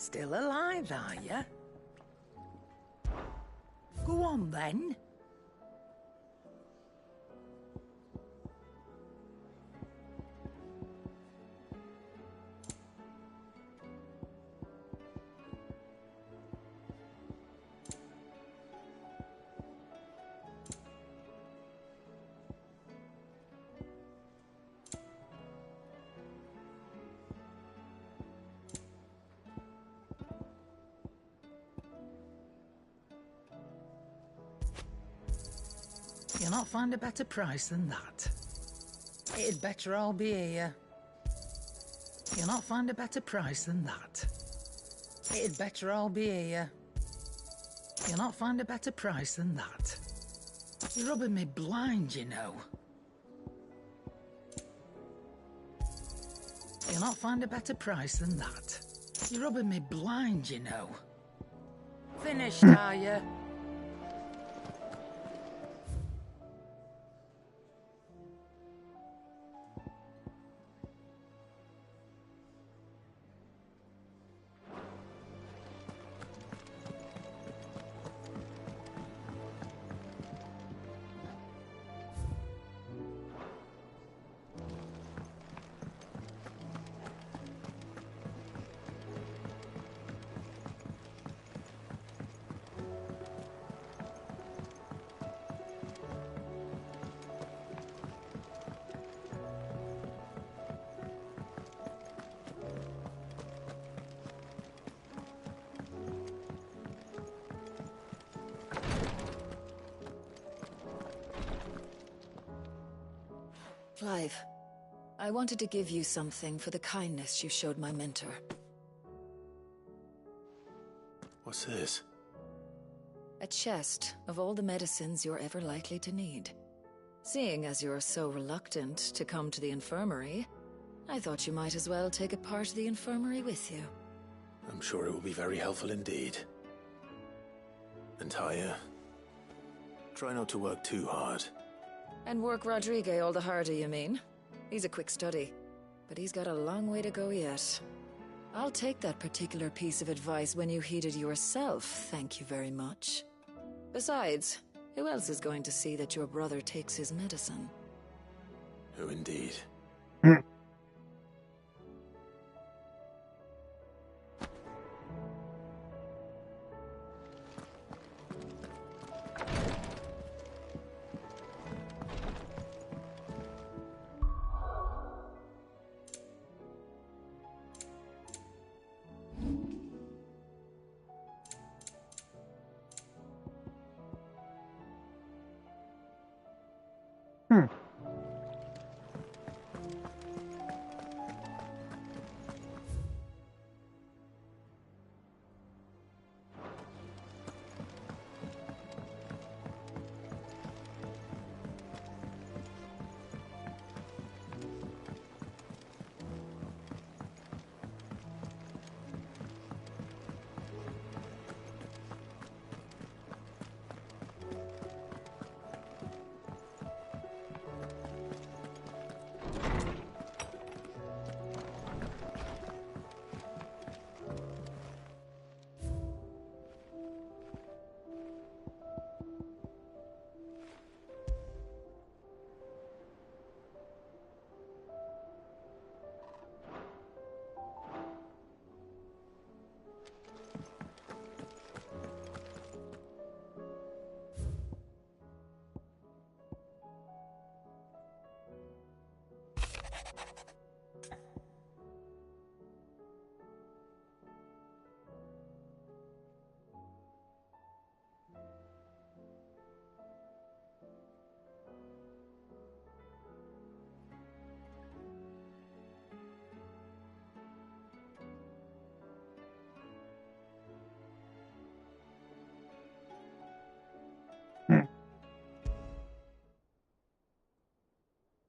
Still alive, are you? Go on, then. You'll not find a better price than that. It'd better all be here. You'll not find a better price than that. It'd better all be here. You'll not find a better price than that. You're rubbing me blind, you know. You'll not find a better price than that. You're rubbing me blind, you know. Finished, are you? Clive, I wanted to give you something for the kindness you showed my mentor. What's this? A chest of all the medicines you're ever likely to need. Seeing as you're so reluctant to come to the infirmary, I thought you might as well take a part of the infirmary with you. I'm sure it will be very helpful indeed. And Taya, try not to work too hard. And work Rodrigue all the harder, you mean? He's a quick study, but he's got a long way to go yet. I'll take that particular piece of advice when you heed it yourself, thank you very much. Besides, who else is going to see that your brother takes his medicine? Who indeed?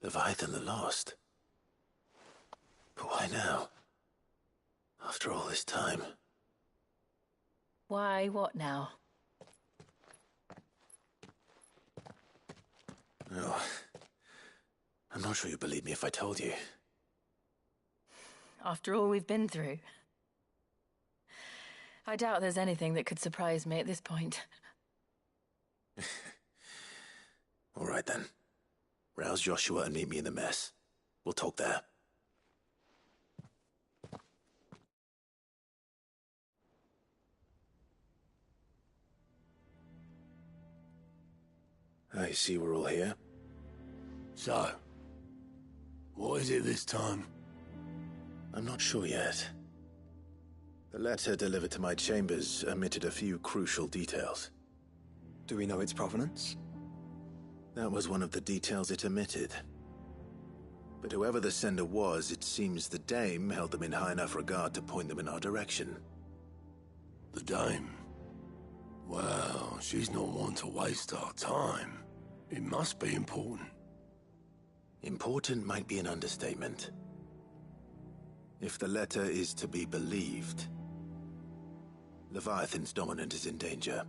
Leviathan the Lost. But why now? After all this time. Why, what now? Oh, I'm not sure you'd believe me if I told you. After all we've been through. I doubt there's anything that could surprise me at this point. All right then. Rouse Joshua and meet me in the mess. We'll talk there. I see we're all here. So, what is it this time? I'm not sure yet. The letter delivered to my chambers omitted a few crucial details. Do we know its provenance? That was one of the details it omitted. But whoever the sender was, it seems the dame held them in high enough regard to point them in our direction. The dame? Well, she's not one to waste our time. It must be important. Important might be an understatement. If the letter is to be believed, Leviathan's dominant is in danger.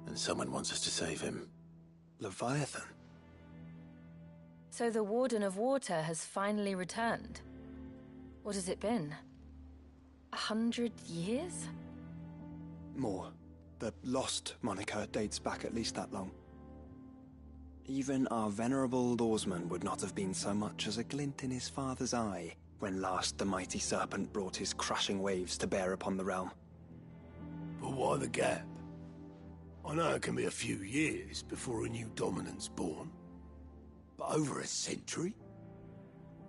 And someone wants us to save him. Leviathan? So the Warden of Water has finally returned. What has it been? 100 years? More. The Lost moniker dates back at least that long. Even our venerable lawsman would not have been so much as a glint in his father's eye when last the mighty serpent brought his crushing waves to bear upon the realm. But why the gap? I know it can be a few years before a new dominant's born. But over a century?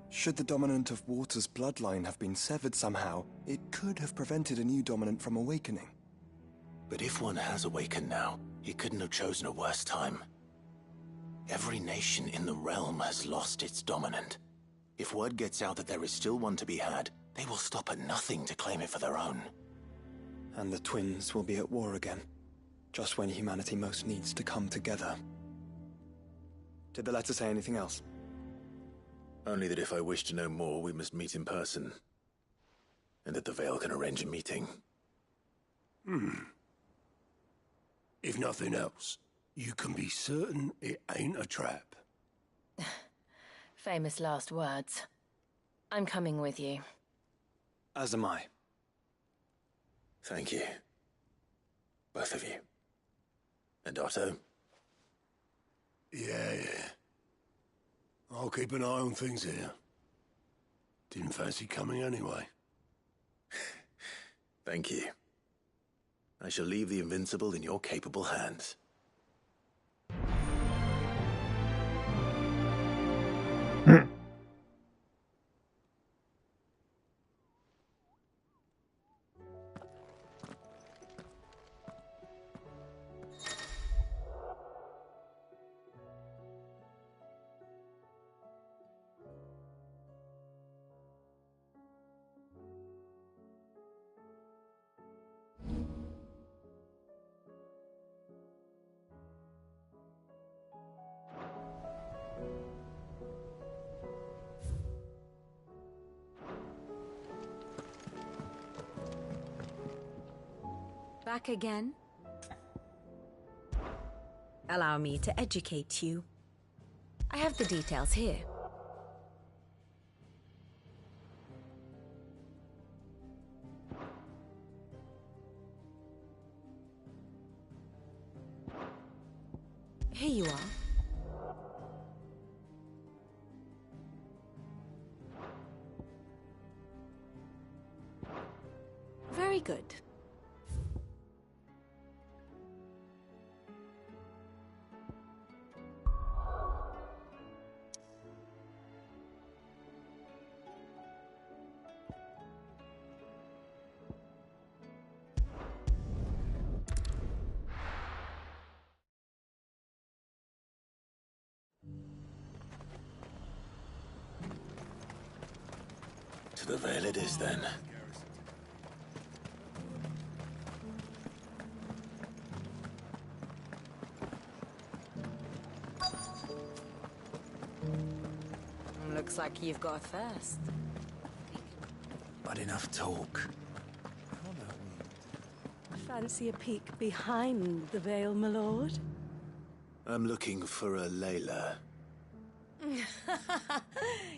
Should the dominant of Water's bloodline have been severed somehow, it could have prevented a new dominant from awakening. But if one has awakened now, he couldn't have chosen a worse time. Every nation in the realm has lost its dominant. If word gets out that there is still one to be had, they will stop at nothing to claim it for their own. And the twins will be at war again, just when humanity most needs to come together. Did the letter say anything else? Only that if I wish to know more, we must meet in person. And that the Veil can arrange a meeting. If nothing else, you can be certain it ain't a trap. Famous last words. I'm coming with you. As am I. Thank you. Both of you. And Otto? Yeah. I'll keep an eye on things here. Didn't fancy coming anyway. Thank you. I shall leave the Invincible in your capable hands. Back again? Allow me to educate you. I have the details here. Here you are. Very good. To the Veil it is, then. Looks like you've got first. But enough talk. Fancy a peek behind the veil, my lord? I'm looking for a Layla.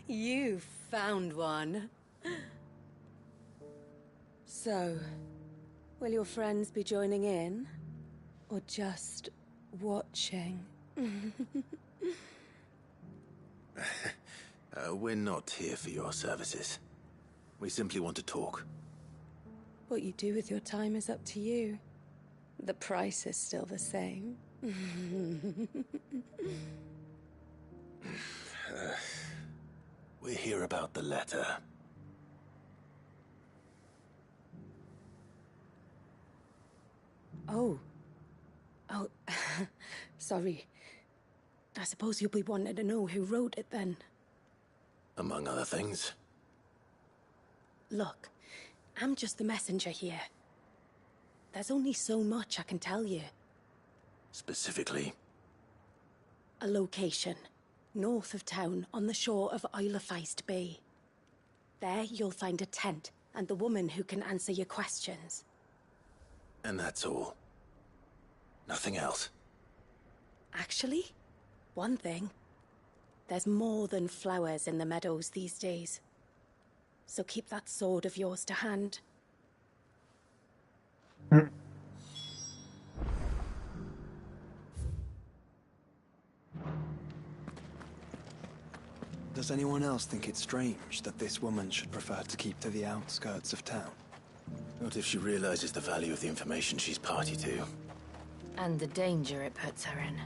You found one. So, Will your friends be joining in? Or just watching? We're not here for your services. We simply want to talk. What you do with your time is up to you. The price is still the same. We're here about the letter. Oh. Sorry. I suppose you'll be wanting to know who wrote it then. Among other things. Look, I'm just the messenger here. There's only so much I can tell you. Specifically? A location, north of town, on the shore of Isle of Feist Bay. There you'll find a tent, and the woman who can answer your questions. And that's all? Nothing else? Actually, one thing. There's more than flowers in the meadows these days. So keep that sword of yours to hand. Does anyone else think it's strange that this woman should prefer to keep to the outskirts of town? Not if she realizes the value of the information she's party to. And the danger it puts her in.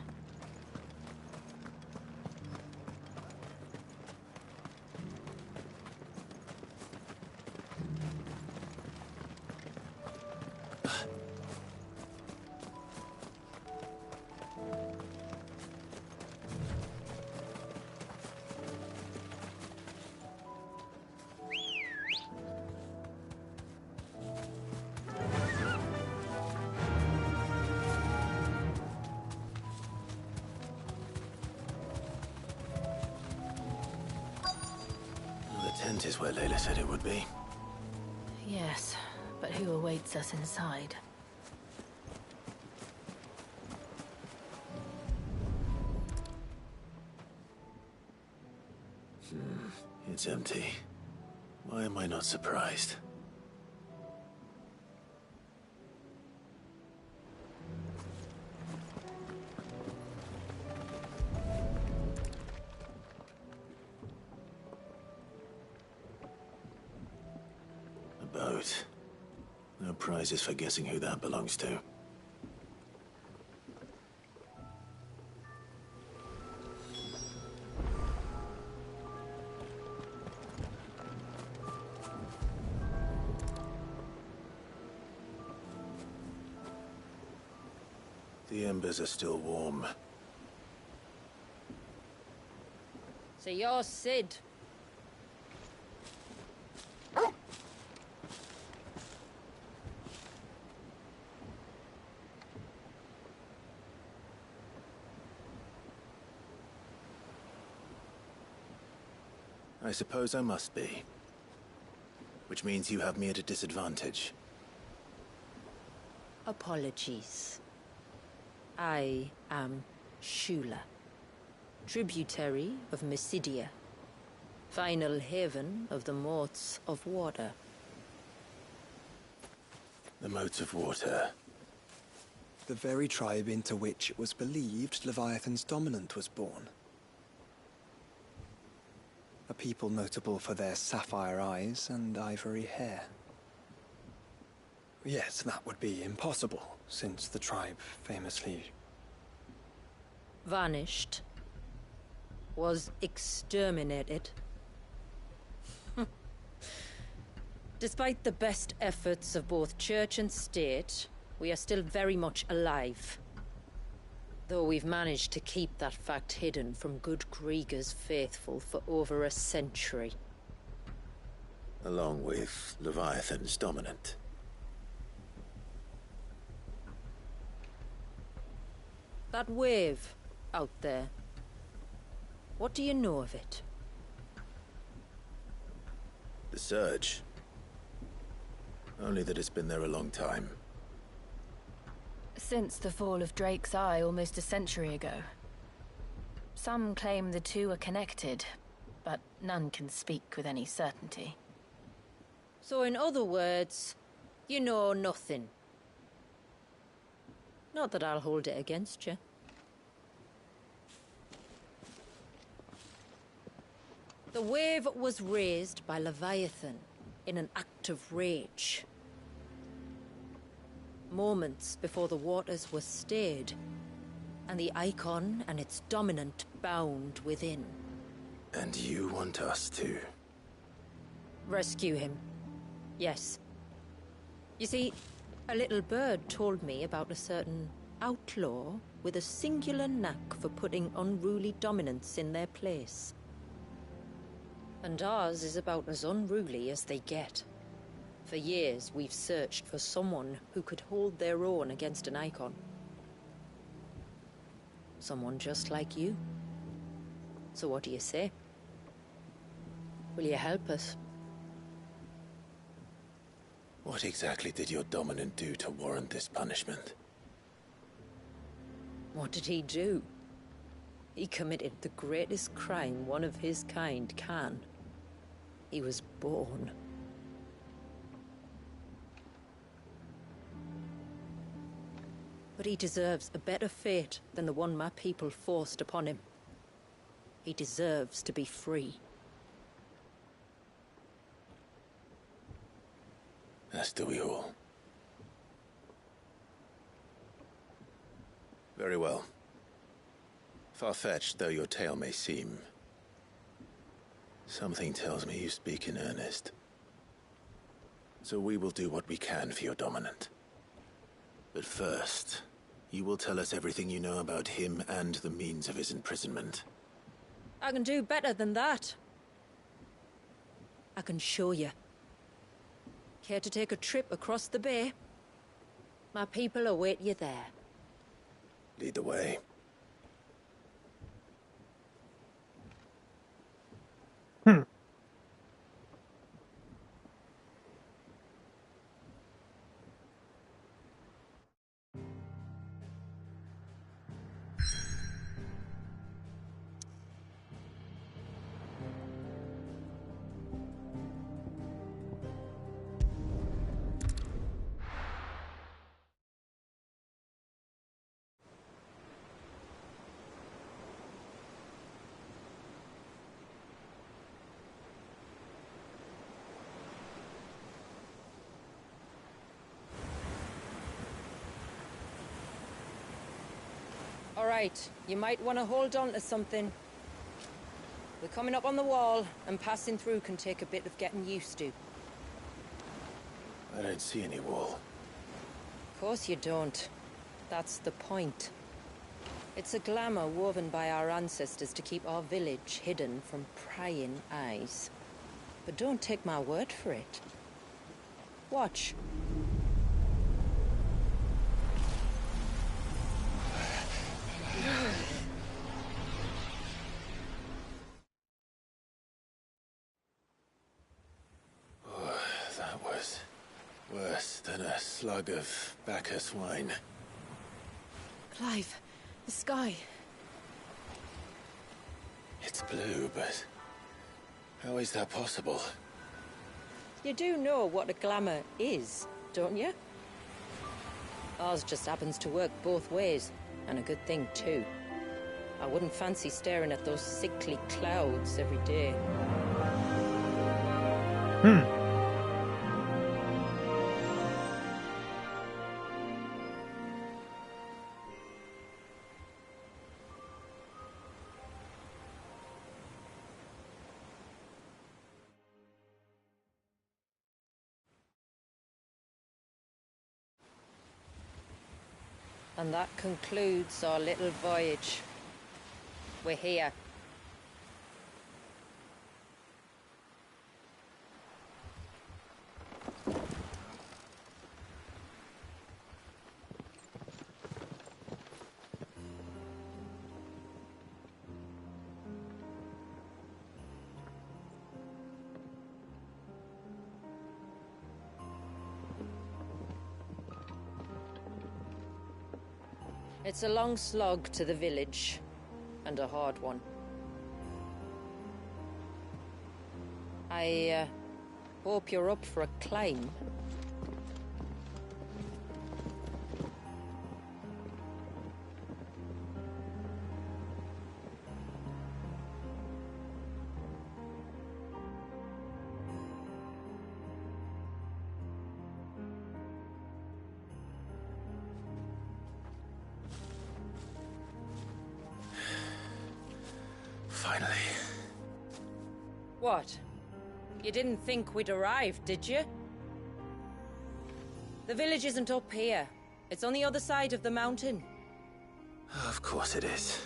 The tent is where Layla said it would be. Yes, but who awaits us inside? It's empty. Why am I not surprised? A boat. No prizes for guessing who that belongs to. The embers are still warm. So you're Sid. I suppose I must be. Which means you have me at a disadvantage. Apologies. I am Shula, tributary of Mysidia, final haven of the Moats of Water. The Moats of Water. The very tribe into which it was believed Leviathan's dominant was born. A people notable for their sapphire eyes and ivory hair. Yes, that would be impossible, since the tribe famously... Vanished. Was exterminated. Despite the best efforts of both church and state, we are still very much alive. Though we've managed to keep that fact hidden from good Krieger's faithful for over a century. Along with Leviathan's dominant. That wave out there. What do you know of it? The Surge. Only that it's been there a long time. Since the fall of Drake's Eye almost a century ago. Some claim the two are connected, but none can speak with any certainty. So in other words, you know nothing. Not that I'll hold it against you. The wave was raised by Leviathan in an act of rage. Moments before the waters were stayed, and the icon and its dominant bound within. And you want us to? Rescue him. Yes. You see, a little bird told me about a certain outlaw with a singular knack for putting unruly dominants in their place. And ours is about as unruly as they get. For years, we've searched for someone who could hold their own against an icon. Someone just like you. So what do you say? Will you help us? What exactly did your dominant do to warrant this punishment? What did he do? He committed the greatest crime one of his kind can. He was born. But he deserves a better fate than the one my people forced upon him. He deserves to be free. As do we all. Very well. Far-fetched though your tale may seem, something tells me you speak in earnest. So we will do what we can for your dominant. But first, you will tell us everything you know about him and the means of his imprisonment. I can do better than that. I can show you. Care to take a trip across the bay? My people await you there. Lead the way. All right, you might want to hold on to something. We're coming up on the wall, and passing through can take a bit of getting used to. I don't see any wall. Of course you don't. That's the point. It's a glamour woven by our ancestors to keep our village hidden from prying eyes. But don't take my word for it. Watch. That was worse than a slug of Bacchus wine. Clive, the sky. It's blue, but how is that possible? You do know what a glamour is, don't you? Ours just happens to work both ways, and a good thing too. I wouldn't fancy staring at those sickly clouds every day. And that concludes our little voyage. We're here. It's a long slog to the village, and a hard one. I hope you're up for a climb. What? You didn't think we'd arrived, did you? The village isn't up here. It's on the other side of the mountain. Of course it is.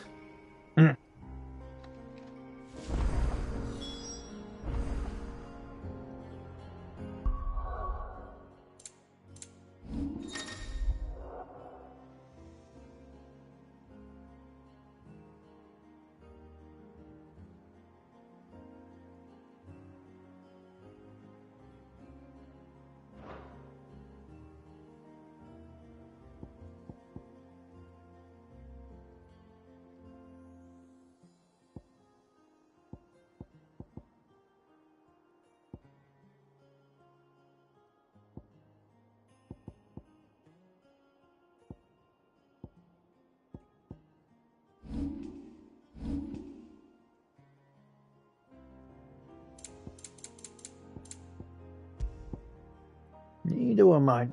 Neither am I.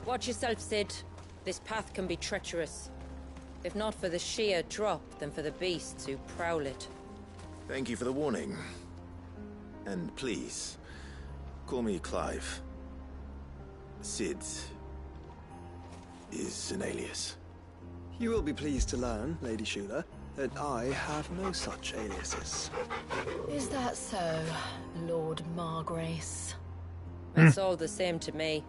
Watch yourself, Sid. This path can be treacherous. If not for the sheer drop, then for the beasts who prowl it. Thank you for the warning. And please, call me Clive. Sid is an alias. You will be pleased to learn, Lady Shula, that I have no such aliases. Is that so, Lord Margrace? It's all the same to me.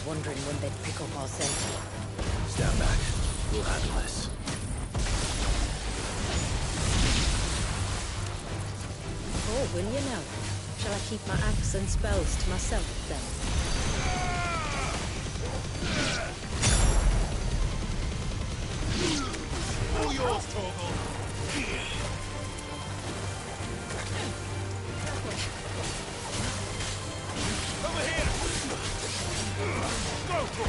Wondering when they'd pick up our scent. Stand back. We'll handle this. Oh, will you now? Shall I keep my axe and spells to myself then? All yours, Torgal. Over here! Go for it!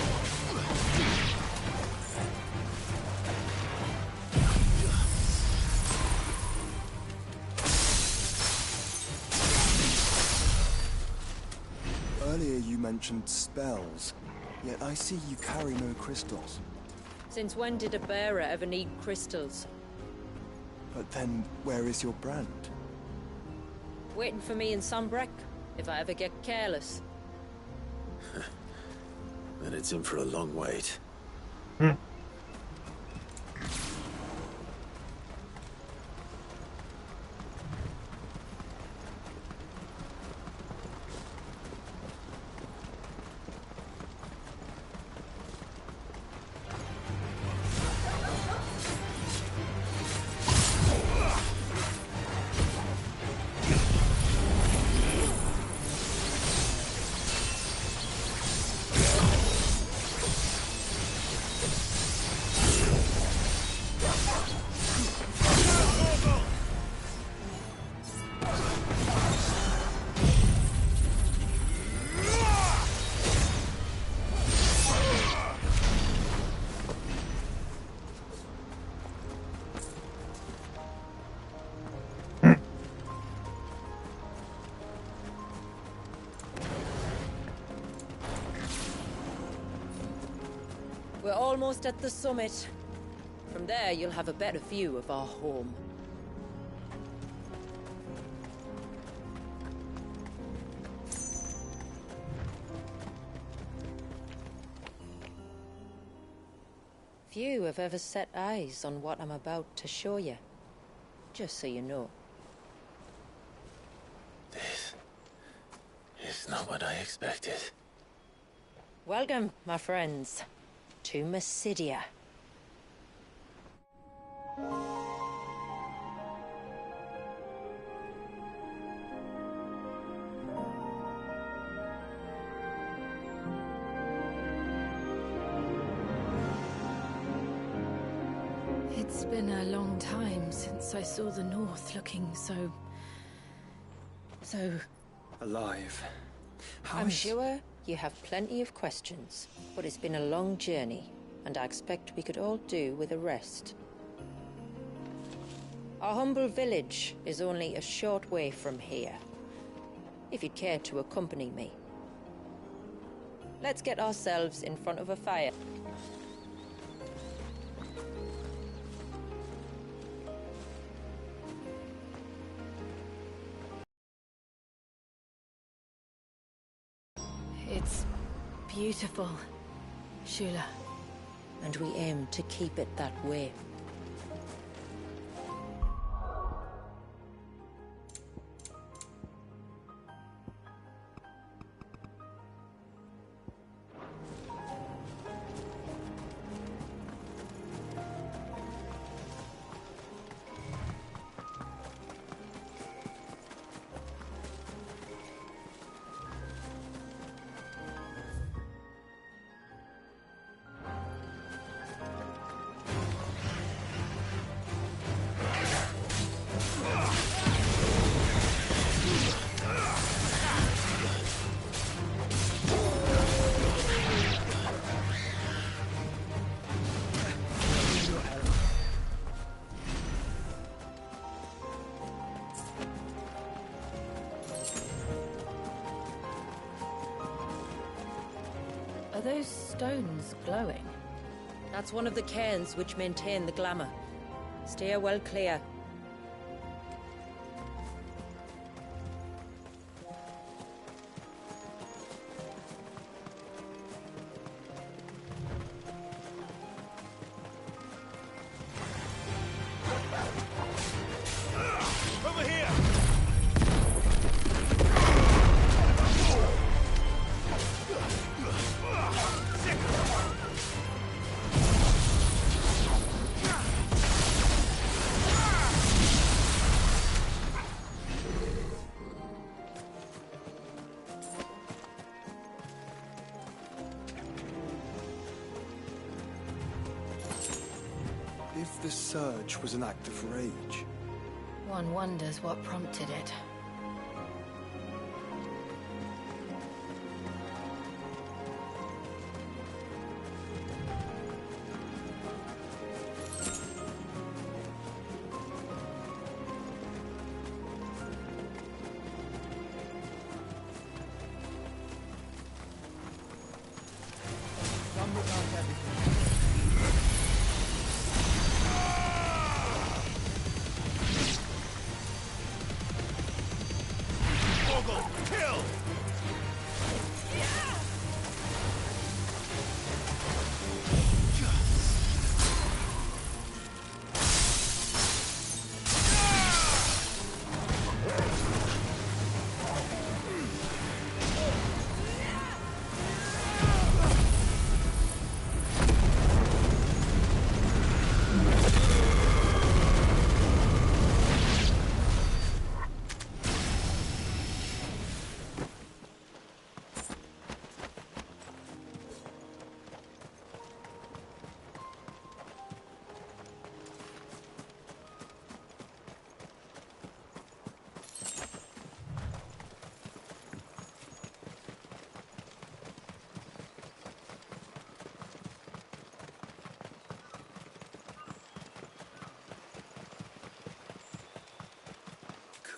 Earlier you mentioned spells, yet I see you carry no crystals. Since when did a bearer ever need crystals? But then, where is your brand? Waiting for me in Sombrek, if I ever get careless. Then it's in for a long wait. We're almost at the summit. From there, you'll have a better view of our home. Few have ever set eyes on what I'm about to show you. Just so you know. This is not what I expected. Welcome, my friends, to Mysidia. It's been a long time since I saw the North looking so Alive. I'm sure you have plenty of questions, but it's been a long journey, and I expect we could all do with a rest. Our humble village is only a short way from here, if you'd care to accompany me. Let's get ourselves in front of a fire. It's beautiful, Shula. And we aim to keep it that way. Are those stones glowing? That's one of the cairns which maintain the glamour. Steer well clear. Over here! If the surge was an act of rage, One wonders what prompted it.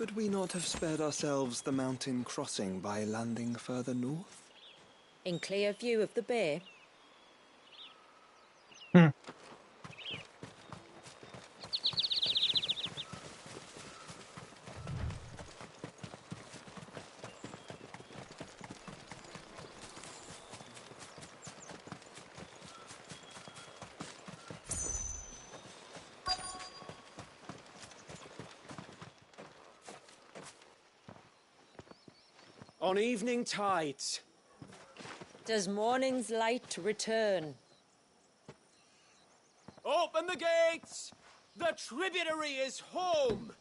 could we not have spared ourselves the mountain crossing by landing further north? In clear view of the bay? on evening tides. Does morning's light return? Open the gates! The tributary is home!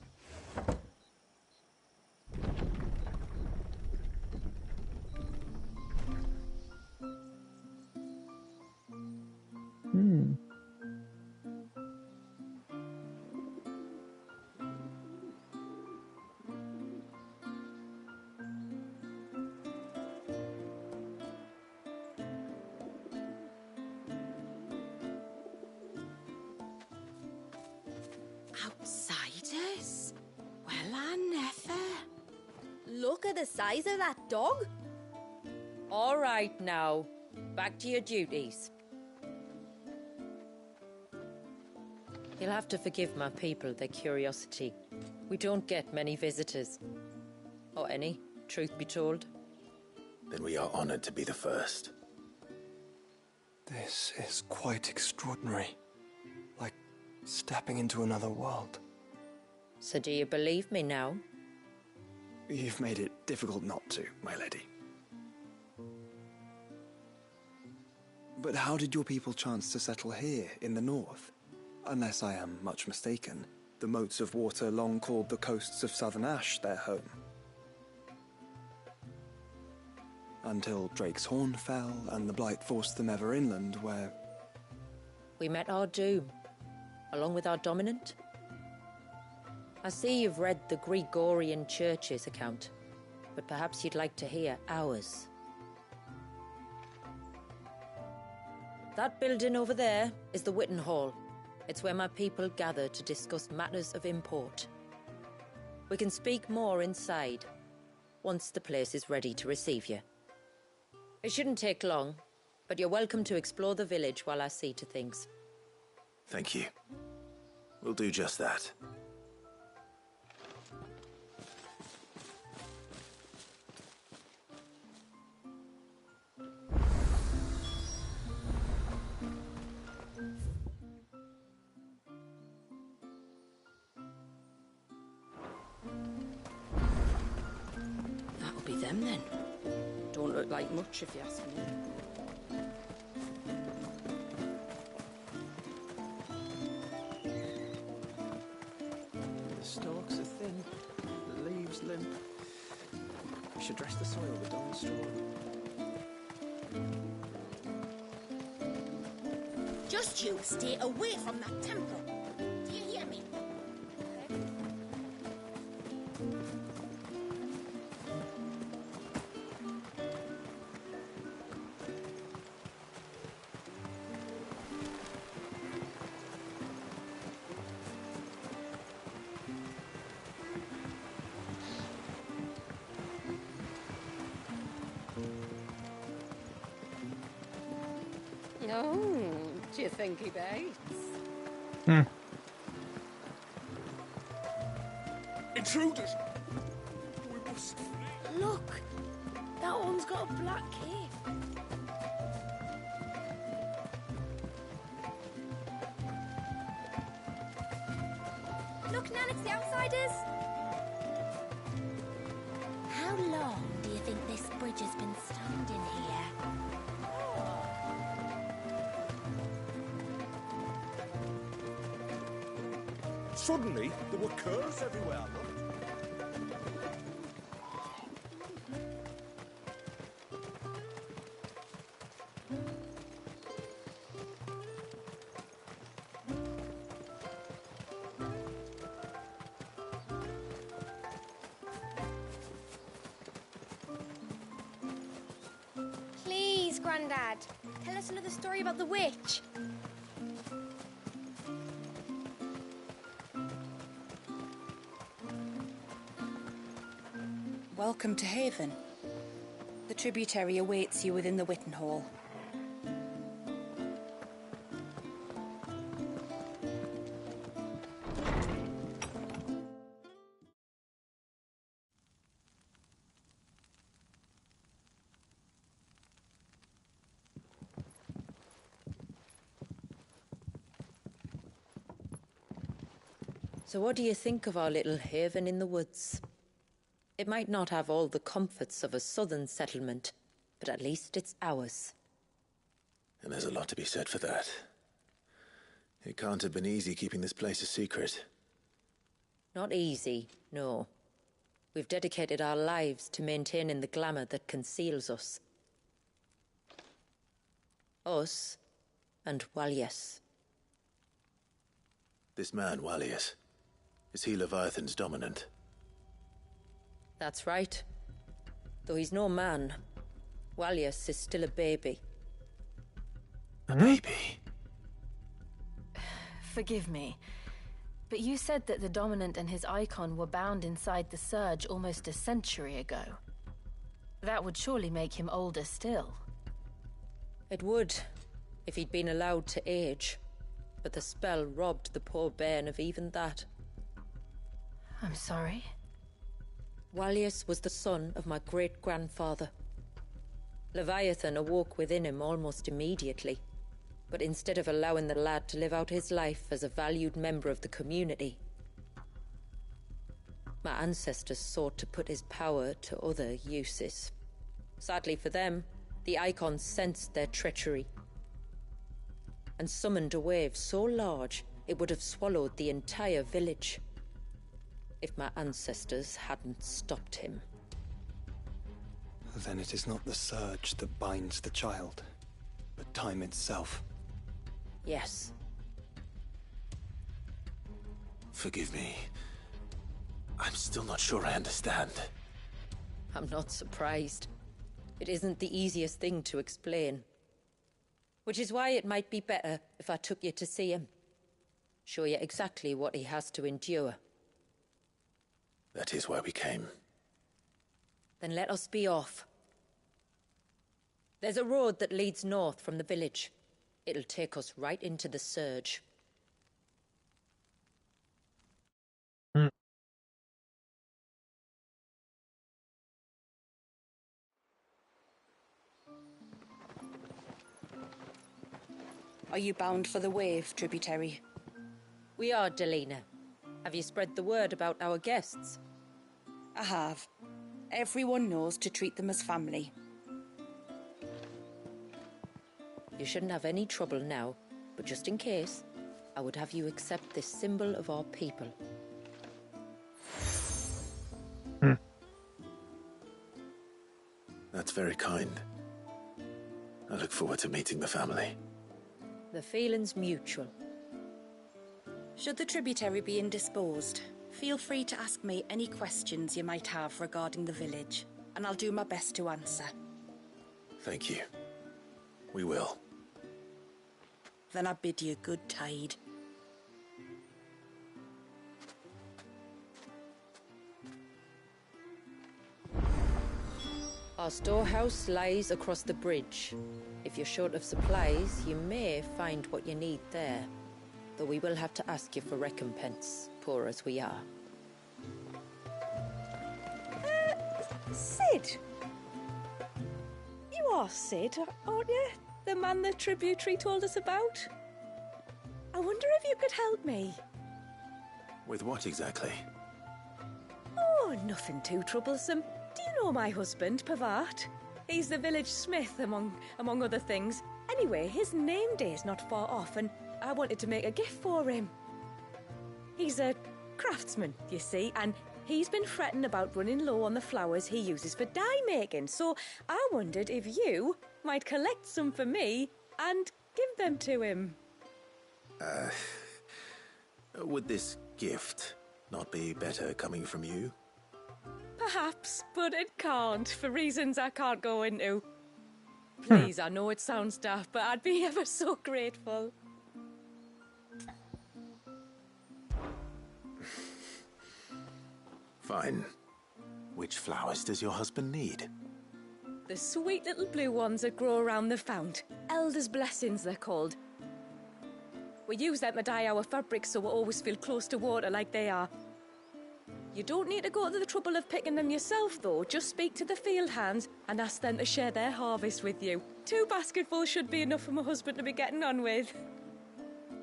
Outsiders? Well, I never. Look at the size of that dog. All right now, back to your duties. You'll have to forgive my people their curiosity. We don't get many visitors. Or any, truth be told. Then we are honored to be the first. This is quite extraordinary. Like stepping into another world. So do you believe me now? You've made it difficult not to, my lady. But how did your people chance to settle here, in the north? Unless I am much mistaken, the moats of water long called the coasts of southern Ash their home. Until Drake's Horn fell, and the Blight forced them ever inland, where... We met our doom, along with our dominant. I see you've read the Gregorian Church's account, but perhaps you'd like to hear ours. That building over there is the Witten Hall. It's where my people gather to discuss matters of import. We can speak more inside, once the place is ready to receive you. It shouldn't take long, but you're welcome to explore the village while I see to things. Thank you. We'll do just that. That'll be them then. Don't look like much if you ask me. The stalks are thin, the leaves limp. We should dress the soil with dung straw. Just you stay away from that temple. Do you hear me? Oh, do you think he bites? Intruders! We must flee. Look, that one's got a black cape. Look, Nan, it's the outsiders. How long do you think this bridge has been standing here? Suddenly, there were curves everywhere, look. Please, Grandad, tell us another story about the witch. Welcome to Haven. The tributary awaits you within the Witten Hall. So what do you think of our little haven in the woods? It might not have all the comforts of a southern settlement, but at least it's ours. And there's a lot to be said for that. It can't have been easy keeping this place a secret. Not easy, no. We've dedicated our lives to maintaining the glamour that conceals us. Us and Walyes. This man, Walyes, is he Leviathan's dominant? That's right. Though he's no man, Walyes is still a baby. A baby? Forgive me, but you said that the Dominant and his icon were bound inside the Surge almost a century ago. That would surely make him older still. It would, if he'd been allowed to age. But the spell robbed the poor bairn of even that. I'm sorry? Walyes was the son of my great-grandfather. Leviathan awoke within him almost immediately. But instead of allowing the lad to live out his life as a valued member of the community, my ancestors sought to put his power to other uses. Sadly for them, the icons sensed their treachery and summoned a wave so large it would have swallowed the entire village if my ancestors hadn't stopped him. Then it is not the surge that binds the child, but time itself. Yes. Forgive me. I'm still not sure I understand. I'm not surprised. It isn't the easiest thing to explain. Which is why it might be better if I took you to see him. Show you exactly what he has to endure. That is why we came. Then let us be off. There's a road that leads north from the village. It'll take us right into the Surge. Are you bound for the wave, tributary? We are, Delina. Have you spread the word about our guests? I have. Everyone knows to treat them as family. You shouldn't have any trouble now, but just in case, I would have you accept this symbol of our people. That's very kind. I look forward to meeting the family. The feeling's mutual. Should the tributary be indisposed, feel free to ask me any questions you might have regarding the village, and I'll do my best to answer. Thank you. We will. Then I bid you good tide. Our storehouse lies across the bridge. If you're short of supplies, you may find what you need there. Though we will have to ask you for recompense, poor as we are. Sid! You are Sid, aren't you? The man the tributary told us about? I wonder if you could help me. With what exactly? Oh, nothing too troublesome. Do you know my husband, Pavat? He's the village smith, among other things. Anyway, his name day's not far off, and I wanted to make a gift for him. He's a craftsman, you see, and he's been fretting about running low on the flowers he uses for dye making, so I wondered if you might collect some for me and give them to him. Would this gift not be better coming from you? Perhaps, but it can't, for reasons I can't go into. Please, I know it sounds daft, but I'd be ever so grateful. Fine. Which flowers does your husband need? The sweet little blue ones that grow around the fount. Elder's blessings, they're called. We use them to dye our fabrics so we always feel close to water like they are. You don't need to go to the trouble of picking them yourself, though. Just speak to the field hands and ask them to share their harvest with you. 2 basketfuls should be enough for my husband to be getting on with.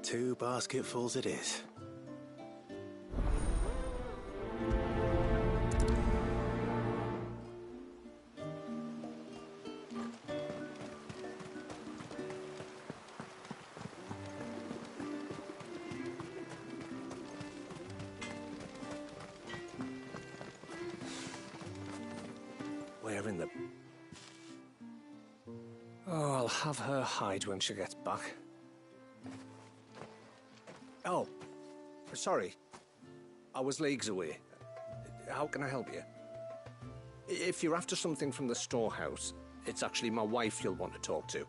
2 basketfuls it is. Where in the... Oh, I'll have her hide when she gets back. Oh, sorry. I was leagues away. How can I help you? If you're after something from the storehouse, it's actually my wife you'll want to talk to.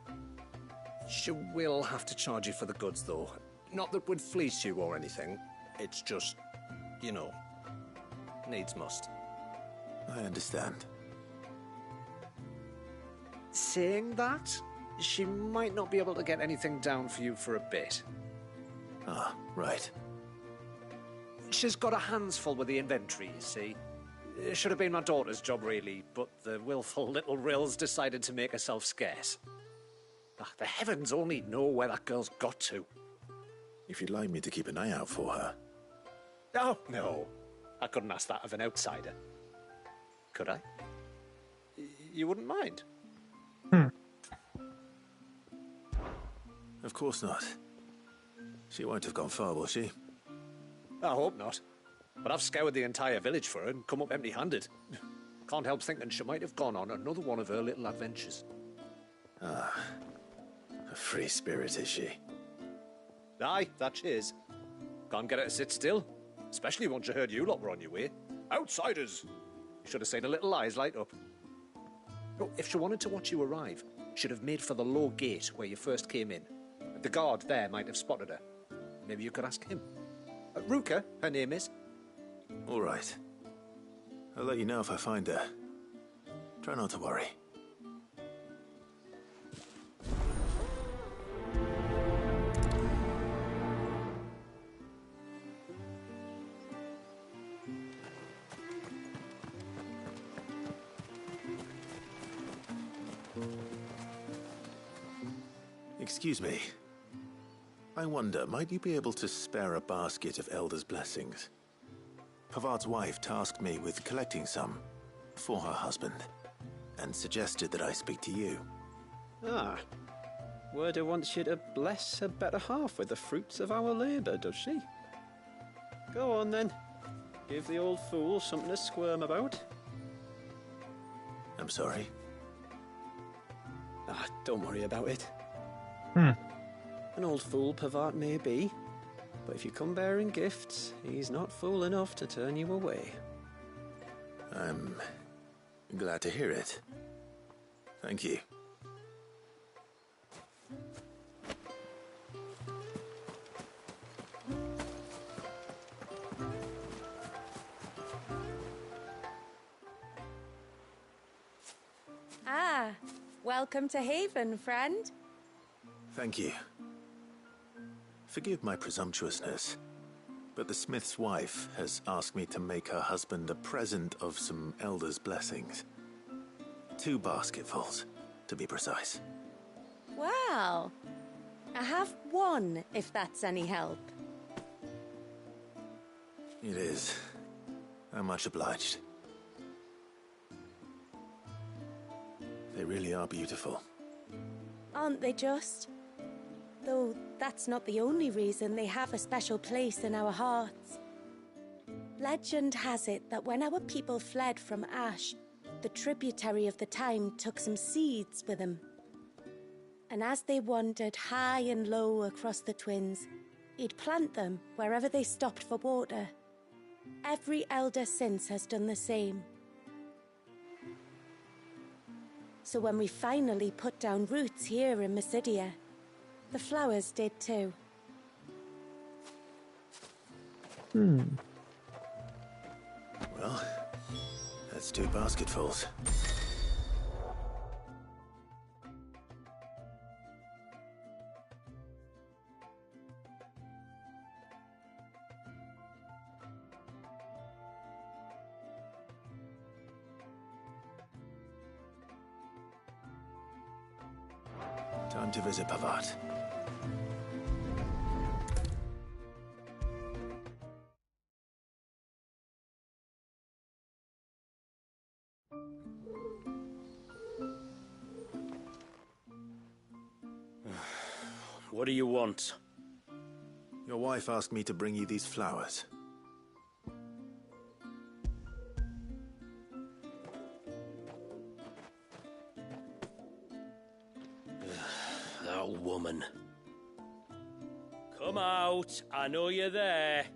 She will have to charge you for the goods, though. Not that we'd fleece you or anything. It's just, you know, needs must. I understand. Saying that, she might not be able to get anything down for you for a bit. Ah, right. She's got her hands full with the inventory, you see. It should have been my daughter's job, really, but the willful little Rills decided to make herself scarce. The heavens only know where that girl's got to. If you'd like me to keep an eye out for her. Oh, no. I couldn't ask that of an outsider. Could I? You wouldn't mind? Of course not. She won't have gone far, will she? I hope not. But I've scoured the entire village for her and come up empty-handed. Can't help thinking she might have gone on another one of her little adventures. Ah, a free spirit, is she? Aye, that she is. Can't get her to sit still. Especially once she heard you lot were on your way. Outsiders! You should have seen her little eyes light up. Oh, if she wanted to watch you arrive, she'd have made for the low gate where you first came in. The guard there might have spotted her. Maybe you could ask him. Ruka, her name is. All right. I'll let you know if I find her. Try not to worry. Excuse me. I wonder, might you be able to spare a basket of Elder's blessings? Pavard's wife tasked me with collecting some for her husband, and suggested that I speak to you. Ah. Werda wants you to bless her better half with the fruits of our labour, does she? Go on then. Give the old fool something to squirm about. I'm sorry. Ah, don't worry about it. An old fool Pavard may be, but if you come bearing gifts, he's not fool enough to turn you away. I'm glad to hear it. Thank you. Ah, welcome to Haven, friend. Thank you. Forgive my presumptuousness, but the smith's wife has asked me to make her husband a present of some Elder's blessings. 2 basketfuls, to be precise. Well, I have one, if that's any help. It is. I'm much obliged. They really are beautiful. Aren't they just? Though that's not the only reason they have a special place in our hearts. Legend has it that when our people fled from Ash, the tributary of the time took some seeds with them. And as they wandered high and low across the Twins, he'd plant them wherever they stopped for water. Every elder since has done the same. So when we finally put down roots here in Mysidia, the flowers did too. Well, that's 2 basketfuls. Time to visit Pavard. What do you want? Your wife asked me to bring you these flowers. old woman. Come out. I know you're there.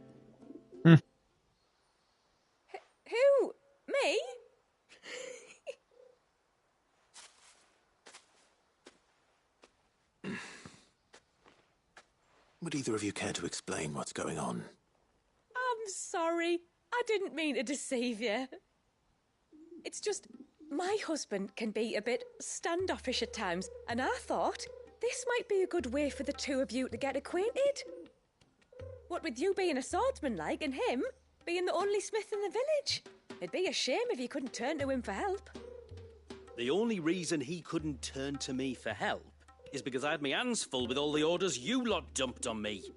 Who? Me? Would either of you care to explain what's going on? I'm sorry. I didn't mean to deceive you. It's just, my husband can be a bit standoffish at times, and I thought this might be a good way for the two of you to get acquainted. What with you being a swordsman like, and him being the only smith in the village. It'd be a shame if you couldn't turn to him for help. The only reason he couldn't turn to me for help is because I had my hands full with all the orders you lot dumped on me.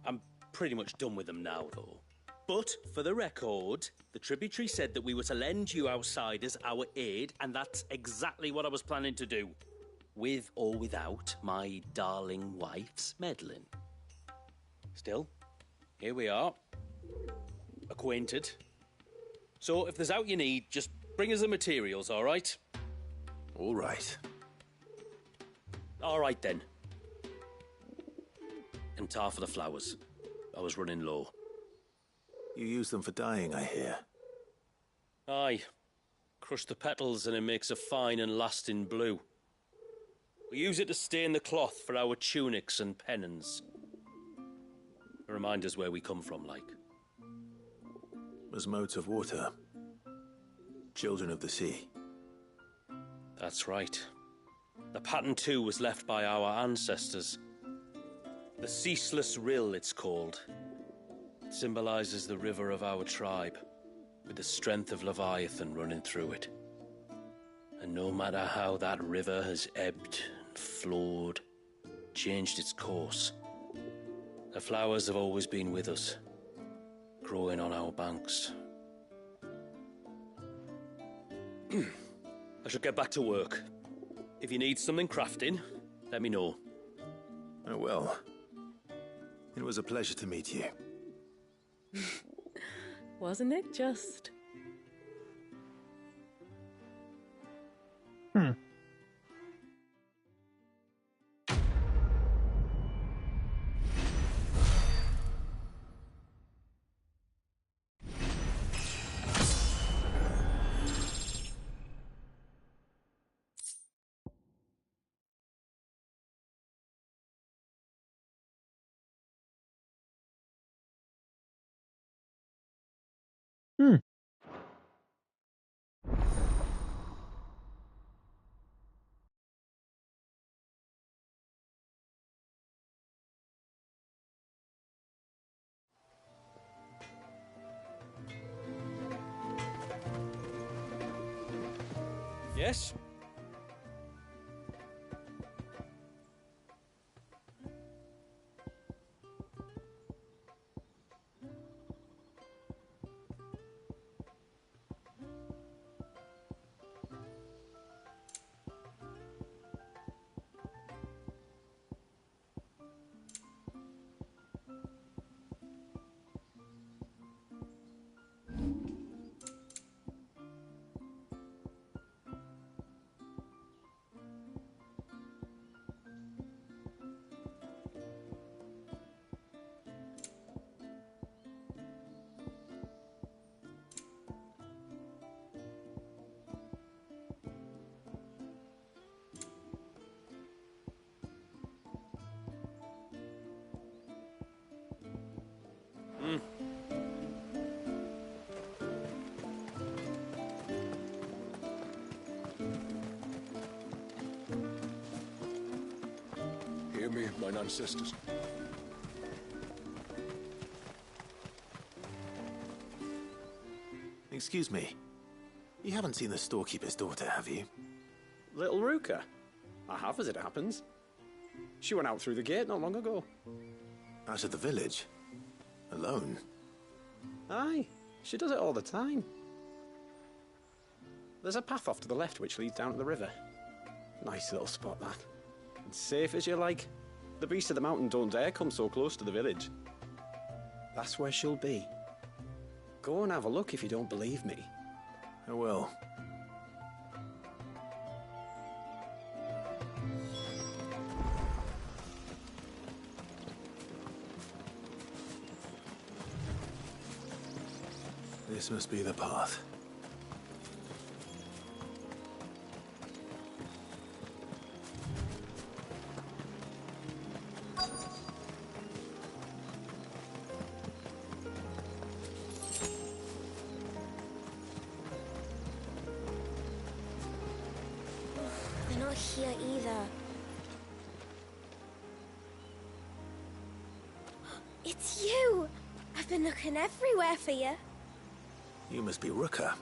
I'm pretty much done with them now, though. But, for the record, the tributary said that we were to lend you outsiders our aid, and that's exactly what I was planning to do. With or without my darling wife's meddling. Still, here we are. Acquainted. So, if there's out you need, just bring us the materials, all right? All right. All right, then. And tar for the flowers. I was running low. You use them for dyeing, I hear. Aye. Crush the petals and it makes a fine and lasting blue. We use it to stain the cloth for our tunics and pennons. To remind us where we come from, like. As modes of water. Children of the sea. That's right. The pattern, too, was left by our ancestors. The Ceaseless Rill, it's called. It symbolizes the river of our tribe, with the strength of Leviathan running through it. And no matter how that river has ebbed and flowed, changed its course, the flowers have always been with us, growing on our banks. I should get back to work. If you need something crafting, let me know. Oh, well. It was a pleasure to meet you. Wasn't it just? Yes? Hear me, mine ancestors. Excuse me. You haven't seen the storekeeper's daughter, have you? Little Ruka? I have, as it happens. She went out through the gate not long ago. Out of the village? Alone? Aye, she does it all the time. There's a path off to the left which leads down to the river. Nice little spot, that. And safe as you like. The beasts of the mountain don't dare come so close to the village. That's where she'll be. Go and have a look if you don't believe me. I will. This must be the path. They're not here either. It's you! I've been looking everywhere for you. You must be Rooker.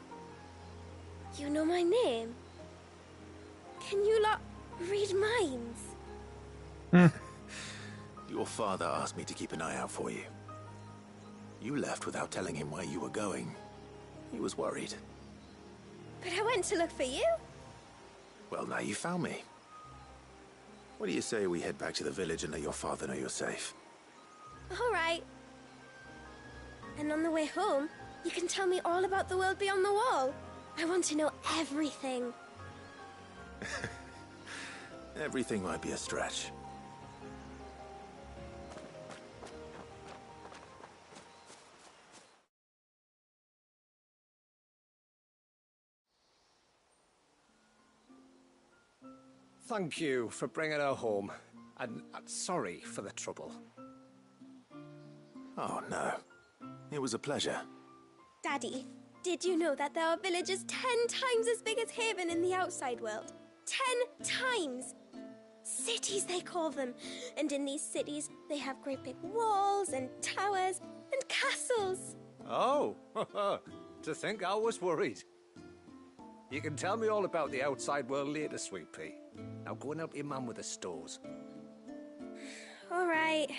You know my name? Can you lot read minds? Your father asked me to keep an eye out for you. You left without telling him where you were going. He was worried. But I went to look for you. Well, now you found me. What do you say we head back to the village and let your father know you're safe? All right. And on the way home, you can tell me all about the world beyond the wall. I want to know everything. Everything might be a stretch. Thank you for bringing her home. And sorry for the trouble. Oh, no. It was a pleasure. Daddy, did you know that there are villages 10 times as big as Haven in the outside world? 10 times! Cities, they call them. And in these cities, they have great big walls and towers and castles. Oh, to think I was worried. You can tell me all about the outside world later, Sweet Pea. Now go and help your mum with the stores. All right.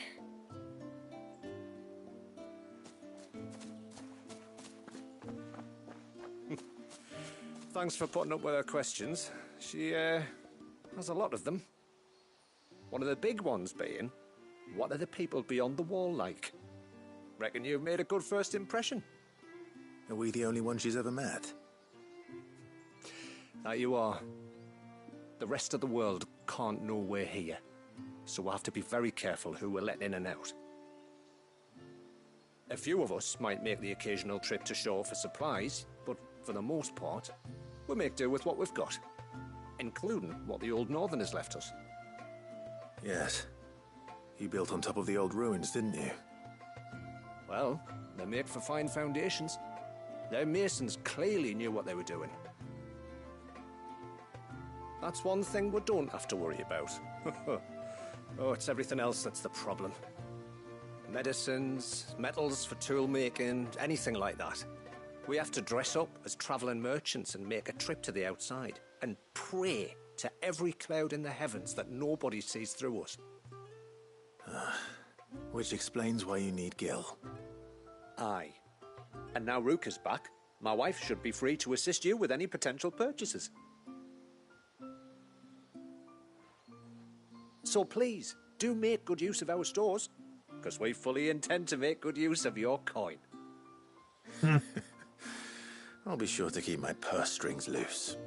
Thanks for putting up with her questions. She, has a lot of them. One of the big ones being, what are the people beyond the wall like? Reckon you've made a good first impression. Are we the only ones she's ever met? That you are. The rest of the world can't know we're here, so we'll have to be very careful who we're letting in and out. A few of us might make the occasional trip to shore for supplies, but for the most part, we'll make do with what we've got, including what the old Northerners left us. Yes. You built on top of the old ruins, didn't you? Well, they make for fine foundations. Their masons clearly knew what they were doing. That's one thing we don't have to worry about. Oh, it's everything else that's the problem. Medicines, metals for tool making, anything like that. We have to dress up as travelling merchants and make a trip to the outside and pray to every cloud in the heavens that nobody sees through us. Which explains why you need Gil. Aye. And now Ruka's back, my wife should be free to assist you with any potential purchases. So please, do make good use of our stores, because we fully intend to make good use of your coin. I'll be sure to keep my purse strings loose.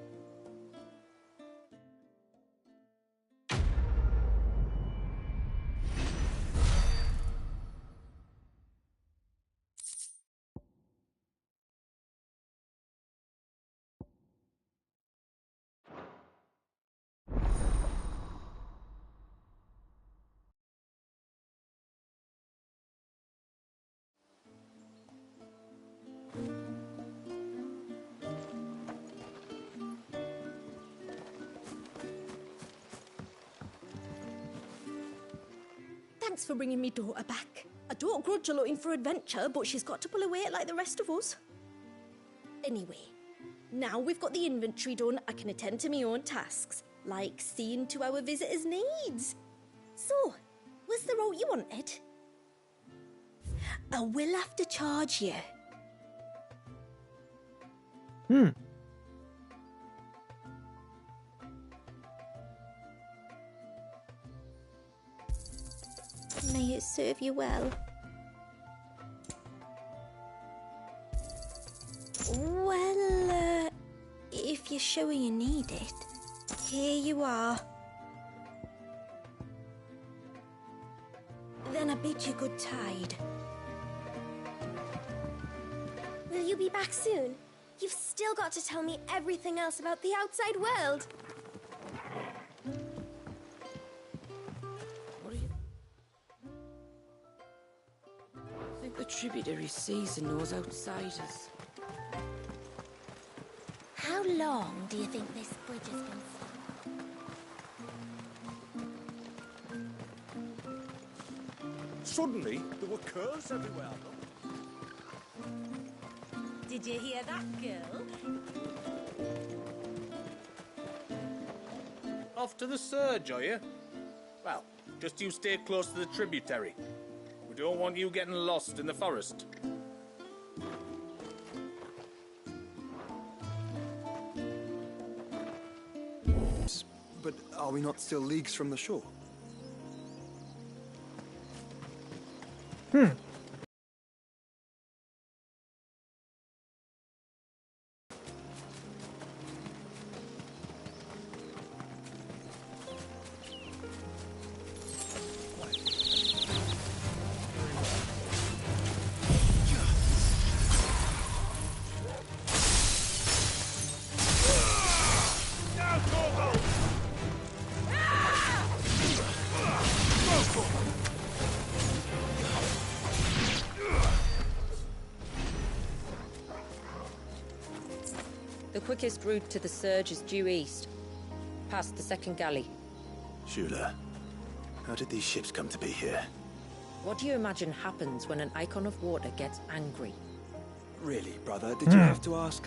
Thanks for bringing me daughter back. I don't grudge her looking for adventure, but she's got to pull her weight like the rest of us. Anyway, now we've got the inventory done, I can attend to my own tasks, like seeing to our visitors' needs. So, what's the route you wanted? I will have to charge you. May it serve you well. Well, if you're sure you need it, here you are. Then I bid you good tide. Will you be back soon? You've still got to tell me everything else about the outside world. What do you think the tributary sees in those outsiders? How long do you think this bridge has been stuck? Suddenly, there were curls everywhere. Did you hear that, girl? Off to the surge, are you? Well, just you stay close to the tributary. We don't want you getting lost in the forest. But are we not still leagues from the shore? The quickest route to the surge is due east, past the second galley. Shula, how did these ships come to be here? What do you imagine happens when an icon of water gets angry? Really, brother? Did you have to ask?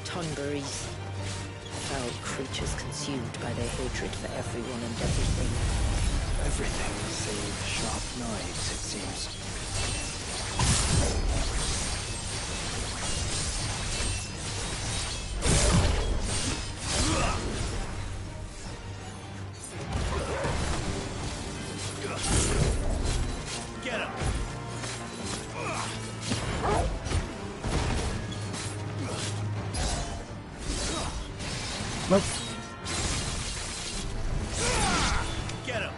Tonberries. Foul creatures consumed by their hatred for everyone and everything. Everything save sharp knives, it seems. Get him! Nope. Get him!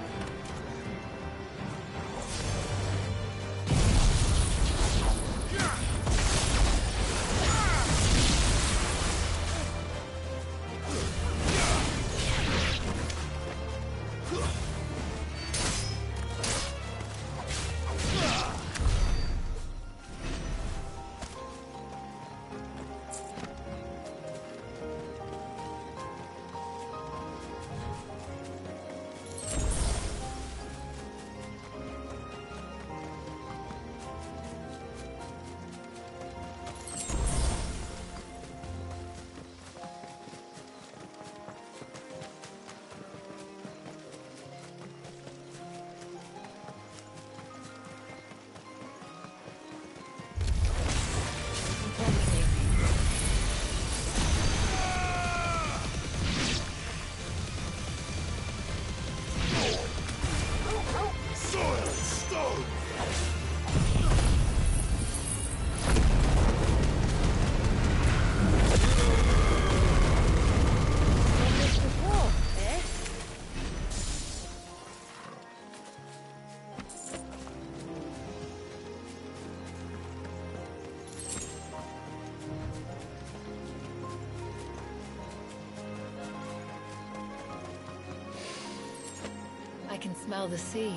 I can smell the sea.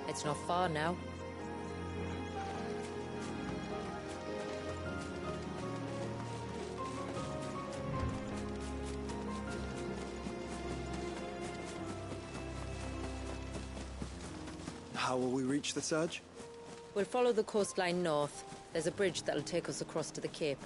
It's not far now. How will we reach the surge? We'll follow the coastline north. There's a bridge that'll take us across to the cape.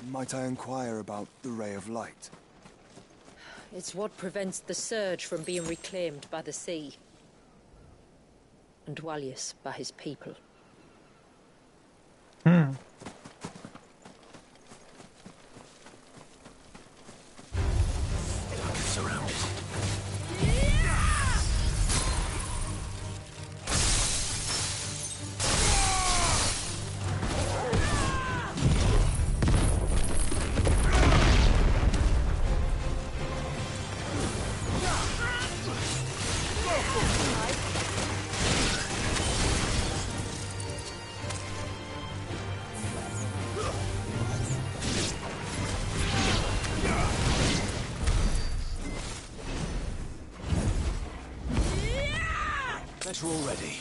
Might I inquire about the ray of light? It's what prevents the surge from being reclaimed by the sea. And Dwalius by his people. Surrounded. Better already.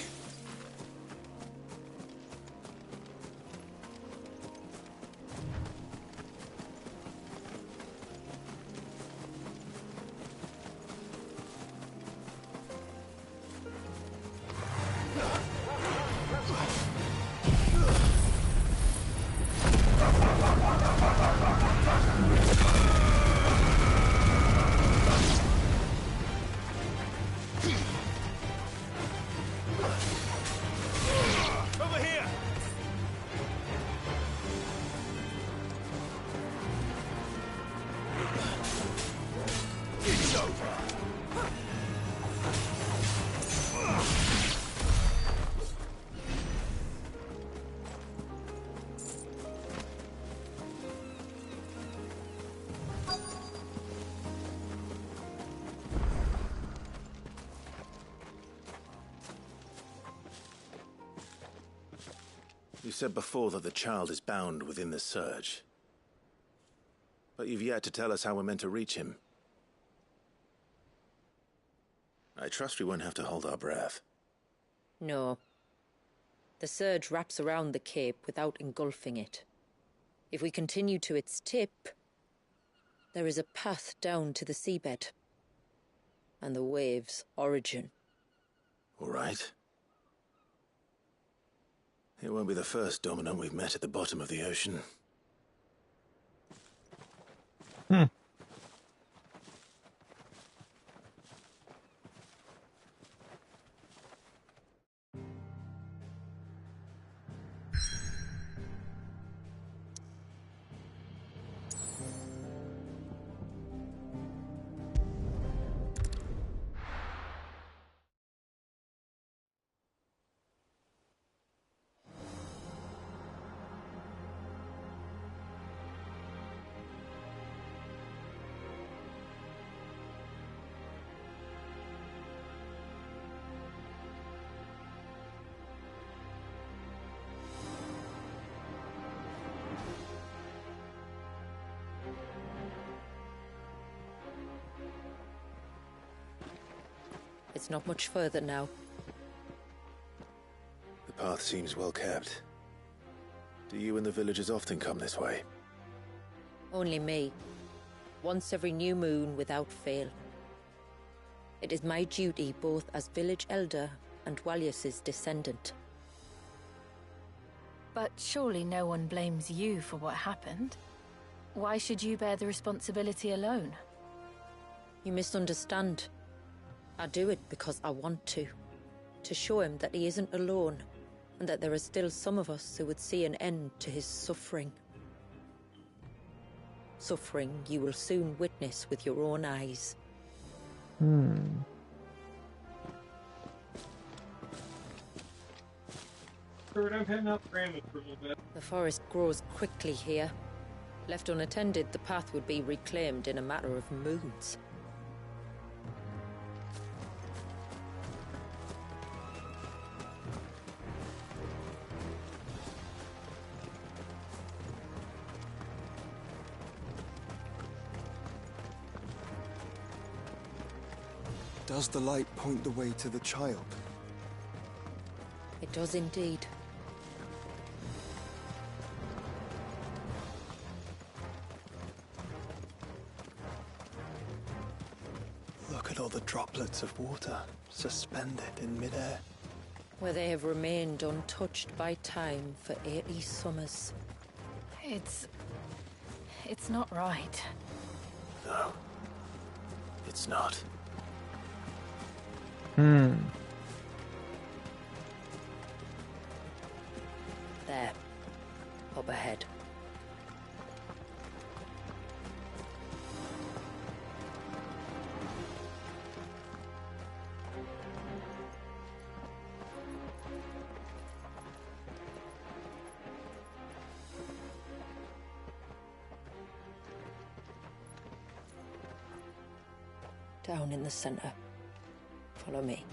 You said before that the child is bound within the surge. But you've yet to tell us how we're meant to reach him. I trust we won't have to hold our breath. No. The surge wraps around the cape without engulfing it. If we continue to its tip, there is a path down to the seabed. And the wave's origin. All right. It won't be the first dominant we've met at the bottom of the ocean. It's not much further now. The path seems well kept. Do you and the villagers often come this way? Only me. Once every new moon without fail. It is my duty both as village elder and Dwalius's descendant. But surely no one blames you for what happened. Why should you bear the responsibility alone? You misunderstand. I do it because I want to show him that he isn't alone, and that there are still some of us who would see an end to his suffering. Suffering you will soon witness with your own eyes. I'm heading out the Ramblin' for a little bit. The forest grows quickly here. Left unattended, the path would be reclaimed in a matter of moons. Does the light point the way to the child? It does indeed. Look at all the droplets of water suspended in midair. Where they have remained untouched by time for 80 summers. It's It's not right. No. It's not. There. Up ahead. Down in the center. Follow me.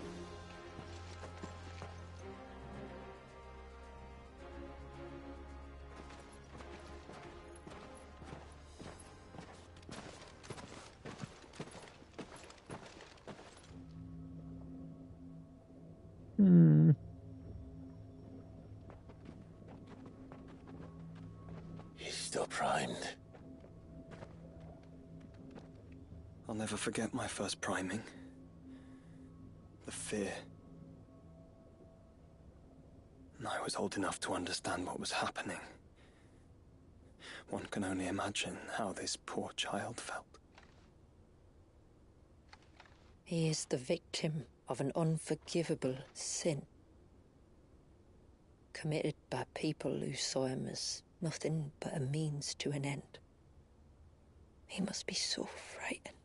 He's still primed. I'll never forget my first priming. The fear. And I was old enough to understand what was happening. One can only imagine how this poor child felt. He is the victim of an unforgivable sin. Committed by people who saw him as nothing but a means to an end. He must be so frightened.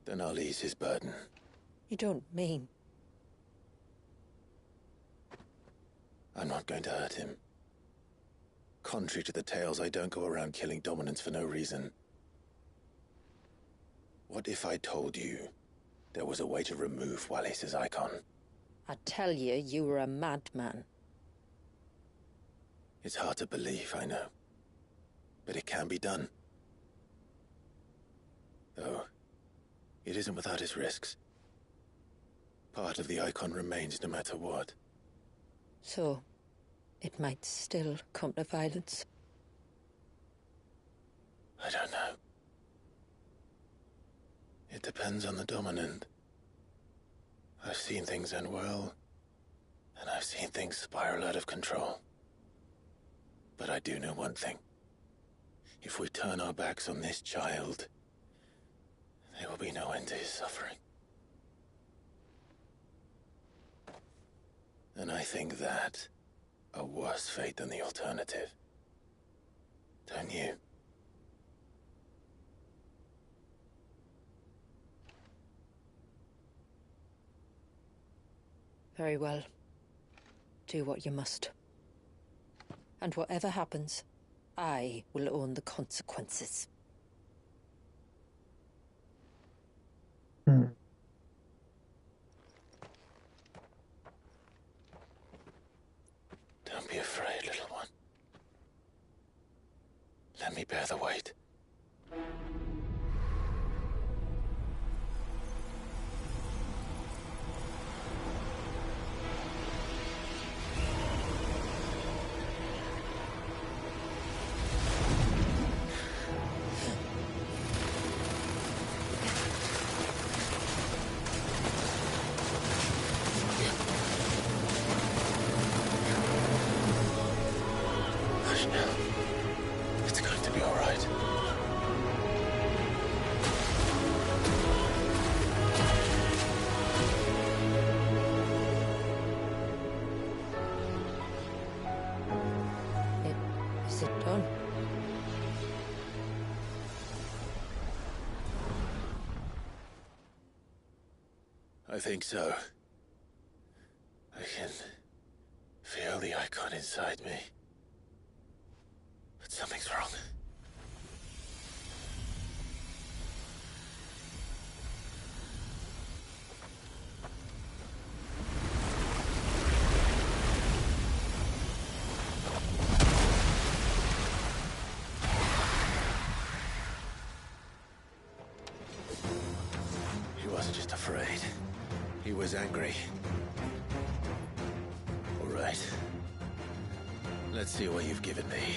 Then I'll ease his burden. You don't mean... I'm not going to hurt him. Contrary to the tales, I don't go around killing dominants for no reason. What if I told you there was a way to remove Wallis's icon? I tell you, you were a madman. It's hard to believe, I know. But it can be done. Though, it isn't without its risks. Part of the icon remains no matter what. So, it might still come to violence. I don't know. It depends on the dominant. I've seen things end well, and I've seen things spiral out of control. But I do know one thing. If we turn our backs on this child, there will be no end to his suffering. And I think that a worse fate than the alternative. Don't you? Very well. Do what you must. And whatever happens, I will own the consequences. Don't be afraid, little one. Let me bear the weight. Hush now. It's going to be all right. Is it done? I think so. I can feel the icon inside me. But something's wrong. He wasn't just afraid. He was angry. All right. Let's see what you've given me.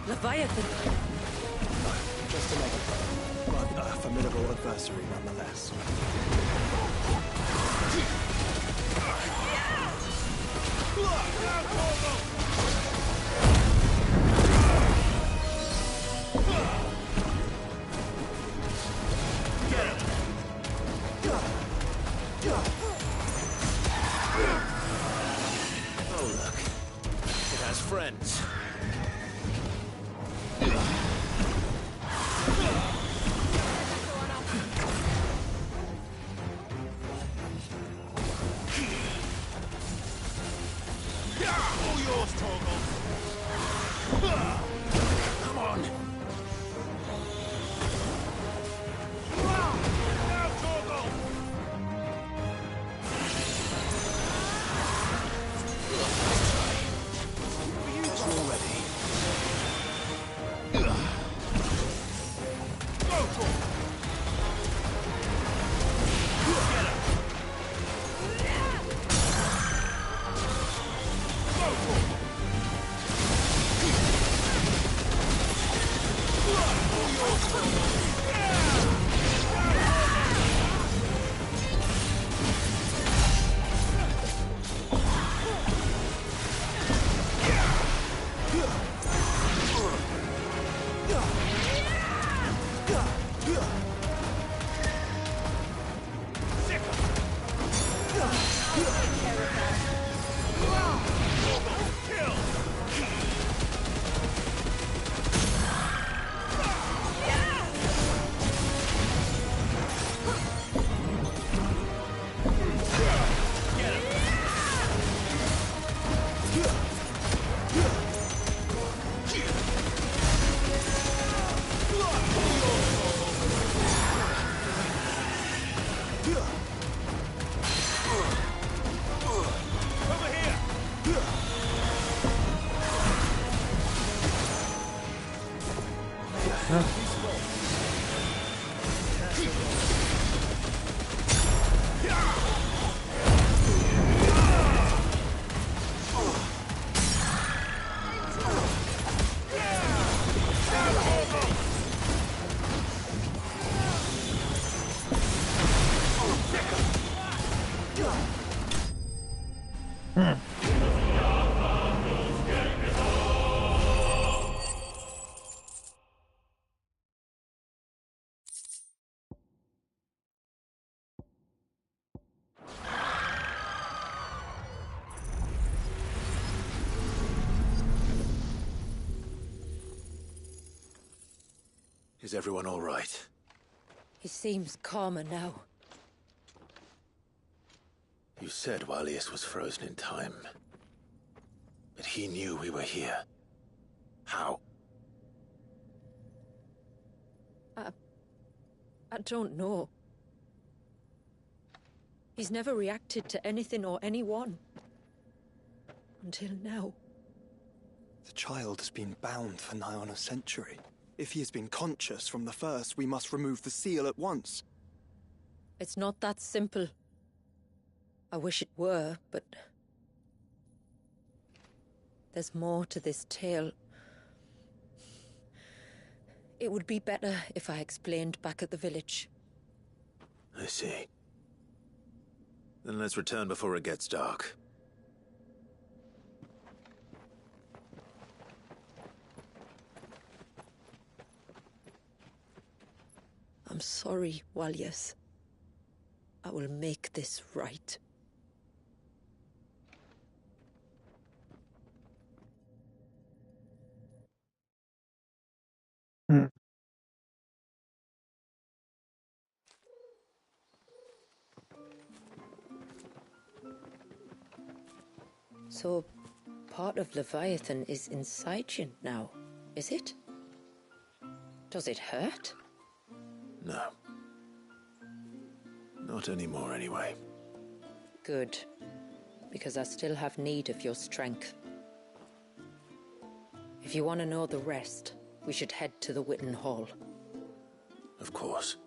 Leviathan! Just a negative, but a formidable adversary nonetheless. Oh, look. It has friends. All yours, Torgal. Come on. Now, Torgal. It's already. Go, Torgal. Get up. Go, Torgal. All yours, Torgal. Is everyone all right? He seems calmer now. You said Walius was frozen in time. But he knew we were here. How? I don't know. He's never reacted to anything or anyone. Until now. The child has been bound for nigh on a century. If he has been conscious from the first, we must remove the seal at once. It's not that simple. I wish it were, but... there's more to this tale. It would be better if I explained back at the village. I see. Then let's return before it gets dark. I'm sorry, Walius. I will make this right. So, part of Leviathan is inside you now, is it? Does it hurt? No. Not anymore, anyway. Good. Because I still have need of your strength. If you want to know the rest, we should head to the Witten Hall. Of course.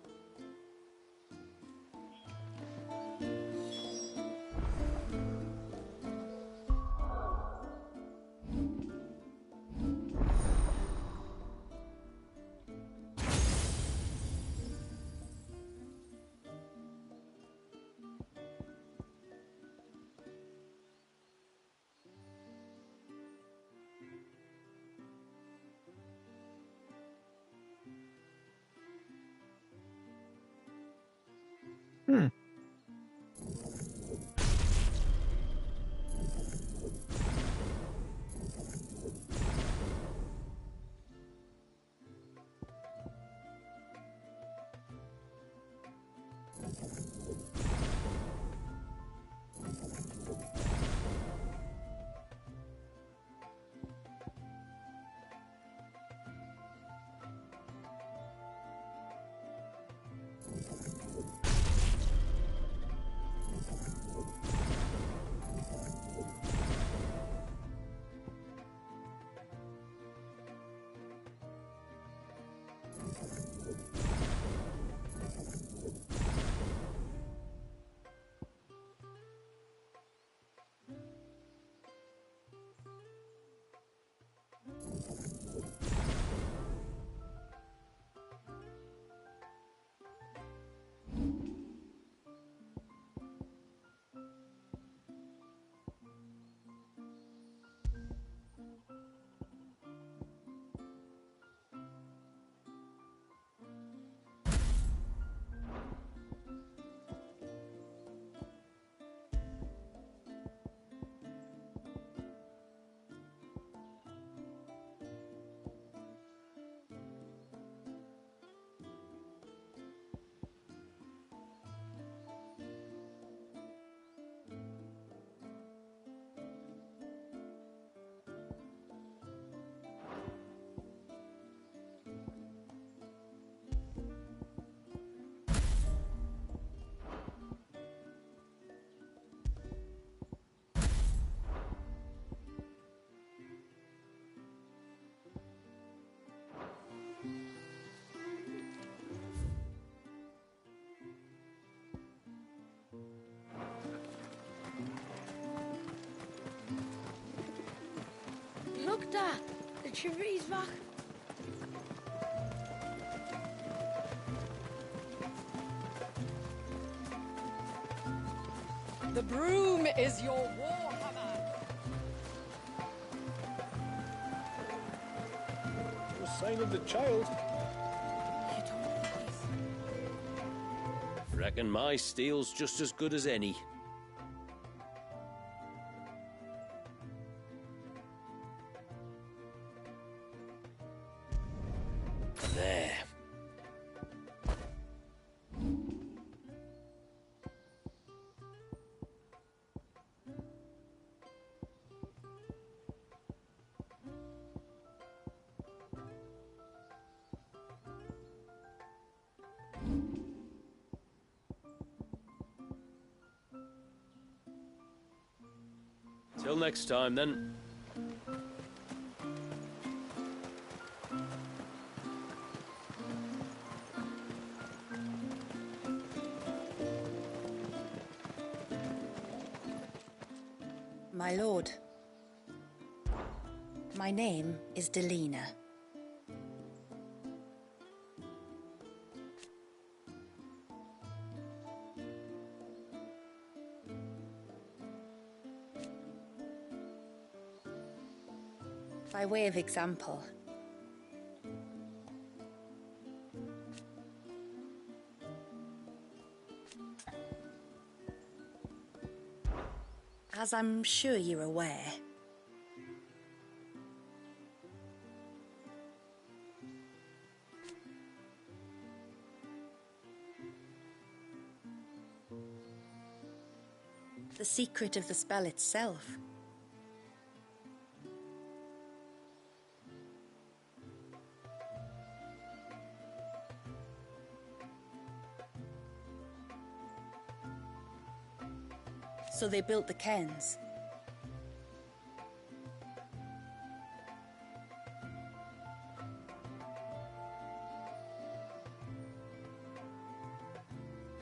Dad, the charity's back. The broom is your warhammer. No sign of the child. Reckon my steel's just as good as any. There. Till next time, then. My lord, my name is Delina. By way of example, as I'm sure you're aware, the secret of the spell itself so they built the cairns.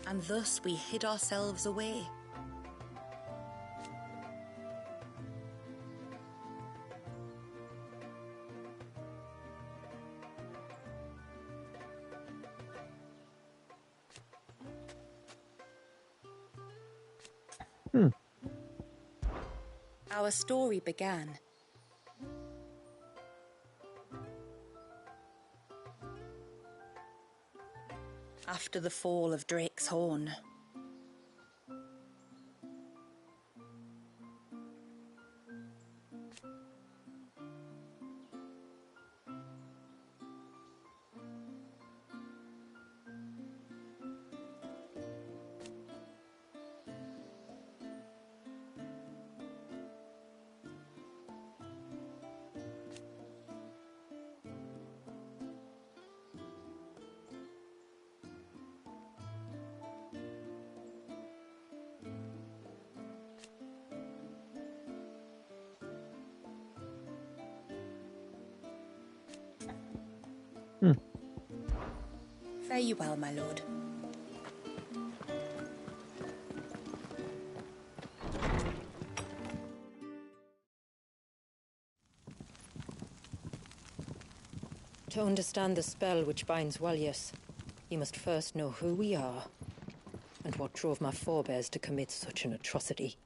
And thus we hid ourselves away. Our story began after the fall of Drake's Horn. Fare you well, my lord. To understand the spell which binds Walyas, you must first know who we are, and what drove my forebears to commit such an atrocity.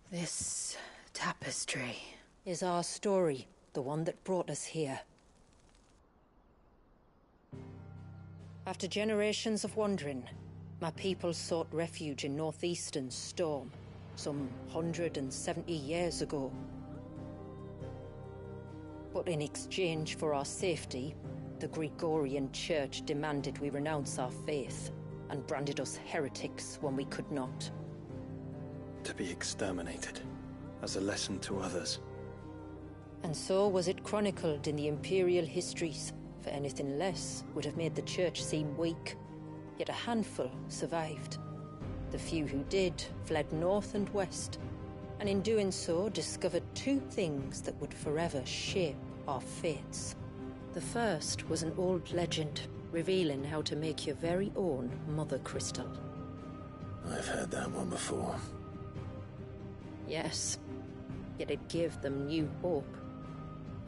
This tapestry is our story, the one that brought us here. After generations of wandering, my people sought refuge in northeastern Storm, some 170 years ago. But in exchange for our safety, the Gregorian Church demanded we renounce our faith, and branded us heretics when we could not. To be exterminated, as a lesson to others. And so was it chronicled in the Imperial histories, for anything less would have made the Church seem weak. Yet a handful survived. The few who did fled north and west, and in doing so discovered two things that would forever shape our fates. The first was an old legend, revealing how to make your very own Mother Crystal. I've heard that one before. Yes, yet it gave them new hope.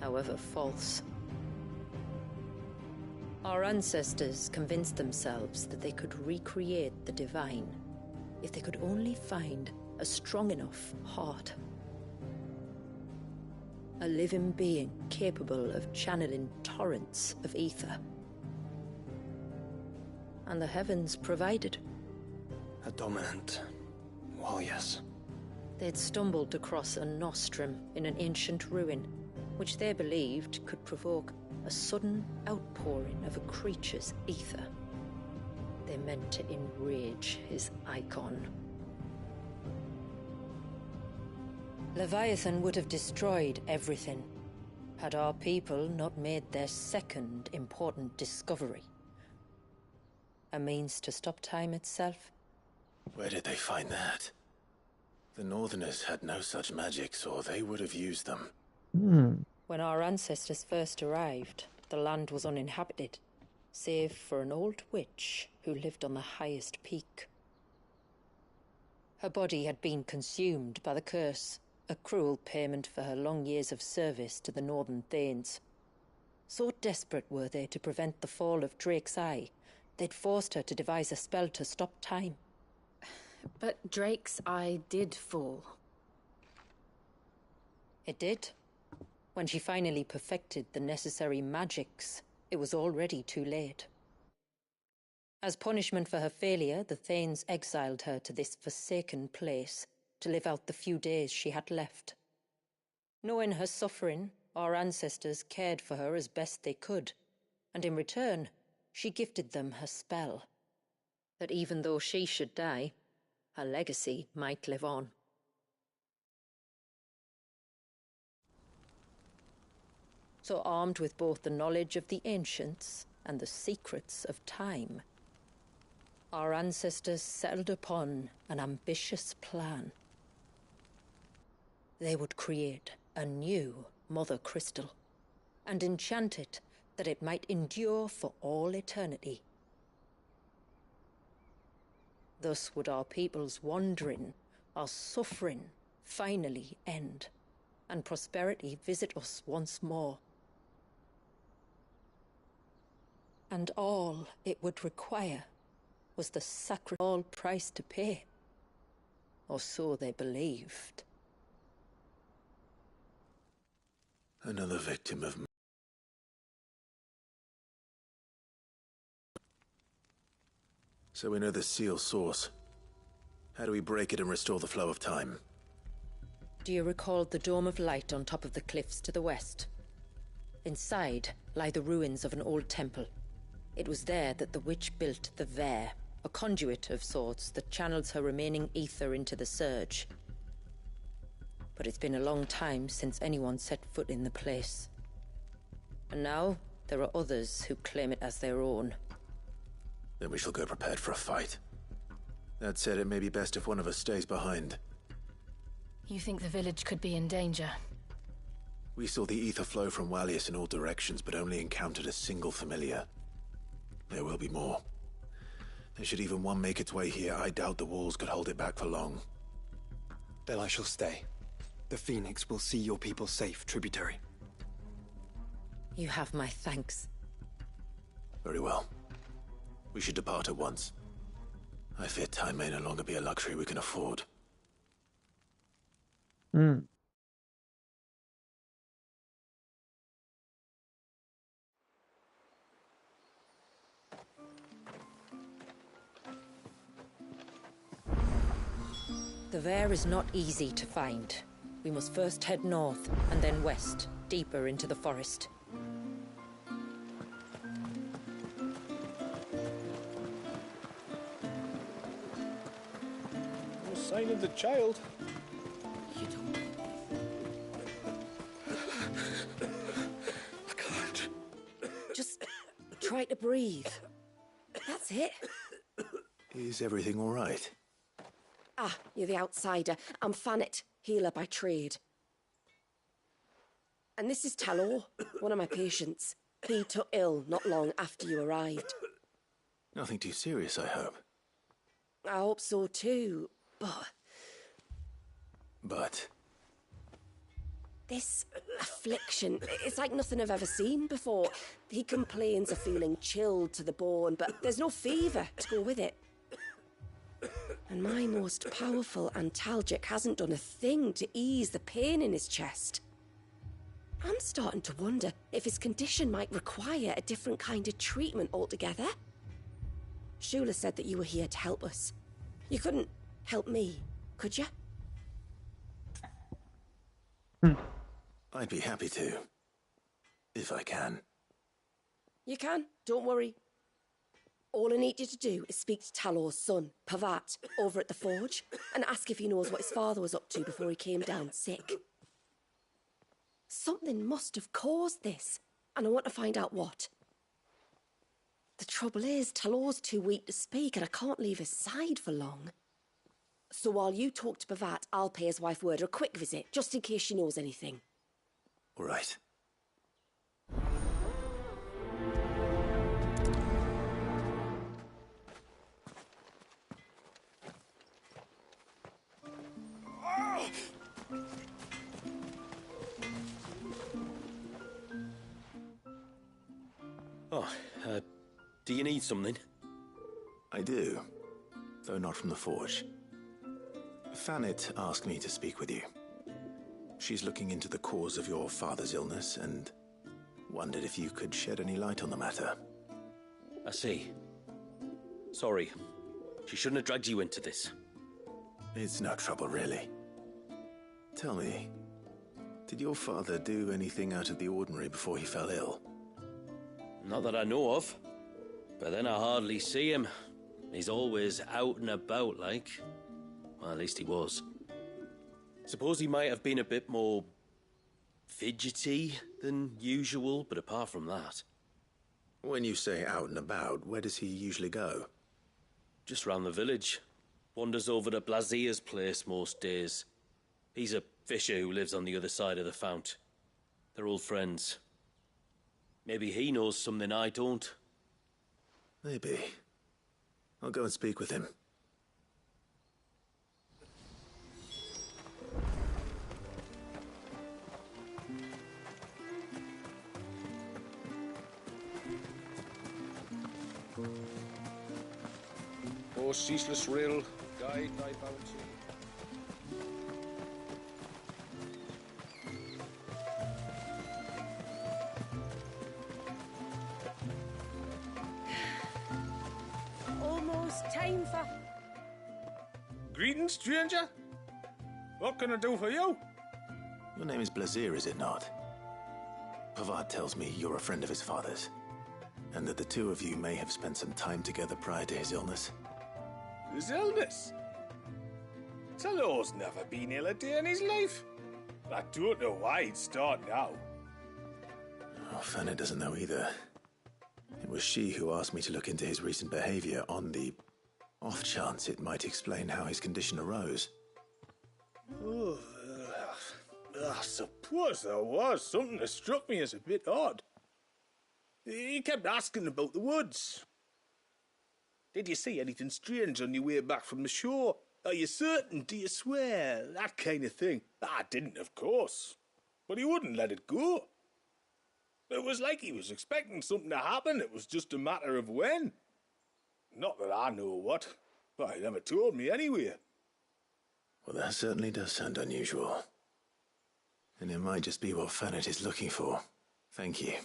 however false. Our ancestors convinced themselves that they could recreate the divine if they could only find a strong enough heart. A living being capable of channeling torrents of ether. And the heavens provided. A dominant. Well, yes. They'd stumbled across a nostrum in an ancient ruin, which they believed could provoke a sudden outpouring of a creature's ether. They meant to enrage his icon. Leviathan would have destroyed everything, had our people not made their second important discovery. A means to stop time itself. Where did they find that? The Northerners had no such magics, or they would have used them. When our ancestors first arrived, the land was uninhabited, save for an old witch who lived on the highest peak. Her body had been consumed by the curse, a cruel payment for her long years of service to the Northern Thanes. So desperate were they to prevent the fall of Drake's Eye, they'd forced her to devise a spell to stop time. But Drake's Eye did fall. It did. When she finally perfected the necessary magics, it was already too late. As punishment for her failure, the Thanes exiled her to this forsaken place to live out the few days she had left. Knowing her suffering, our ancestors cared for her as best they could, and in return, she gifted them her spell. That even though she should die, her legacy might live on. So armed with both the knowledge of the ancients and the secrets of time, our ancestors settled upon an ambitious plan. They would create a new Mother Crystal and enchant it that it might endure for all eternity. Thus would our people's wandering, our suffering, finally end, and prosperity visit us once more. And all it would require was the sacred price to pay. Or so they believed. Another victim of... So we know the seal source. How do we break it and restore the flow of time? Do you recall the dome of light on top of the cliffs to the west? Inside lie the ruins of an old temple. It was there that the witch built the Vare, a conduit of sorts that channels her remaining ether into the surge. But it's been a long time since anyone set foot in the place. And now, there are others who claim it as their own. Then we shall go prepared for a fight. That said, it may be best if one of us stays behind. You think the village could be in danger? We saw the ether flow from Wallius in all directions, but only encountered a single familiar. There will be more. And should even one make its way here, I doubt the walls could hold it back for long. Then I shall stay. The Phoenix will see your people safe, tributary. You have my thanks. Very well. We should depart at once. I fear time may no longer be a luxury we can afford. The Vare is not easy to find. We must first head north, and then west, deeper into the forest. No sign of the child. You don't... I can't. Just try to breathe. That's it. Is everything all right? Ah, you're the outsider. I'm Fannet, healer by trade. And this is Talor, one of my patients. He took ill not long after you arrived. Nothing too serious, I hope. I hope so too, but... But? This affliction, it's like nothing I've ever seen before. He complains of feeling chilled to the bone, but there's no fever to go with it. And my most powerful antalgic hasn't done a thing to ease the pain in his chest. I'm starting to wonder if his condition might require a different kind of treatment altogether. Shula said that you were here to help us. You couldn't help me, could you? I'd be happy to. If I can. You can, don't worry. All I need you to do is speak to Talor's son, Pavat, over at the forge, and ask if he knows what his father was up to before he came down sick. Something must have caused this, and I want to find out what. The trouble is, Talor's too weak to speak, and I can't leave his side for long. So while you talk to Pavat, I'll pay his wife Word a quick visit, just in case she knows anything. All right. Oh, do you need something? I do, though not from the forge. Fanit asked me to speak with you. She's looking into the cause of your father's illness and wondered if you could shed any light on the matter. I see. Sorry. She shouldn't have dragged you into this. It's no trouble, really. Tell me, did your father do anything out of the ordinary before he fell ill? Not that I know of. But then I hardly see him. He's always out and about, like. Well, at least he was. Suppose he might have been a bit more fidgety than usual, but apart from that... When you say out and about, where does he usually go? Just round the village. Wanders over to Blazier's place most days. He's a fisher who lives on the other side of the fount. They're old friends. Maybe he knows something I don't. Maybe. I'll go and speak with him. O ceaseless rill, guide thy bounty. Almost time for... Greetings, stranger. What can I do for you? Your name is Blazier, is it not? Pavad tells me you're a friend of his father's, and that the two of you may have spent some time together prior to his illness. His illness? Talor's never been ill a day in his life. I don't know why he'd start now. Oh, Fanny doesn't know either. It was she who asked me to look into his recent behavior on the off chance it might explain how his condition arose. Oh, I suppose there was something that struck me as a bit odd. He kept asking about the woods. Did you see anything strange on your way back from the shore? Are you certain? Do you swear? That kind of thing. I didn't, of course. But he wouldn't let it go. It was like he was expecting something to happen. It was just a matter of when. Not that I know what. But he never told me anyway. Well, that certainly does sound unusual. And it might just be what Fanit is looking for. Thank you.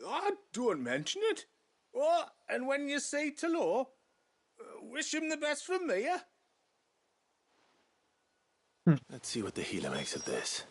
I don't mention it. Oh, and when you say Talor, wish him the best from me, yeah? Let's see what the healer makes of this.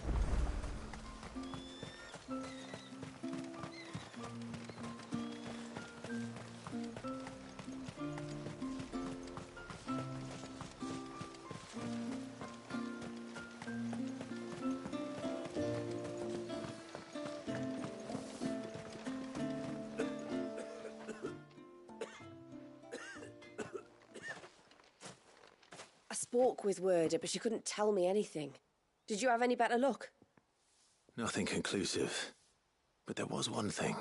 I spoke with Werder, but she couldn't tell me anything. Did you have any better luck? Nothing conclusive. But there was one thing.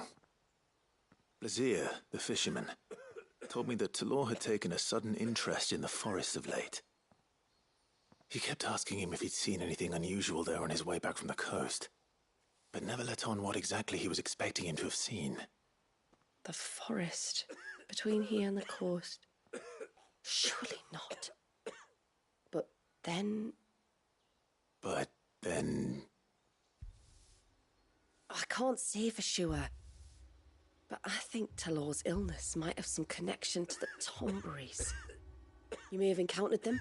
Blazier, the fisherman, told me that Talor had taken a sudden interest in the forest of late. He kept asking him if he'd seen anything unusual there on his way back from the coast, but never let on what exactly he was expecting him to have seen. The forest between here and the coast. Surely not. But then... I can't say for sure, but I think Talor's illness might have some connection to the Tomberries. You may have encountered them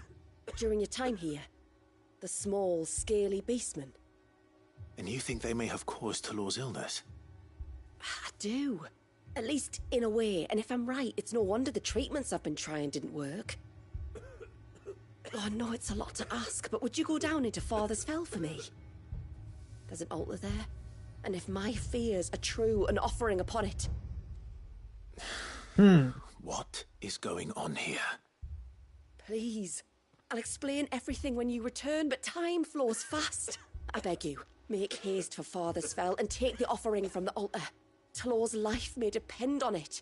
during your time here. The small, scaly beastmen. And you think they may have caused Talor's illness? I do. At least in a way, and if I'm right, it's no wonder the treatments I've been trying didn't work. Oh, I know it's a lot to ask, but would you go down into Father's Fell for me? There's an altar there, and if my fears are true, an offering upon it. What is going on here? Please. I'll explain everything when you return, but time flows fast. I beg you, make haste for Father's Fell and take the offering from the altar. Talor's life may depend on it.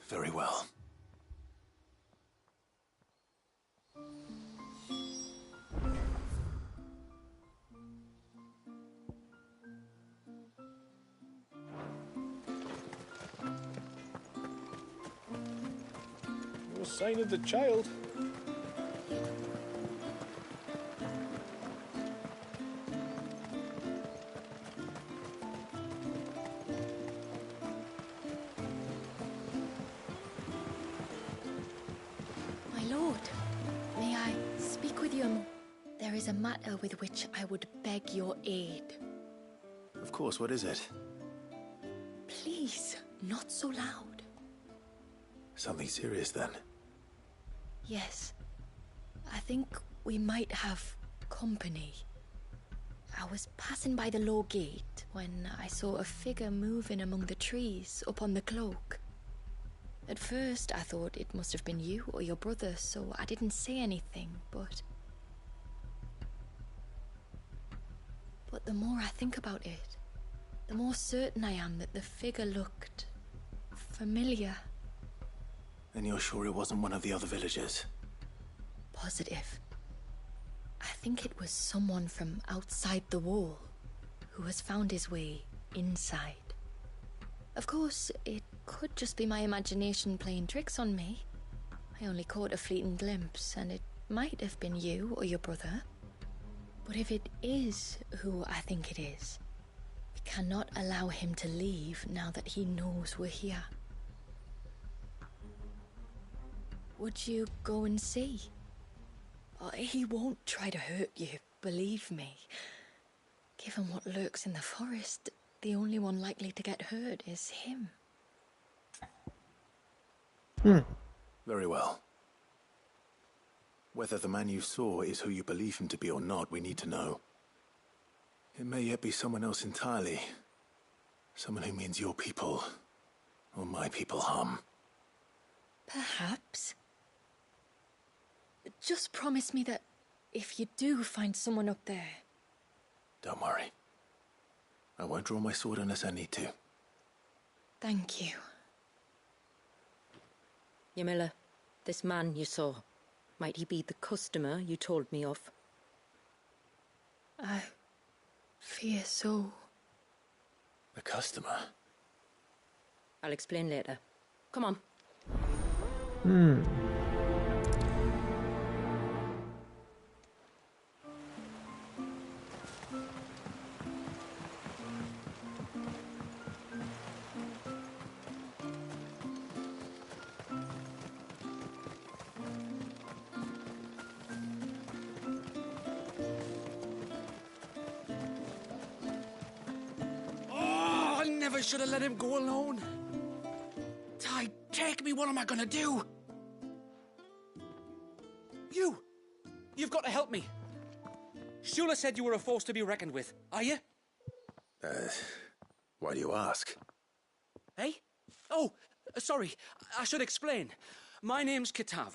Very well. No sign of the child. My lord, may I speak with you a moment? There is a matter with which I would beg your aid. Of course, what is it? Please, not so loud. Something serious, then? Yes. I think we might have company. I was passing by the low gate when I saw a figure moving among the trees up on the cloak. At first, I thought it must have been you or your brother, so I didn't say anything, but the more I think about it, the more certain I am that the figure looked familiar. And you're sure it wasn't one of the other villagers? Positive. I think it was someone from outside the wall who has found his way inside. Of course, it could just be my imagination playing tricks on me. I only caught a fleeting glimpse, and it might have been you or your brother. But if it is who I think it is, we cannot allow him to leave now that he knows we're here. Would you go and see? He won't try to hurt you, believe me. Given what lurks in the forest, the only one likely to get hurt is him. Very well. Whether the man you saw is who you believe him to be or not, we need to know. It may yet be someone else entirely. Someone who means your people, or my people, harm. Perhaps. Just promise me that if you do find someone up there... Don't worry. I won't draw my sword unless I need to. Thank you. Yamila, this man you saw, might he be the customer you told me of? I fear so. The customer? I'll explain later. Come on. I should have let him go alone. Ty, take me, what am I gonna do? You've got to help me. Shula said you were a force to be reckoned with, are you? Why do you ask? Hey? Oh, sorry, I should explain. My name's Kitav.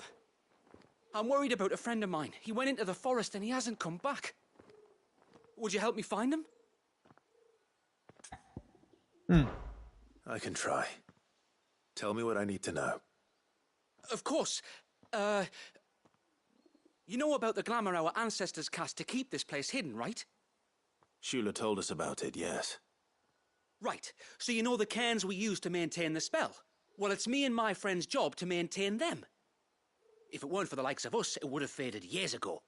I'm worried about a friend of mine. He went into the forest and he hasn't come back. Would you help me find him? I can try. Tell me what I need to know. Of course. You know about the glamour our ancestors cast to keep this place hidden, right? Shula told us about it, yes. Right, so you know the cairns we use to maintain the spell? Well, it's me and my friend's job to maintain them. If it weren't for the likes of us, it would have faded years ago.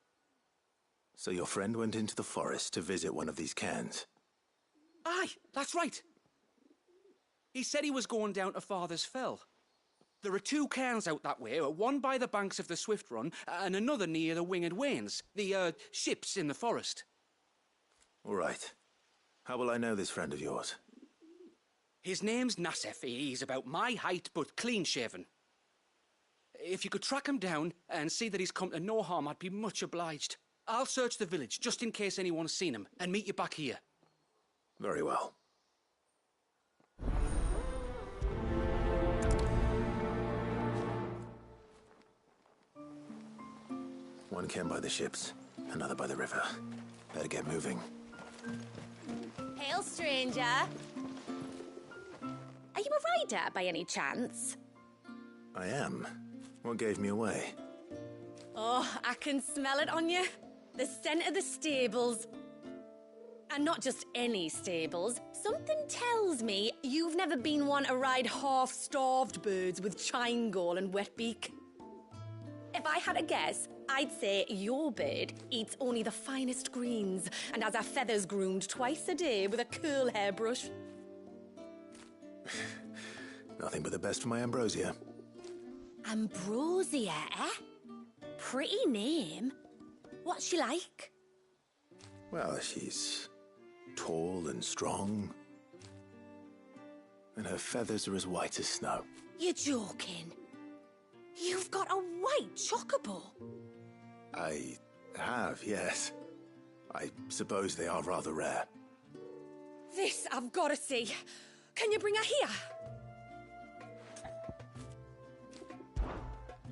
So your friend went into the forest to visit one of these cairns? Aye, that's right. He said he was going down to Father's Fell. There are 2 cairns out that way, one by the banks of the Swift Run, and another near the Winged Wains, the, ships in the forest. All right. How will I know this friend of yours? His name's Nassef. He's about my height, but clean-shaven. If you could track him down and see that he's come to no harm, I'd be much obliged. I'll search the village, just in case anyone's seen him, and meet you back here. Very well. One cairn by the ships, another by the river. Better get moving. Hail, stranger. Are you a rider by any chance? I am. What gave me away? Oh, I can smell it on you. The scent of the stables. And not just any stables. Something tells me you've never been one to ride half-starved birds with chine-gall and wet beak. If I had a guess, I'd say your bird eats only the finest greens and has her feathers groomed twice a day with a curl hairbrush. Nothing but the best for my Ambrosia. Ambrosia, eh? Pretty name. What's she like? Well, she's tall and strong. And her feathers are as white as snow. You're joking. You've got a white chocobo. I have, yes. I suppose they are rather rare. This I've got to see. Can you bring her here?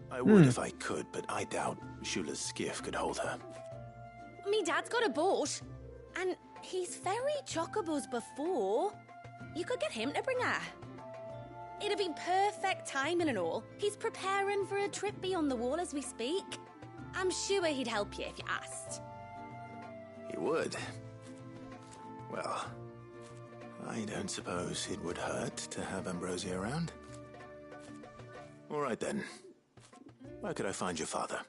I would if I could, but I doubt Shula's skiff could hold her. Me dad's got a boat. And he's ferried chocobos before. You could get him to bring her. It'd be perfect timing and all. He's preparing for a trip beyond the wall as we speak. I'm sure he'd help you if you asked. He would. Well, I don't suppose it would hurt to have Ambrosia around. All right then. Where could I find your father?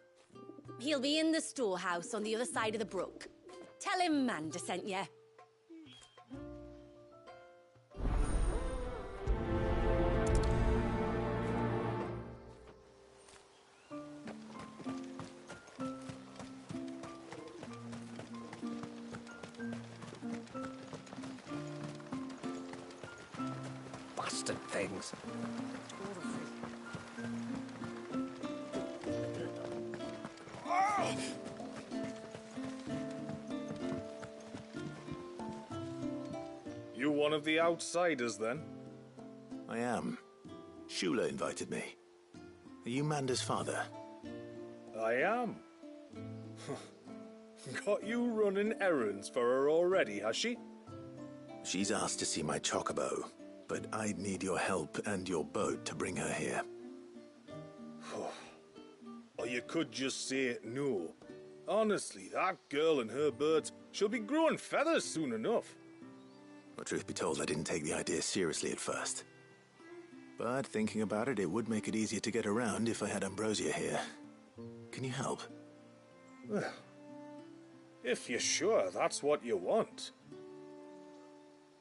He'll be in the storehouse on the other side of the brook. Tell him Manda sent you. Bastard things. You one of the outsiders, then? I am. Shula invited me. Are you Manda's father? I am. Got you running errands for her already, has she? She's asked to see my chocobo, but I'd need your help and your boat to bring her here. Or you could just say no. Honestly, that girl and her birds, she'll be growing feathers soon enough. Well, truth be told, I didn't take the idea seriously at first. But thinking about it, it would make it easier to get around if I had Ambrosia here. Can you help? Well, if you're sure that's what you want.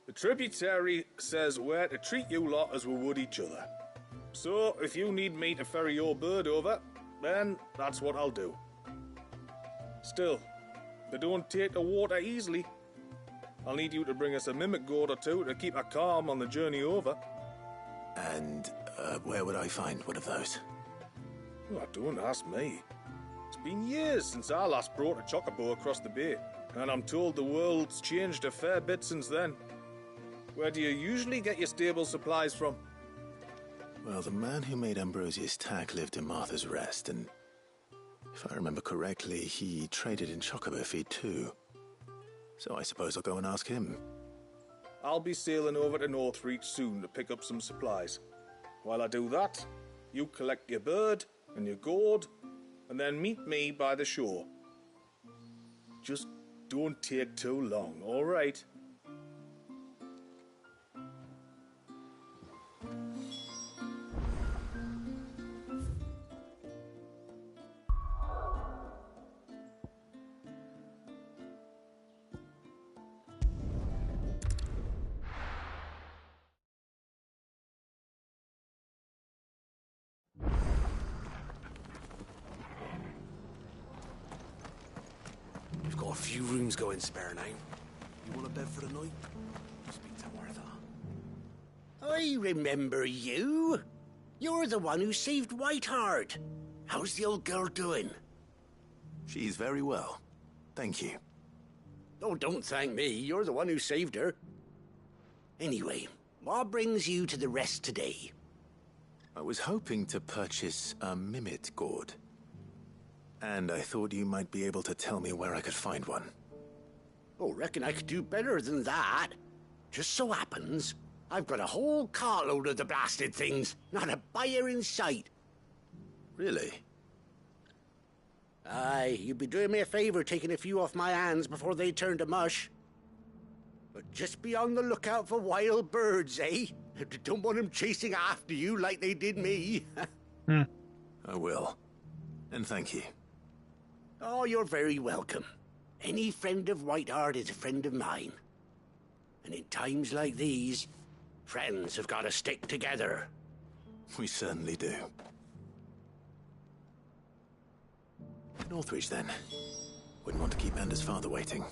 The tributary says we're to treat you lot as we would each other. So, if you need me to ferry your bird over, then that's what I'll do. Still, they don't take the water easily. I'll need you to bring us a mimic gourd or two to keep her calm on the journey over. And where would I find one of those? Oh, don't ask me. It's been years since I last brought a chocobo across the bay, and I'm told the world's changed a fair bit since then. Where do you usually get your stable supplies from? Well, the man who made Ambrosia's tack lived in Martha's Rest, and if I remember correctly, he traded in chocobo feed too. So I suppose I'll go and ask him. I'll be sailing over to Northreach soon to pick up some supplies. While I do that, you collect your bird and your gourd, and then meet me by the shore. Just don't take too long, all right? We've got a few rooms going spare now. You want a bed for the night? Speak to Martha. I remember you. You're the one who saved Whiteheart. How's the old girl doing? She's very well. Thank you. Oh, don't thank me. You're the one who saved her. Anyway, what brings you to the rest today? I was hoping to purchase a Mimit gourd. And I thought you might be able to tell me where I could find one. Oh, reckon I could do better than that. Just so happens, I've got a whole cartload of the blasted things. Not a buyer in sight. Really? Aye, you'd be doing me a favor taking a few off my hands before they turn to mush. But just be on the lookout for wild birds, eh? Don't want them chasing after you like they did me. I will. And thank you. Oh, you're very welcome. Any friend of Whiteheart is a friend of mine. And in times like these, friends have got to stick together. We certainly do. Northwich, then. Wouldn't want to keep Anders' father waiting.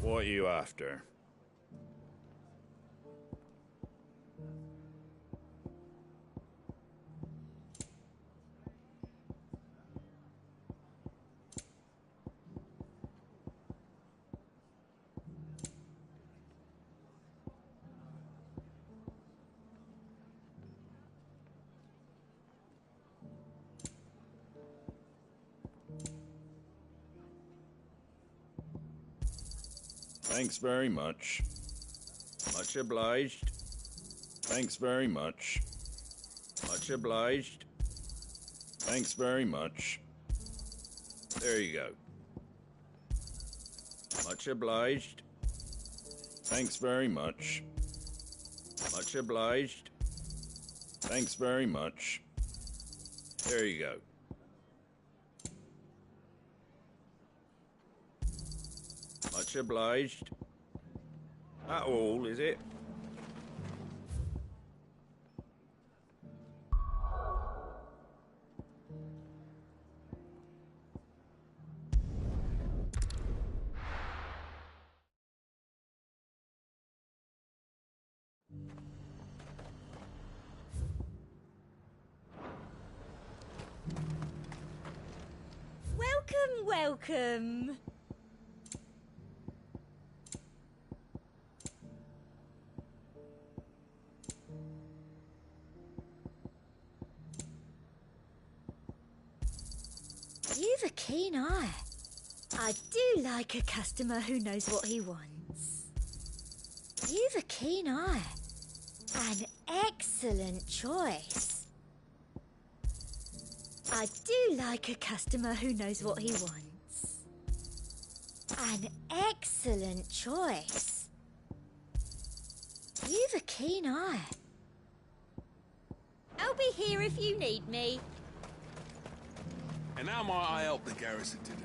What are you after? Thanks very much. Much obliged. Thanks very much. Much obliged. Thanks very much. There you go. Much obliged. Thanks very much. Much obliged. Thanks very much. There you go. Much obliged. That all, is it? Welcome, welcome. You've a keen eye. I do like a customer who knows what he wants. You've a keen eye. An excellent choice. I do like a customer who knows what he wants. An excellent choice. You've a keen eye. I'll be here if you need me. And how might I help the garrison today?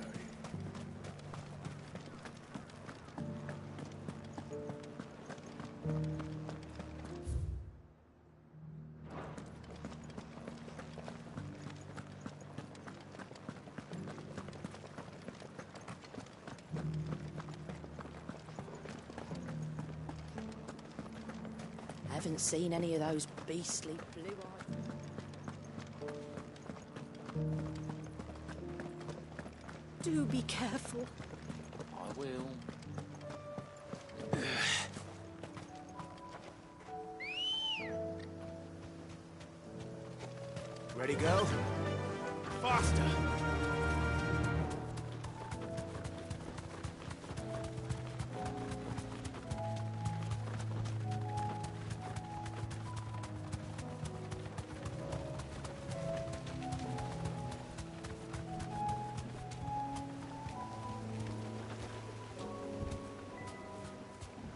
Haven't seen any of those beastly blue-eyed... Do be careful. I will. Ready, go? Faster!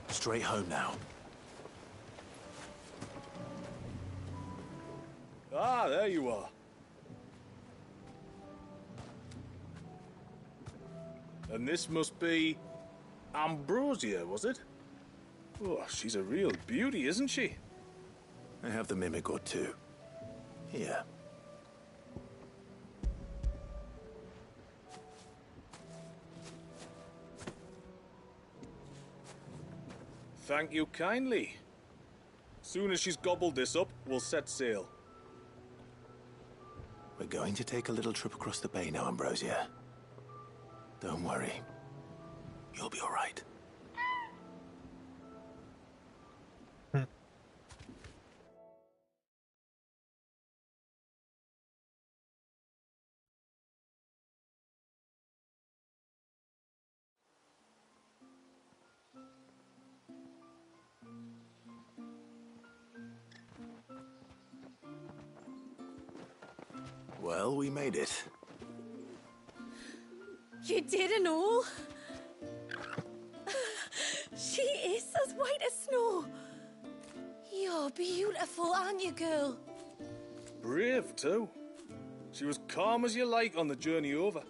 Straight home now. Ah, there you are. And this must be Ambrosia, was it? Oh, she's a real beauty, isn't she? I have the mimic or two. Here. Thank you kindly. Soon as she's gobbled this up, we'll set sail. We're going to take a little trip across the bay now, Ambrosia. Don't worry. You'll be all right. Well, we made it. You did and all? She is as white as snow. You're beautiful, aren't you, girl? Brave, too. She was calm as you like on the journey over.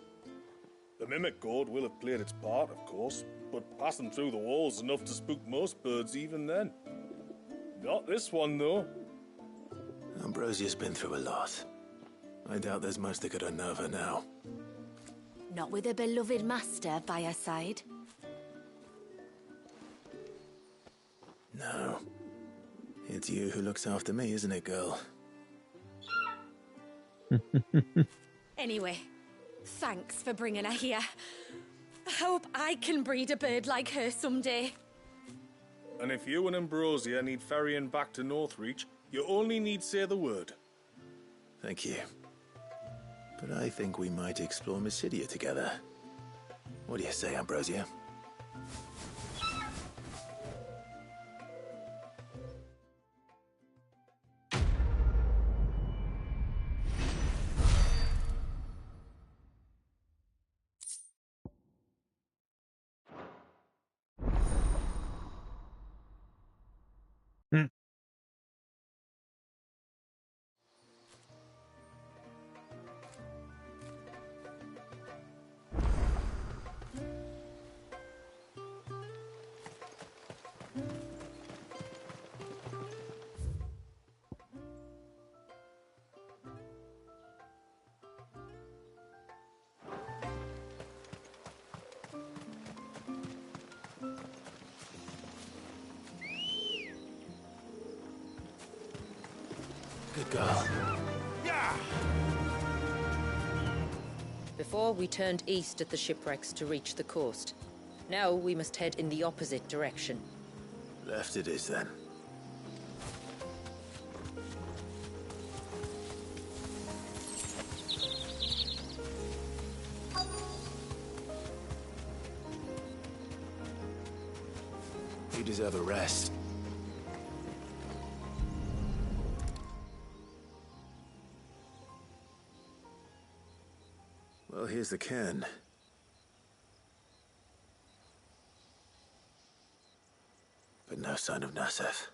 The mimic gourd will have played its part, of course, but passing through the walls enough to spook most birds even then. Not this one, though. Ambrosia's been through a lot. I doubt there's much that could unnerve her now. Not with a beloved master by her side. No. It's you who looks after me, isn't it, girl? Anyway, thanks for bringing her here. I hope I can breed a bird like her someday. And if you and Ambrosia need ferrying back to Northreach, you only need say the word. Thank you. But I think we might explore Mysidia together. What do you say, Ambrosia? Good girl. Yeah! Before, we turned east at the shipwrecks to reach the coast. Now we must head in the opposite direction. Left it is, then. You deserve a rest. Well, here's the cairn. But no sign of Naseth.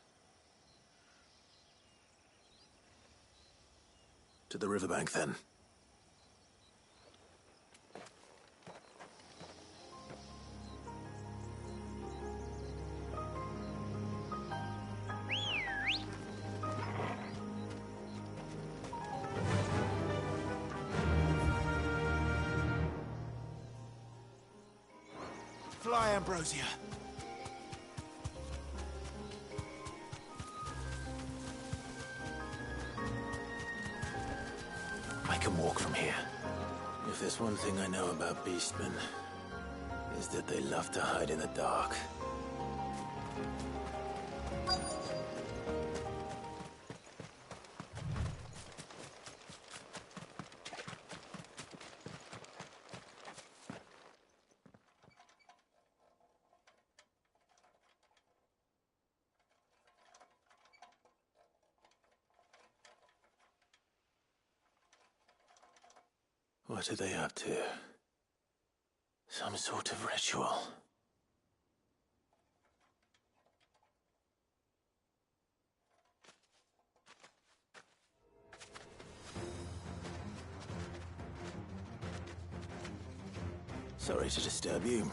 To the riverbank, then. Fly, Ambrosia. I can walk from here. If there's one thing I know about beastmen, is that they love to hide in the dark. What are they up to? Some sort of ritual. Sorry to disturb you.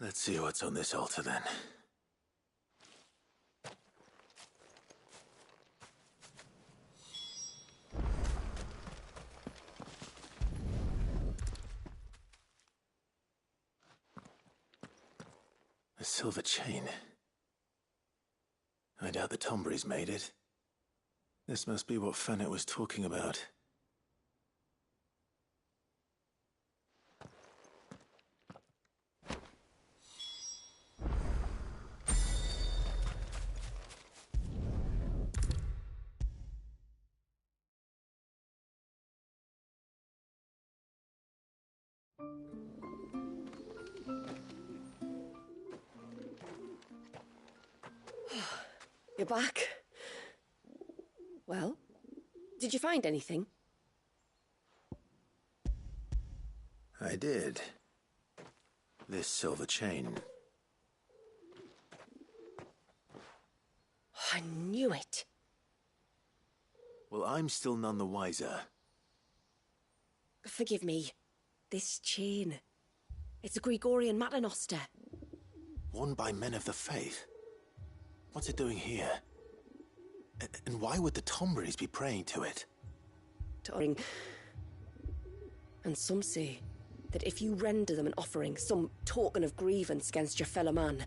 Let's see what's on this altar then. A silver chain. I doubt the Tombries made it. This must be what Fennec was talking about. You're back. Well, did you find anything? I did. This silver chain. I knew it. Well, I'm still none the wiser. Forgive me. This chain. It's a Gregorian Maternoster. Worn by men of the faith. What's it doing here? And why would the Tombries be praying to it? And some say that if you render them an offering, some token of grievance against your fellow man.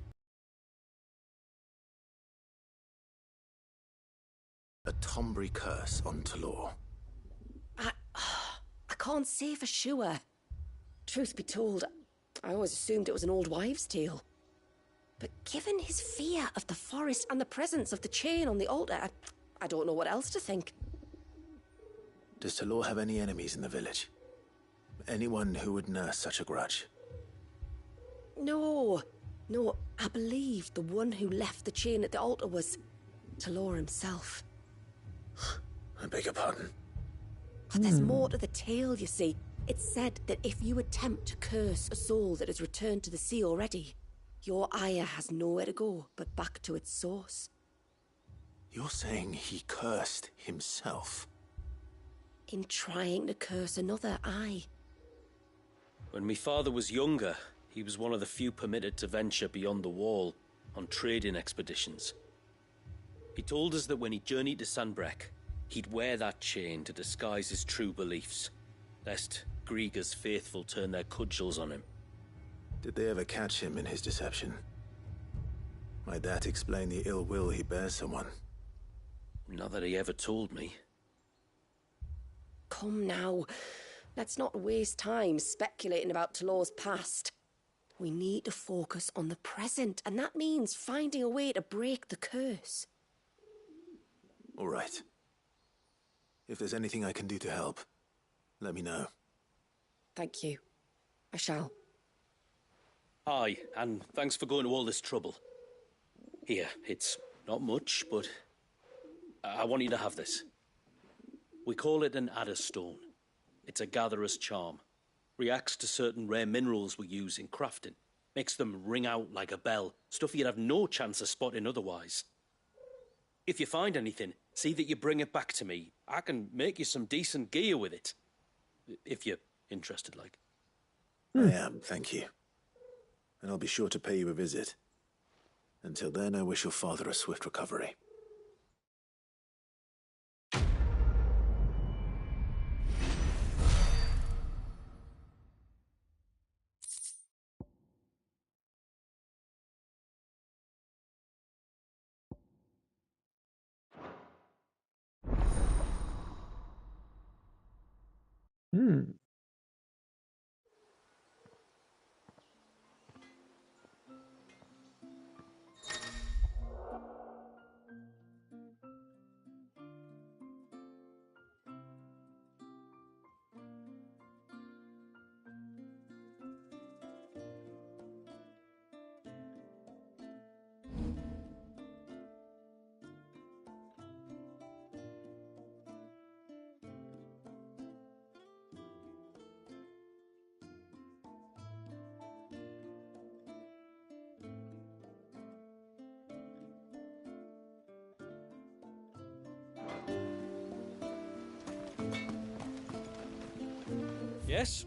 A Tombry curse on Talor. I can't say for sure. Truth be told, I always assumed it was an old wives' tale. But given his fear of the forest and the presence of the chain on the altar, I don't know what else to think. Does Talor have any enemies in the village? Anyone who would nurse such a grudge? No, I believe the one who left the chain at the altar was Talor himself. I beg your pardon? But there's more to the tale, you see. It's said that if you attempt to curse a soul that has returned to the sea already, your ire has nowhere to go but back to its source. You're saying he cursed himself? In trying to curse another, aye. When my father was younger, he was one of the few permitted to venture beyond the wall on trading expeditions. He told us that when he journeyed to Sanbreque, he'd wear that chain to disguise his true beliefs, lest Griega's faithful turn their cudgels on him. Did they ever catch him in his deception? Might that explain the ill will he bears someone? Not that he ever told me. Come now, let's not waste time speculating about Talor's past. We need to focus on the present, and that means finding a way to break the curse. All right. If there's anything I can do to help, let me know. Thank you. I shall. Aye, and thanks for going to all this trouble. Here, it's not much, but I want you to have this. We call it an adder stone. It's a gatherer's charm. Reacts to certain rare minerals we use in crafting. Makes them ring out like a bell, stuff you'd have no chance of spotting otherwise. If you find anything, see that you bring it back to me. I can make you some decent gear with it. If you're interested, like. I am, thank you. And I'll be sure to pay you a visit. Until then, I wish your father a swift recovery. Yes?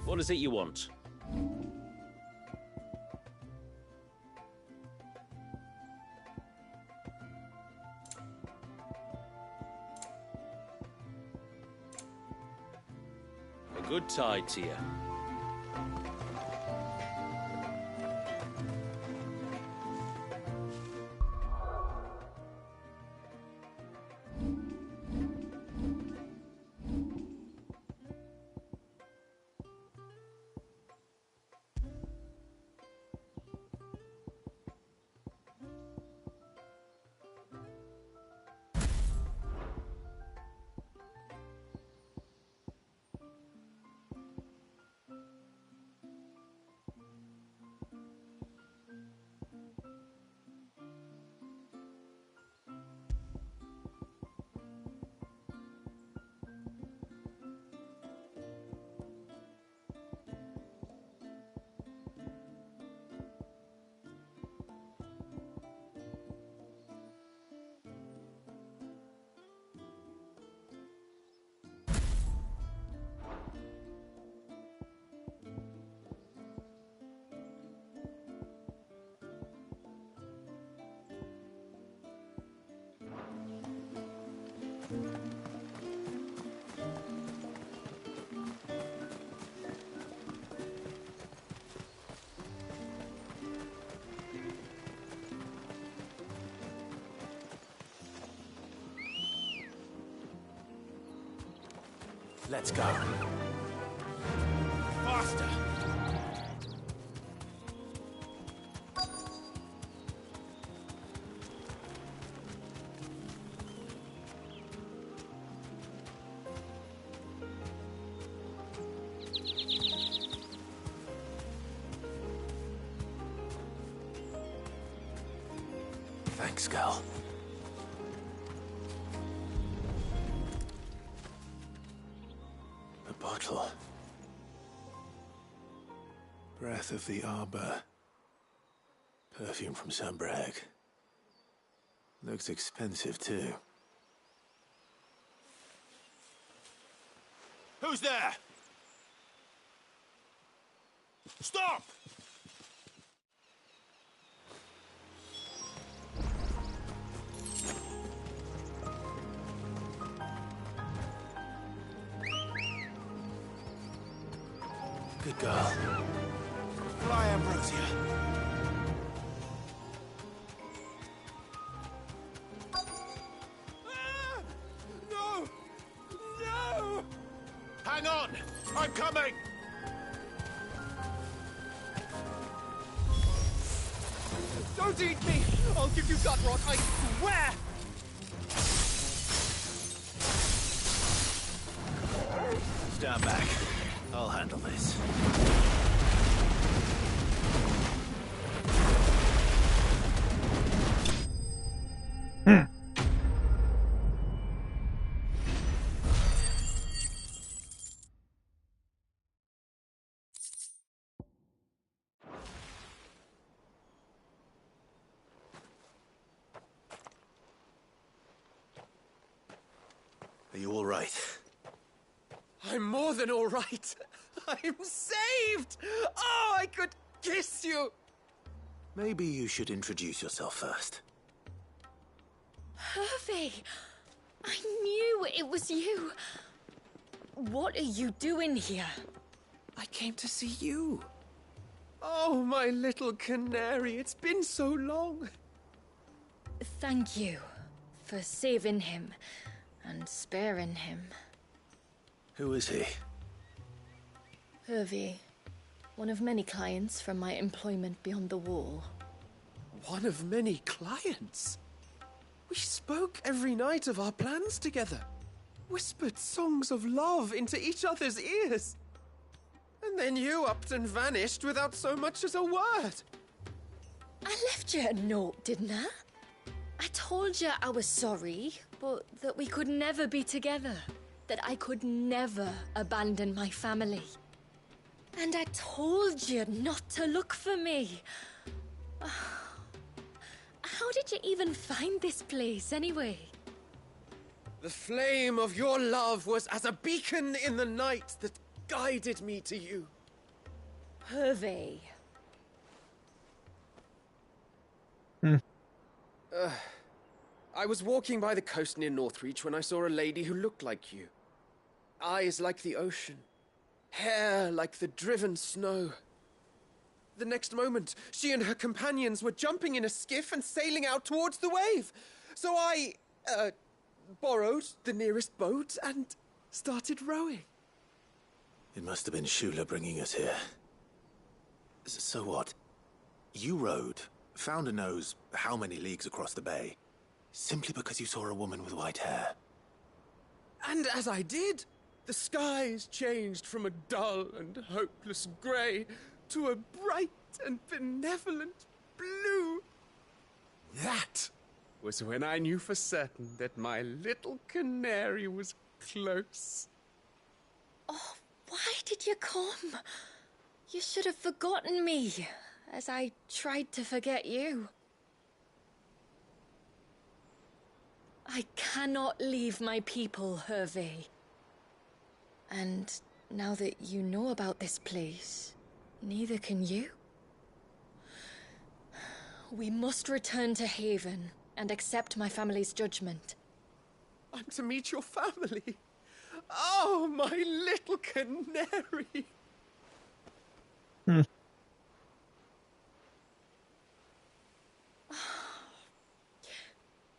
What is it you want? A good tide to you. Let's go. Faster! Thanks, Gal. A bottle. Breath of the Arbor. Perfume from Sambrag. Looks expensive, too. Who's there? Stop! Good girl. Fly, Ambrosia. No! No! Hang on! I'm coming! Don't eat me! I'll give you gut rot, I swear! Stand back. I'll handle this. Are you all right? I'm more than all right. I'm saved! Oh, I could kiss you! Maybe you should introduce yourself first. Hervey! I knew it was you. What are you doing here? I came to see you. Oh, my little canary, it's been so long. Thank you for saving him and sparing him. Who is he? Hervey, one of many clients from my employment beyond the wall. One of many clients? We spoke every night of our plans together. Whispered songs of love into each other's ears. And then you upped and vanished without so much as a word. I left you a note, didn't I? I told you I was sorry, but that we could never be together. That I could never abandon my family. And I told you not to look for me. How did you even find this place, anyway? The flame of your love was as a beacon in the night that guided me to you. Hervey. I was walking by the coast near Northreach when I saw a lady who looked like you. Eyes like the ocean. Hair like the driven snow. The next moment, she and her companions were jumping in a skiff and sailing out towards the wave. So I, borrowed the nearest boat and started rowing. It must have been Shula bringing us here. So what? You rowed, found a nose how many leagues across the bay, simply because you saw a woman with white hair. And as I did, the skies changed from a dull and hopeless grey to a bright and benevolent blue. That was when I knew for certain that my little canary was close. Oh, why did you come? You should have forgotten me, as I tried to forget you. I cannot leave my people, Hervey. And now that you know about this place, neither can you. We must return to Haven and accept my family's judgment. I'm to meet your family. Oh, my little canary.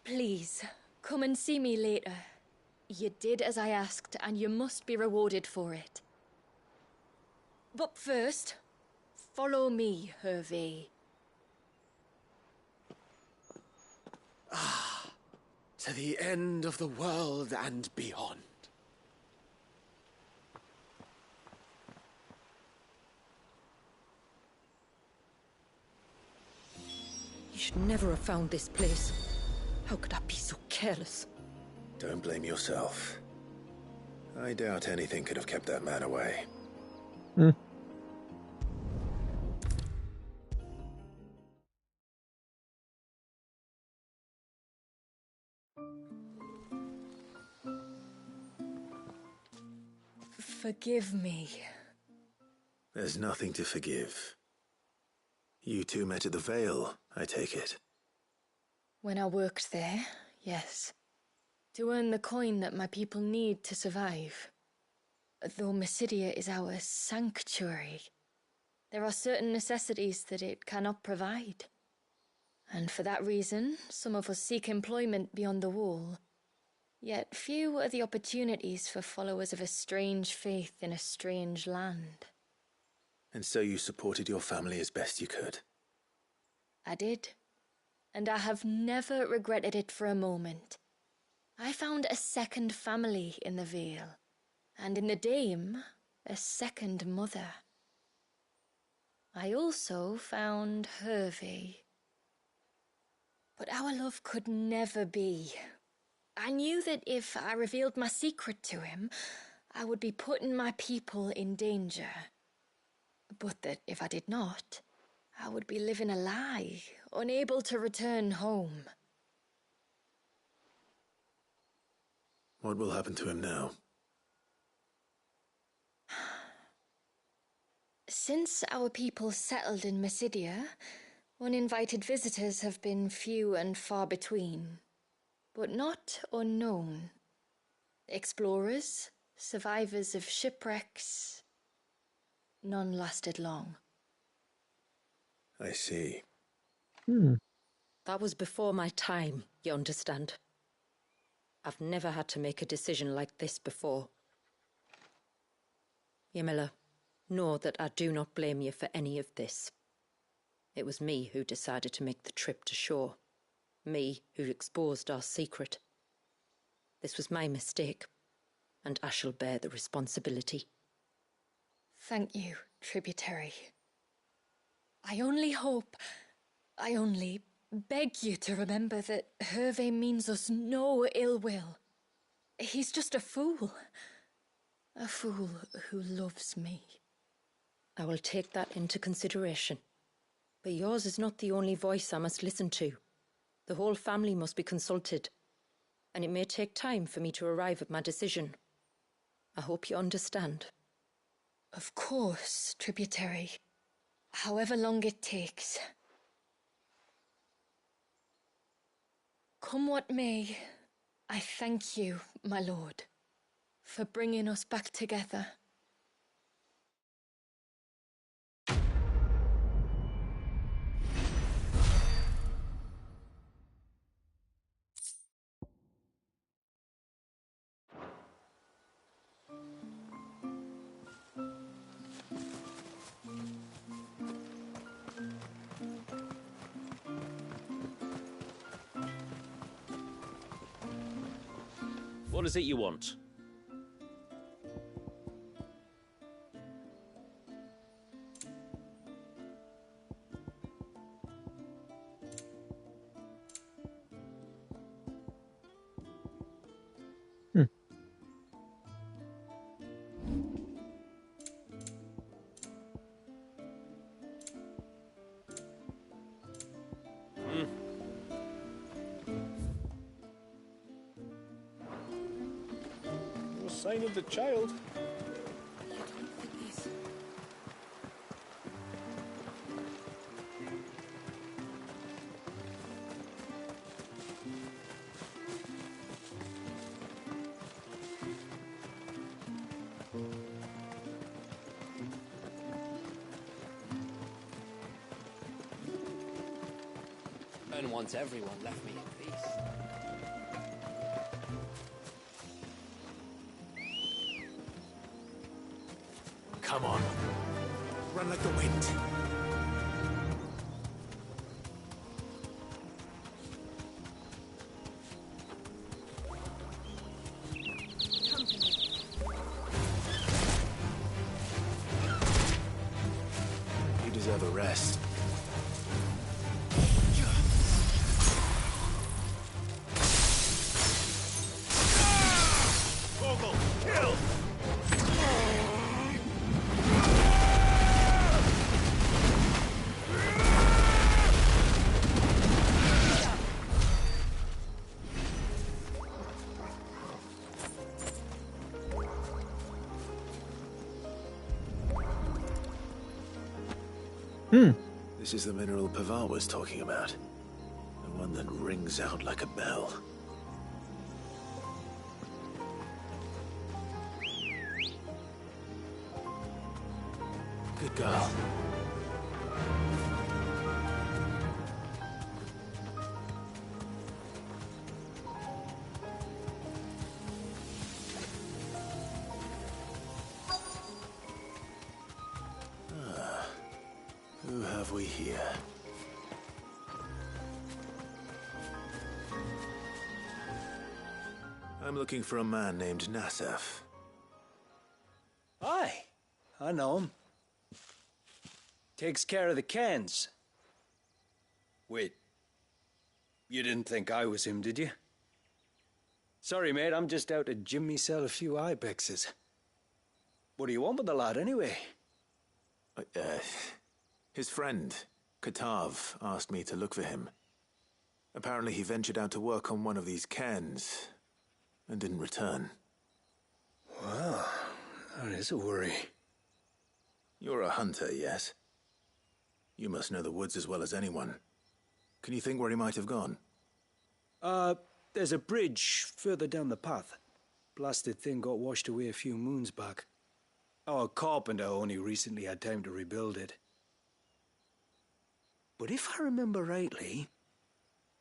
Please, come and see me later. You did as I asked, and you must be rewarded for it. But first, follow me, Hervey. To the end of the world and beyond. You should never have found this place. How could I be so careless? Don't blame yourself. I doubt anything could have kept that man away. Forgive me. There's nothing to forgive. You two met at the Vale, I take it. When I worked there, yes. To earn the coin that my people need to survive. Though Mysidia is our sanctuary, there are certain necessities that it cannot provide. And for that reason, some of us seek employment beyond the wall. Yet few are the opportunities for followers of a strange faith in a strange land. And so you supported your family as best you could? I did. And I have never regretted it for a moment. I found a second family in the Vale, and in the Dame, a second mother. I also found Hervey. But our love could never be. I knew that if I revealed my secret to him, I would be putting my people in danger. But that if I did not, I would be living a lie, unable to return home. What will happen to him now? Since our people settled in Mysidia, uninvited visitors have been few and far between, but not unknown. Explorers, survivors of shipwrecks, none lasted long. I see. That was before my time, you understand. I've never had to make a decision like this before. Ymila, know that I do not blame you for any of this. It was me who decided to make the trip to shore. Me who exposed our secret. This was my mistake, and I shall bear the responsibility. Thank you, tributary. I only beg you to remember that Hervey means us no ill will. He's just a fool. A fool who loves me. I will take that into consideration. But yours is not the only voice I must listen to. The whole family must be consulted, and it may take time for me to arrive at my decision. I hope you understand. Of course, tributary. However long it takes. Come what may, I thank you, my lord, for bringing us back together. What is it you want? No sign of the child. And once everyone left me in peace. Come on. Run like the wind. You deserve a rest. Kill! This is the mineral Pavar was talking about. The one that rings out like a bell. Good girl. Who have we here? I'm looking for a man named Nassef. Aye, I know him. Takes care of the cans. Wait, you didn't think I was him, did you? Sorry, mate, I'm just out to gym myself a few ibexes. What do you want with the lad, anyway? His friend, Katav, asked me to look for him. Apparently he ventured out to work on one of these cans and didn't return. Well, that is a worry. You're a hunter, yes? You must know the woods as well as anyone. Can you think where he might have gone? There's a bridge further down the path. Blasted thing got washed away a few moons back. Our carpenter only recently had time to rebuild it. But if I remember rightly,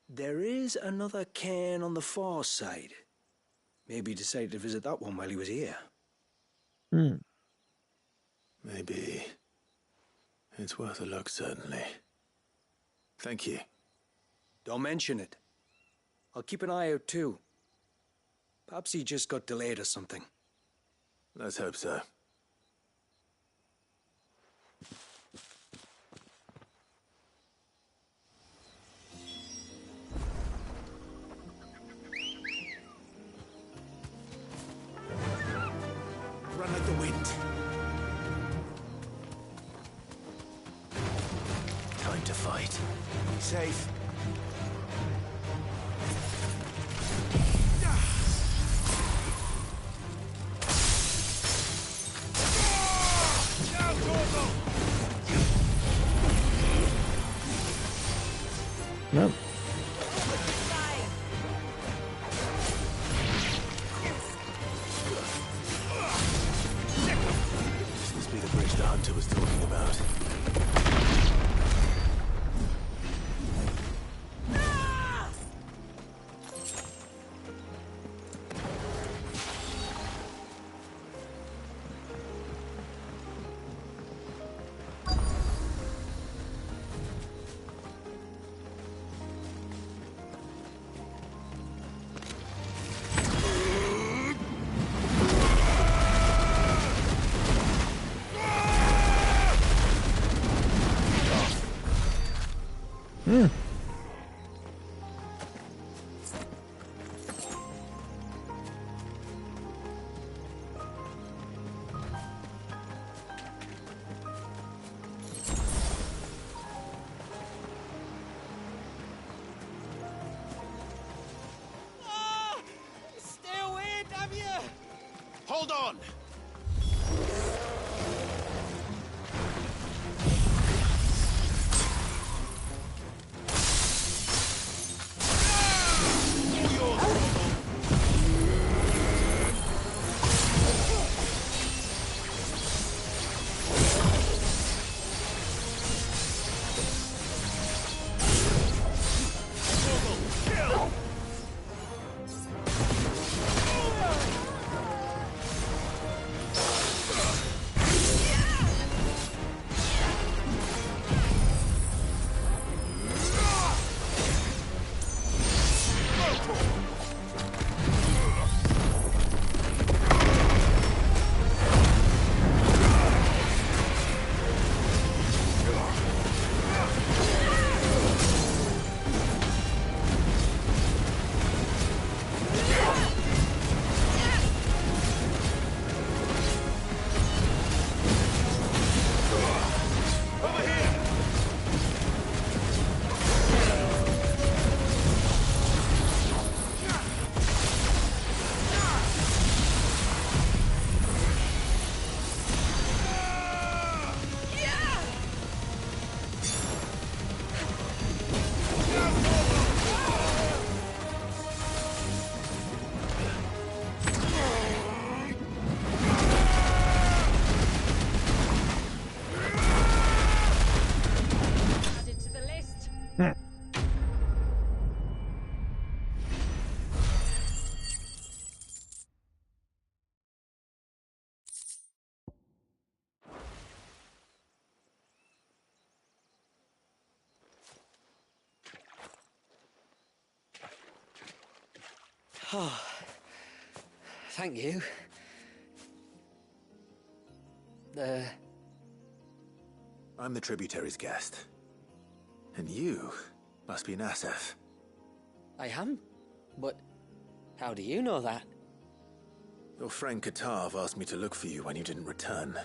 there is another cairn on the far side. Maybe he decided to visit that one while he was here. Maybe. It's worth a look, certainly. Thank you. Don't mention it. I'll keep an eye out too. Perhaps he just got delayed or something. Let's hope so. Run like the wind. Time to fight. Be safe. Nope. This must be the bridge the hunter was talking about. Stay away, damn you! Hold on! Thank you. I'm the tributary's guest. And you must be Nassef. I am? But how do you know that? Your friend Katav asked me to look for you when you didn't return.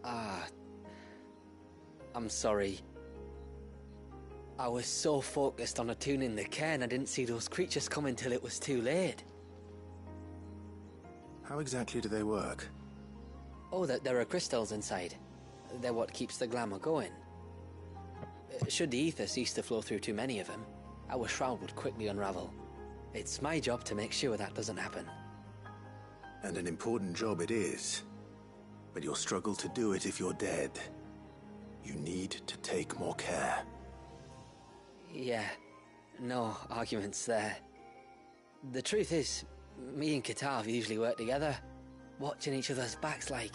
Ah. I'm sorry. I was so focused on attuning the cairn, I didn't see those creatures come until it was too late. How exactly do they work? Oh, there are crystals inside. They're what keeps the glamour going. Should the ether cease to flow through too many of them, our shroud would quickly unravel. It's my job to make sure that doesn't happen. And an important job it is. But you'll struggle to do it if you're dead. You need to take more care. Yeah, no arguments there. The truth is, me and Katav usually work together, watching each other's backs like.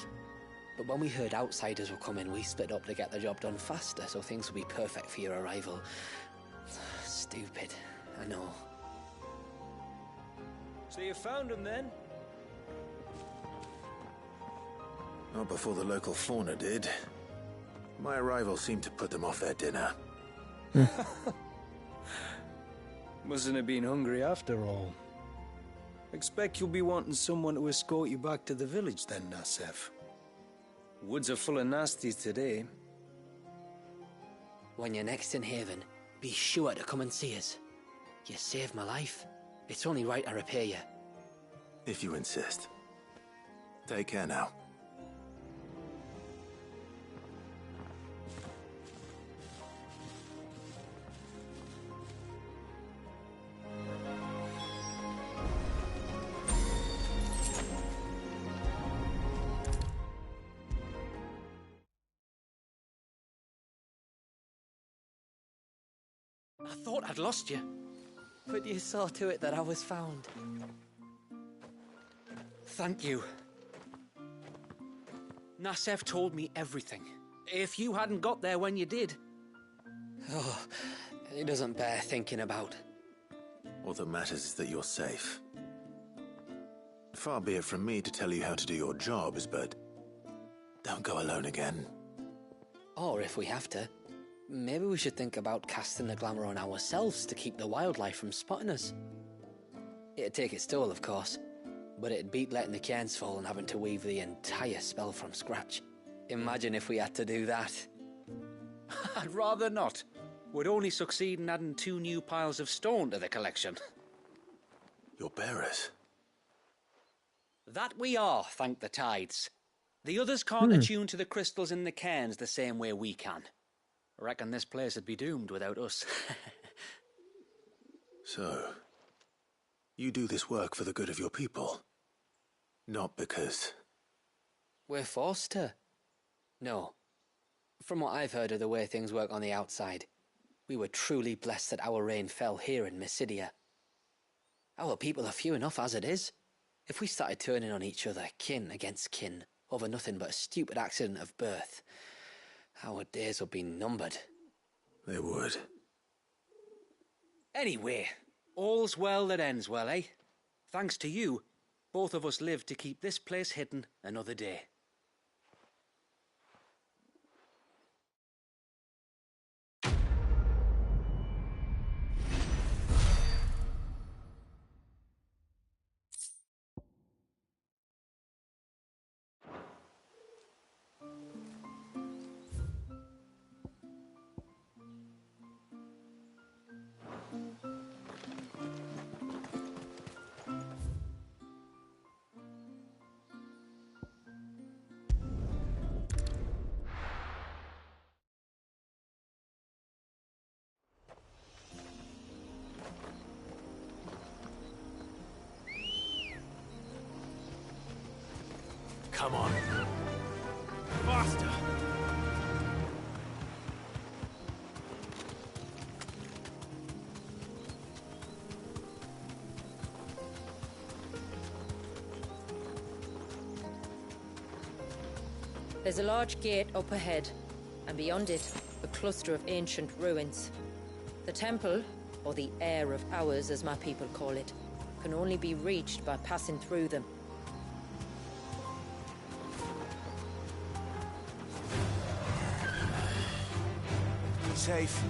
But when we heard outsiders were coming, we split up to get the job done faster, so things would be perfect for your arrival. Stupid, I know. So you found him then? Not before the local fauna did. My arrival seemed to put them off their dinner. Mustn't have been hungry after all. Expect you'll be wanting someone to escort you back to the village then, Nassef. Woods are full of nasties today. When you're next in Haven, be sure to come and see us. You saved my life. It's only right I repay you. If you insist. Take care now. I thought I'd lost you. But you saw to it that I was found. Thank you. Nassef told me everything. If you hadn't got there when you did... Oh, it doesn't bear thinking about. All that matters is that you're safe. Far be it from me to tell you how to do your jobs, but don't go alone again. Or if we have to, maybe we should think about casting the glamour on ourselves to keep the wildlife from spotting us. It'd take its toll, of course, but it'd beat letting the cairns fall and having to weave the entire spell from scratch. Imagine if we had to do that. I'd rather not. We'd only succeed in adding 2 new piles of stone to the collection. Your bearers? That we are, thank the tides. The others can't attune to the crystals in the cairns the same way we can. I reckon this place would be doomed without us. So, you do this work for the good of your people? Not because... We're forced to. No. From what I've heard of the way things work on the outside, we were truly blessed that our rain fell here in Mysidia. Our people are few enough as it is. If we started turning on each other, kin against kin, over nothing but a stupid accident of birth, our days would be numbered. They would. Anyway, all's well that ends well, eh? Thanks to you, both of us lived to keep this place hidden another day. Come on. Faster! There's a large gate up ahead, and beyond it, a cluster of ancient ruins. The temple, or the Heir of Hours as my people call it, can only be reached by passing through them. Be safe.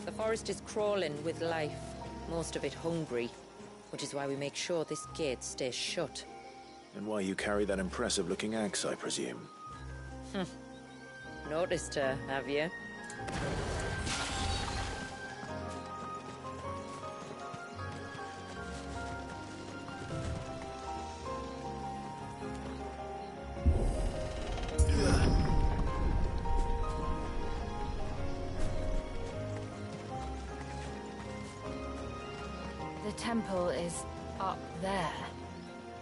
The forest is crawling with life, most of it hungry, which is why we make sure this gate stays shut. And why you carry that impressive-looking axe, I presume. Noticed her, have you? The temple is up there.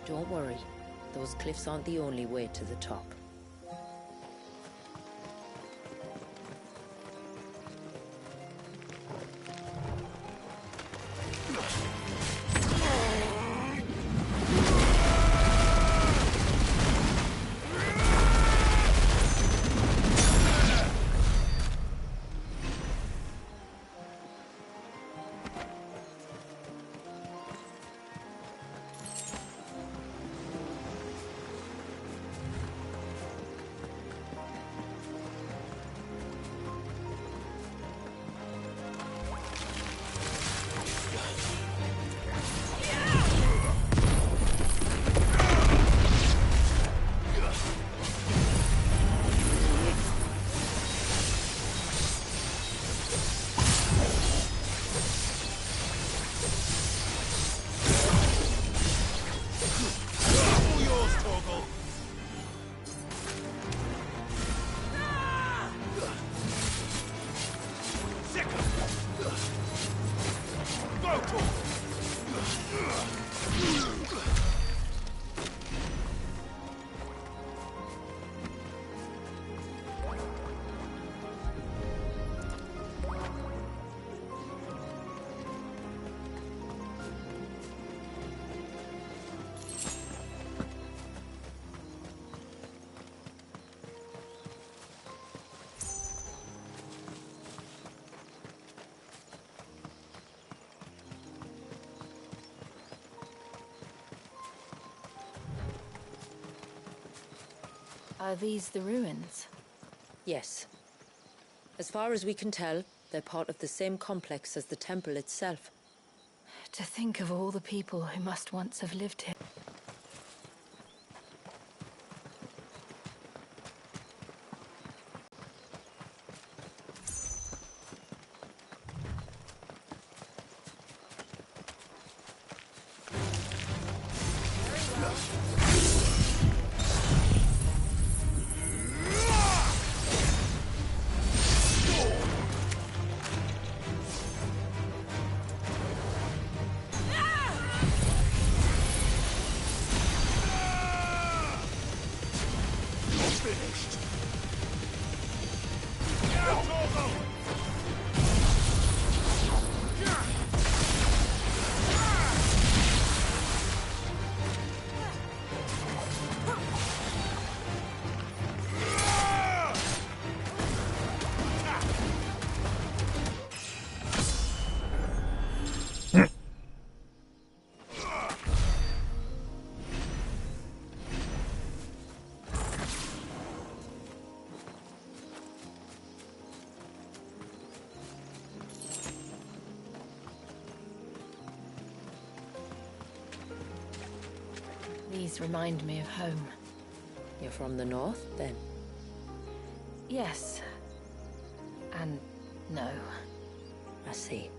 Don't worry. Those cliffs aren't the only way to the top. Are these the ruins? Yes. As far as we can tell, they're part of the same complex as the temple itself. To think of all the people who must once have lived here. These remind me of home. You're from the north, then? Yes. And no. I see.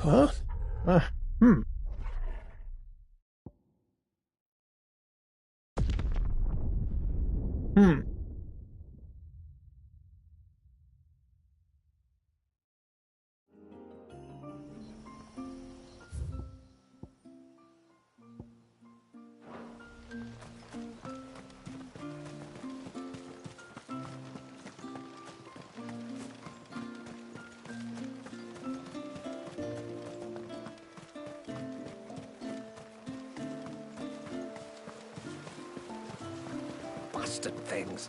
Huh? Hmm. Hmm. Bastard things.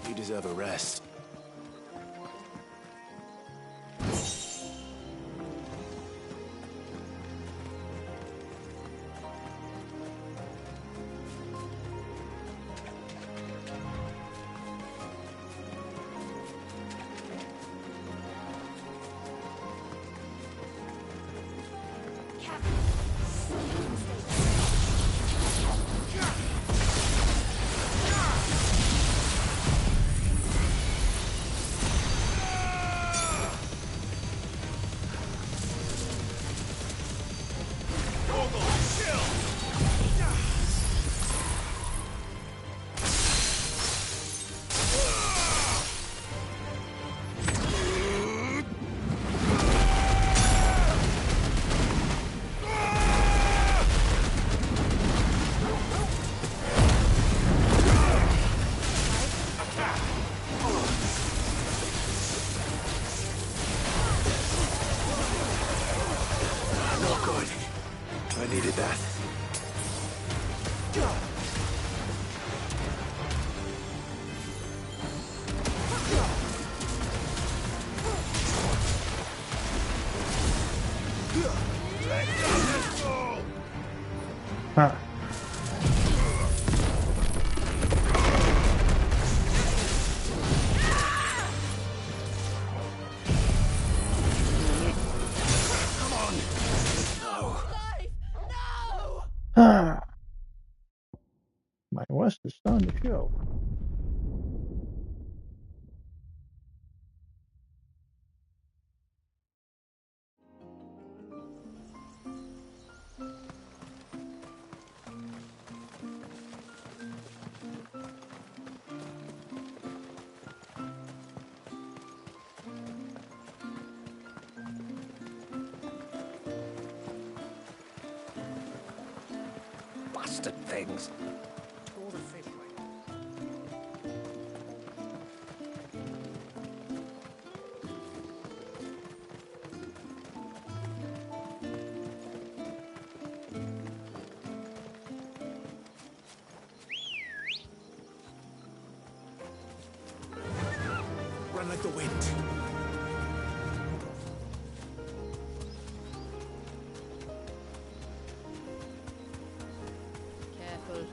You deserve a rest. Huh. Ah. My West is starting to show. bastard things. Tore the fish right. Run like the wind. Careful.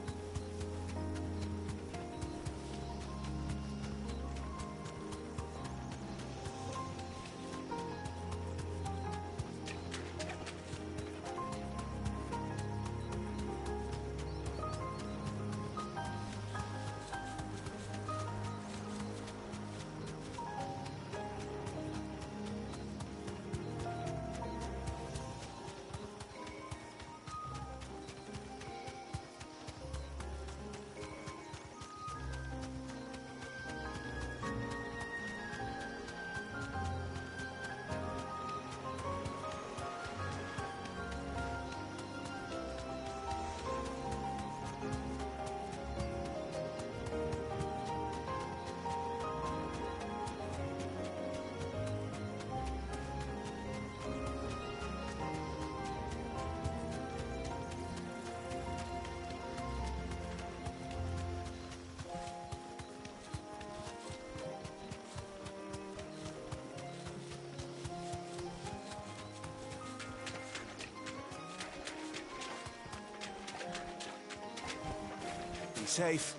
Be safe.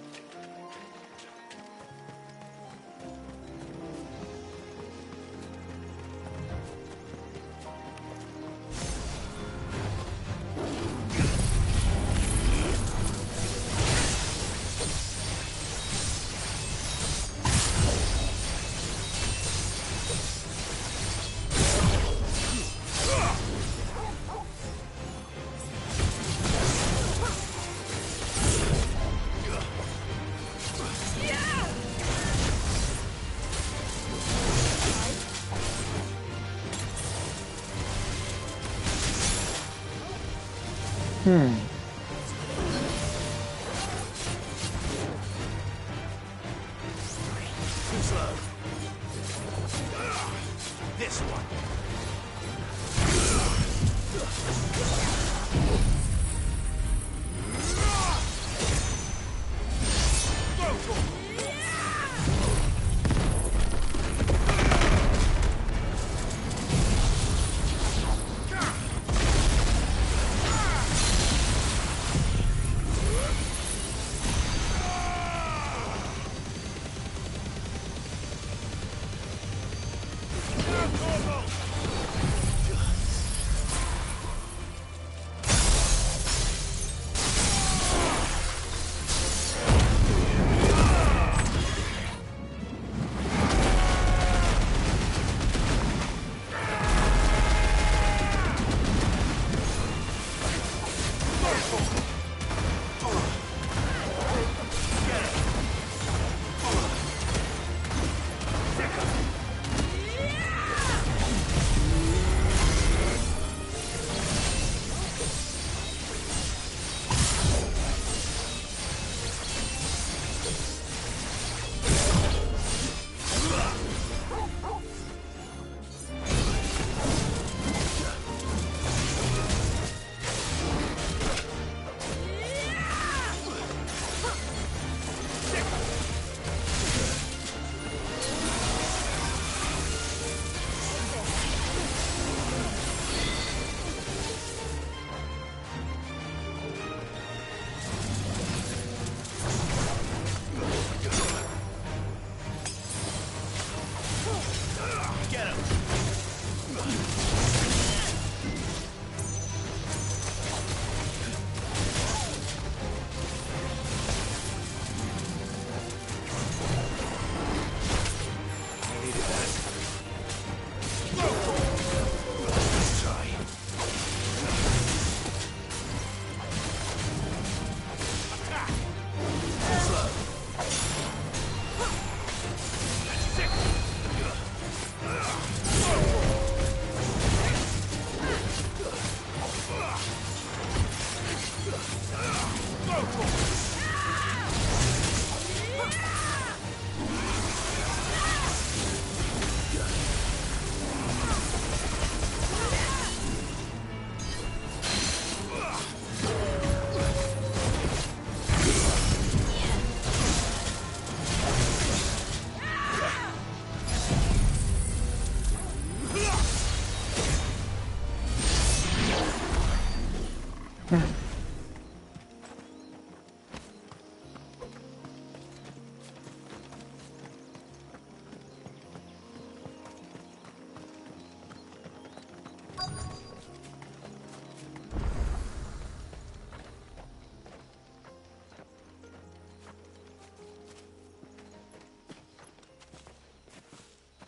Too slow. This one.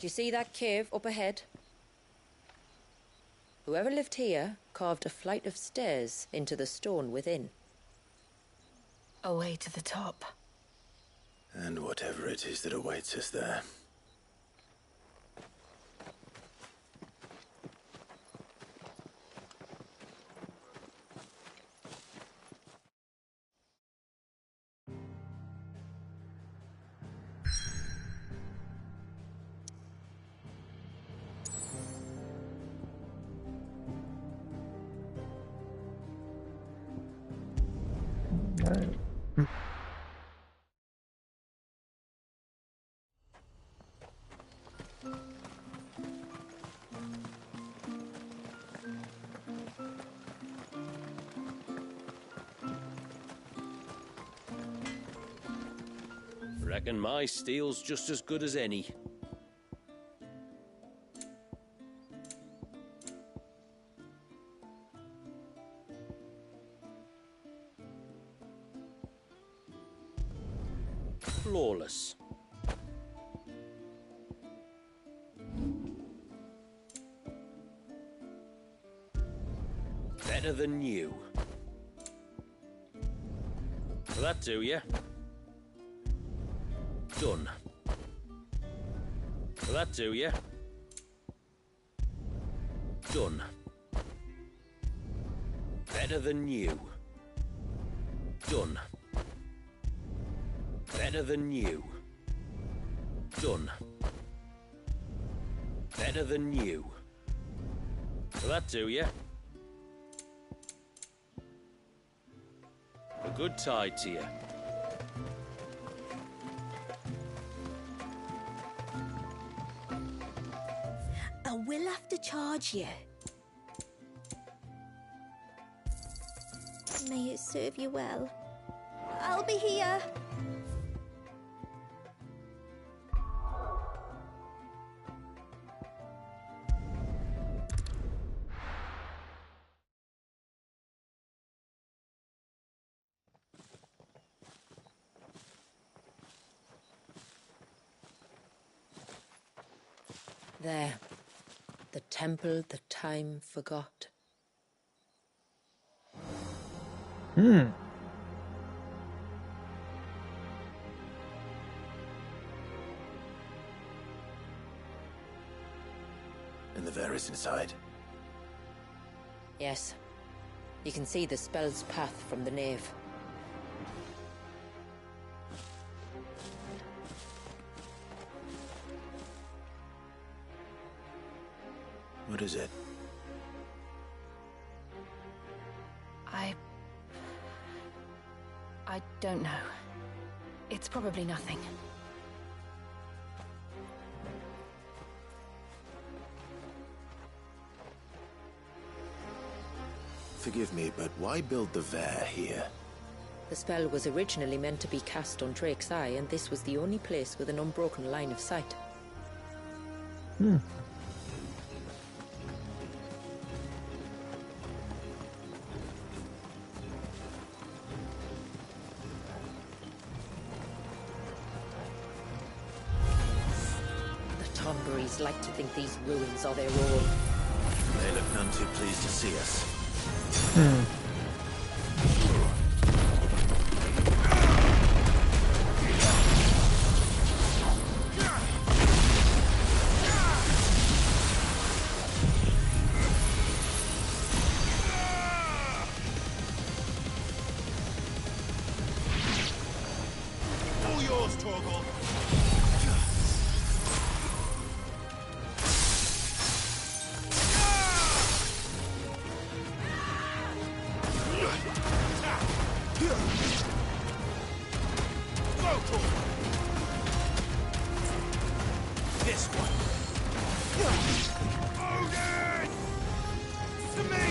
Do you see that cave up ahead? Whoever lived here carved a flight of stairs into the stone within. A way to the top. And whatever it is that awaits us there. Reckon my steel's just as good as any. Flawless. Better than new. Will that do ya? Done. Will that do ya? Done. Better than new. Done. Better than new. Done. Better than new. Will that do ya? A good tide to you. I will have to charge you. May it serve you well. I'll be here. There. The temple the time forgot. Hmm. And the Varys inside? Yes. You can see the spell's path from the nave. What is it? I don't know. It's probably nothing. Forgive me, but why build the Vare here? The spell was originally meant to be cast on Drake's Eye, and this was the only place with an unbroken line of sight. Hmm. Tonberries like to think these ruins are their own. They look none too pleased to see us. All yours, Torgal. This one. Odin! To me,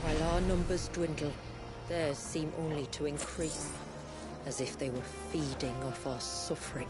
While our numbers dwindle, theirs seem only to increase, as if they were feeding off our suffering.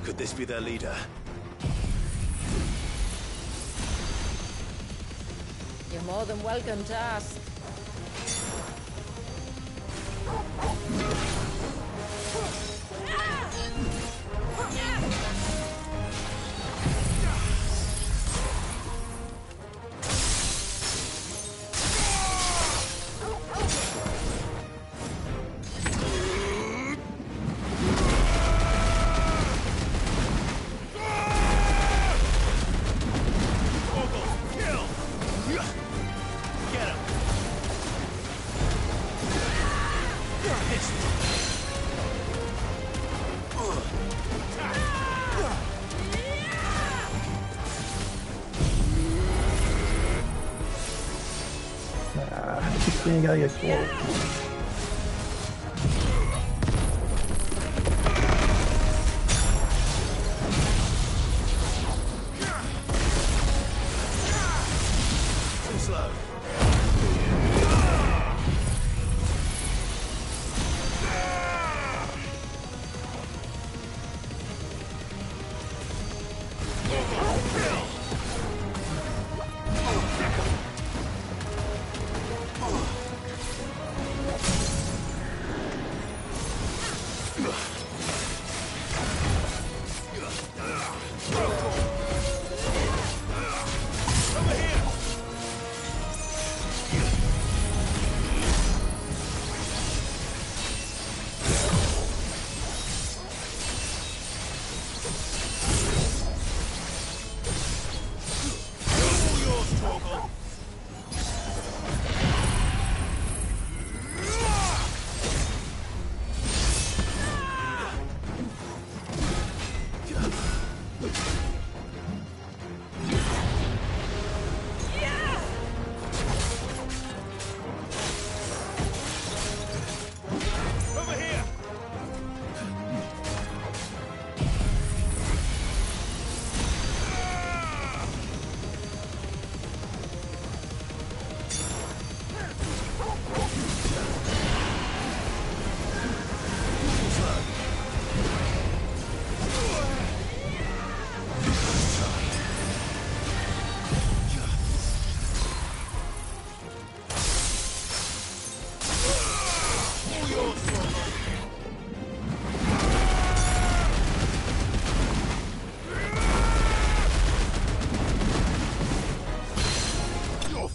Could this be their leader? You're more than welcome to ask. You gotta get close.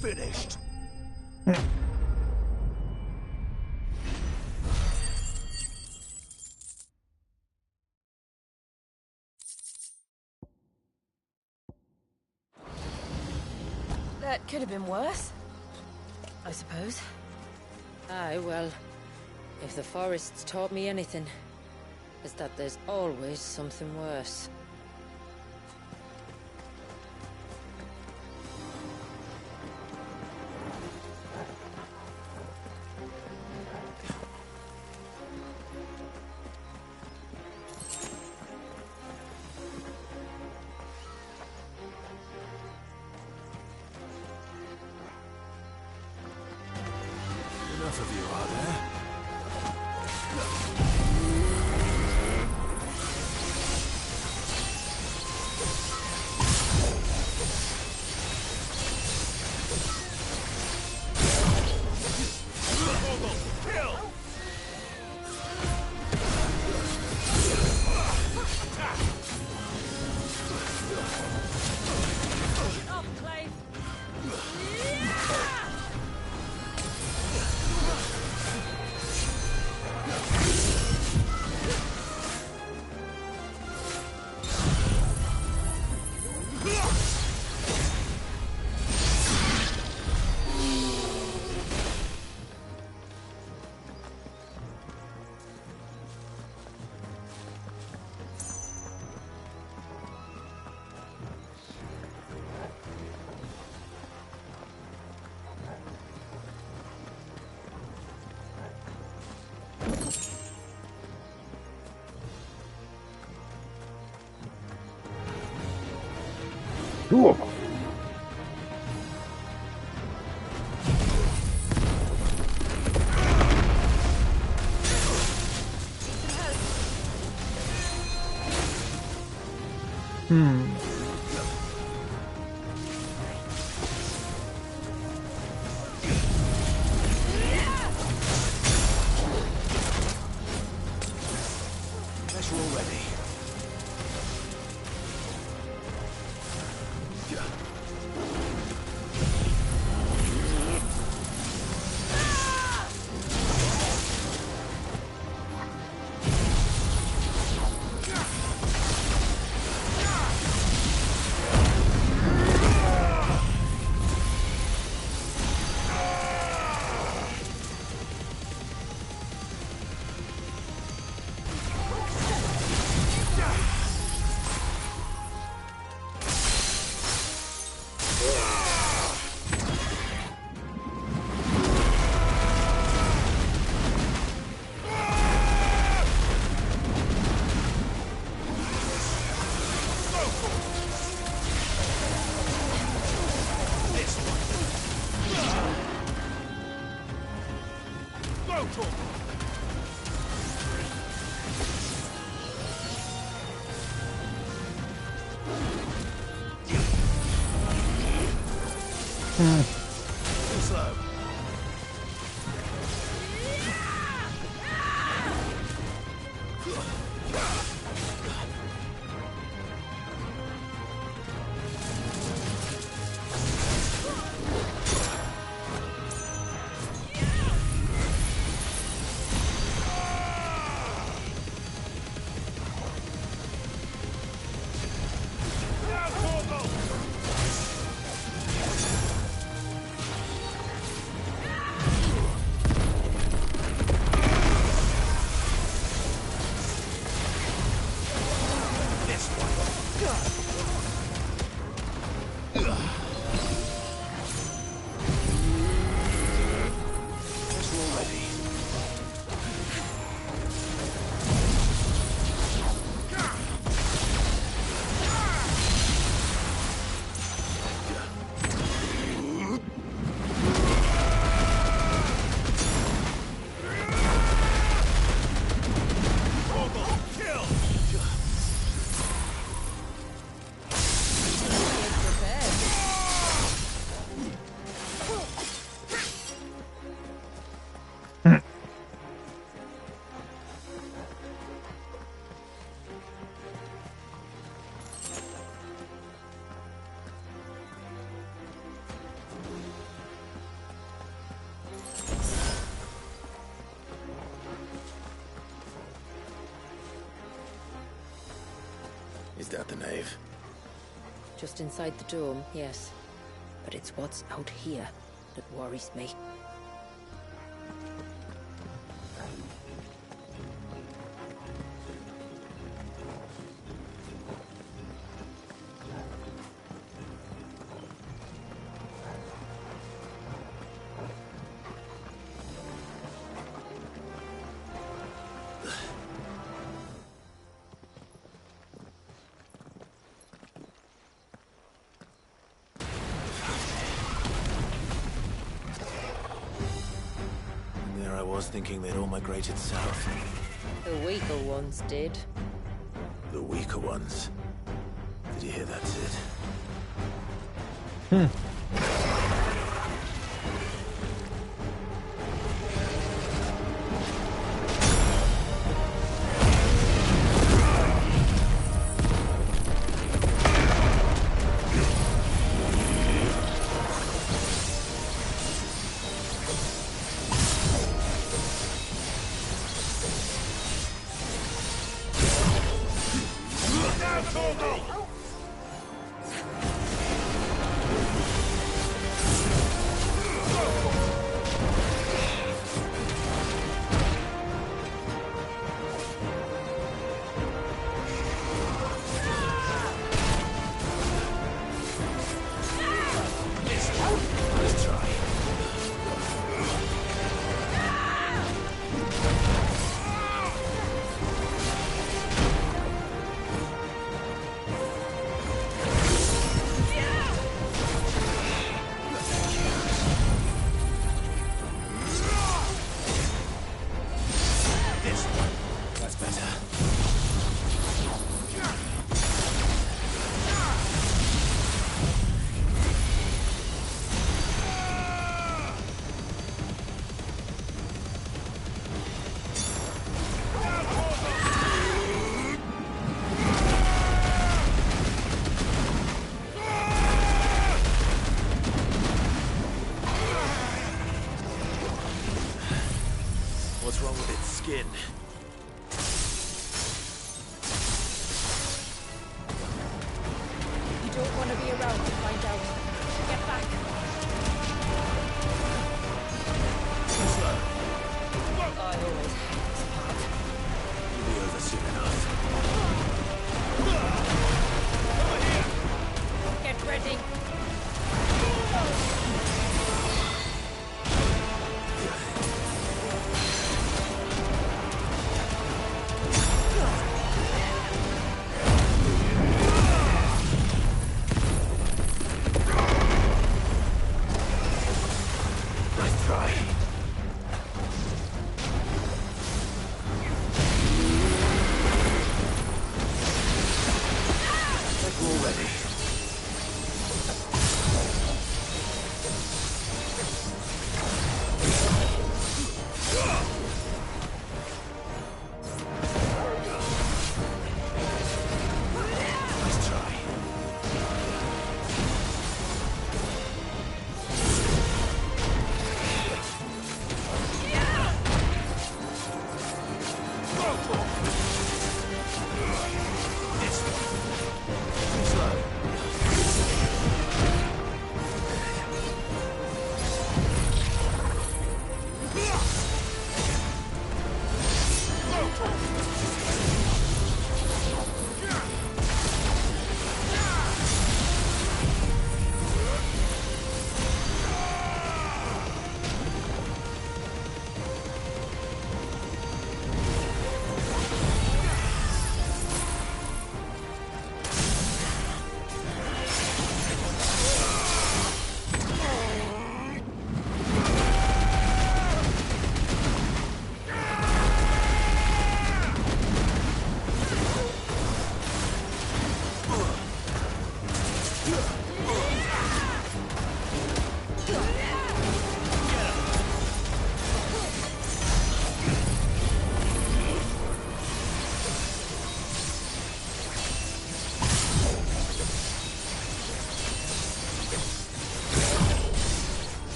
Finished. That could have been worse, I suppose. Aye, well, if the forest's taught me anything, it's that there's always something worse. Enough of you, are there? Cool. Unless you're all ready. Too slow. Is that the nave? Just inside the dome, yes. But it's what's out here that worries me. was thinking they'd all migrated south. The weaker ones did. The weaker ones. Did you hear that, Sid? What's wrong with its skin? You don't want to be around to find out. Get back. What's that? I always hate this part. You'll be over soon enough. Get ready.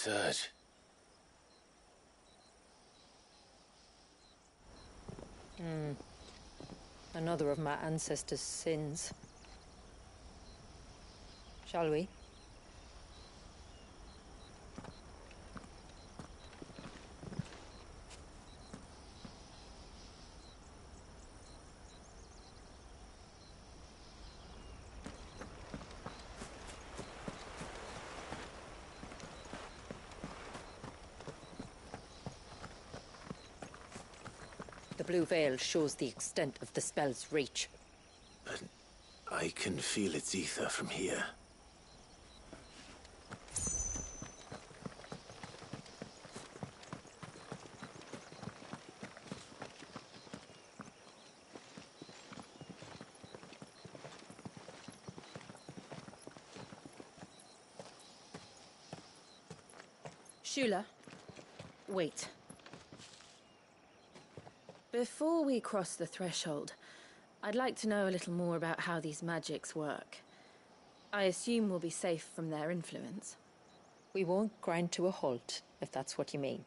Surge. Another of my ancestors' sins. Shall we? The blue veil shows the extent of the spell's reach. But I can feel its ether from here. Shula, wait. Before we cross the threshold, I'd like to know a little more about how these magics work. I assume we'll be safe from their influence. We won't grind to a halt, if that's what you mean.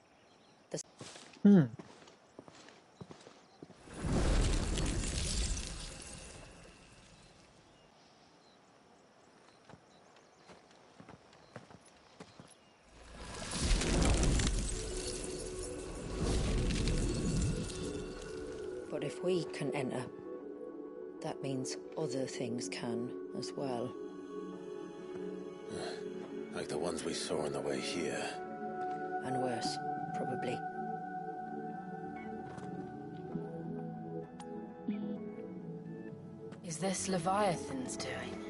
But if we can enter, that means other things can as well. Like the ones we saw on the way here. And worse, probably. Is this Leviathan's doing?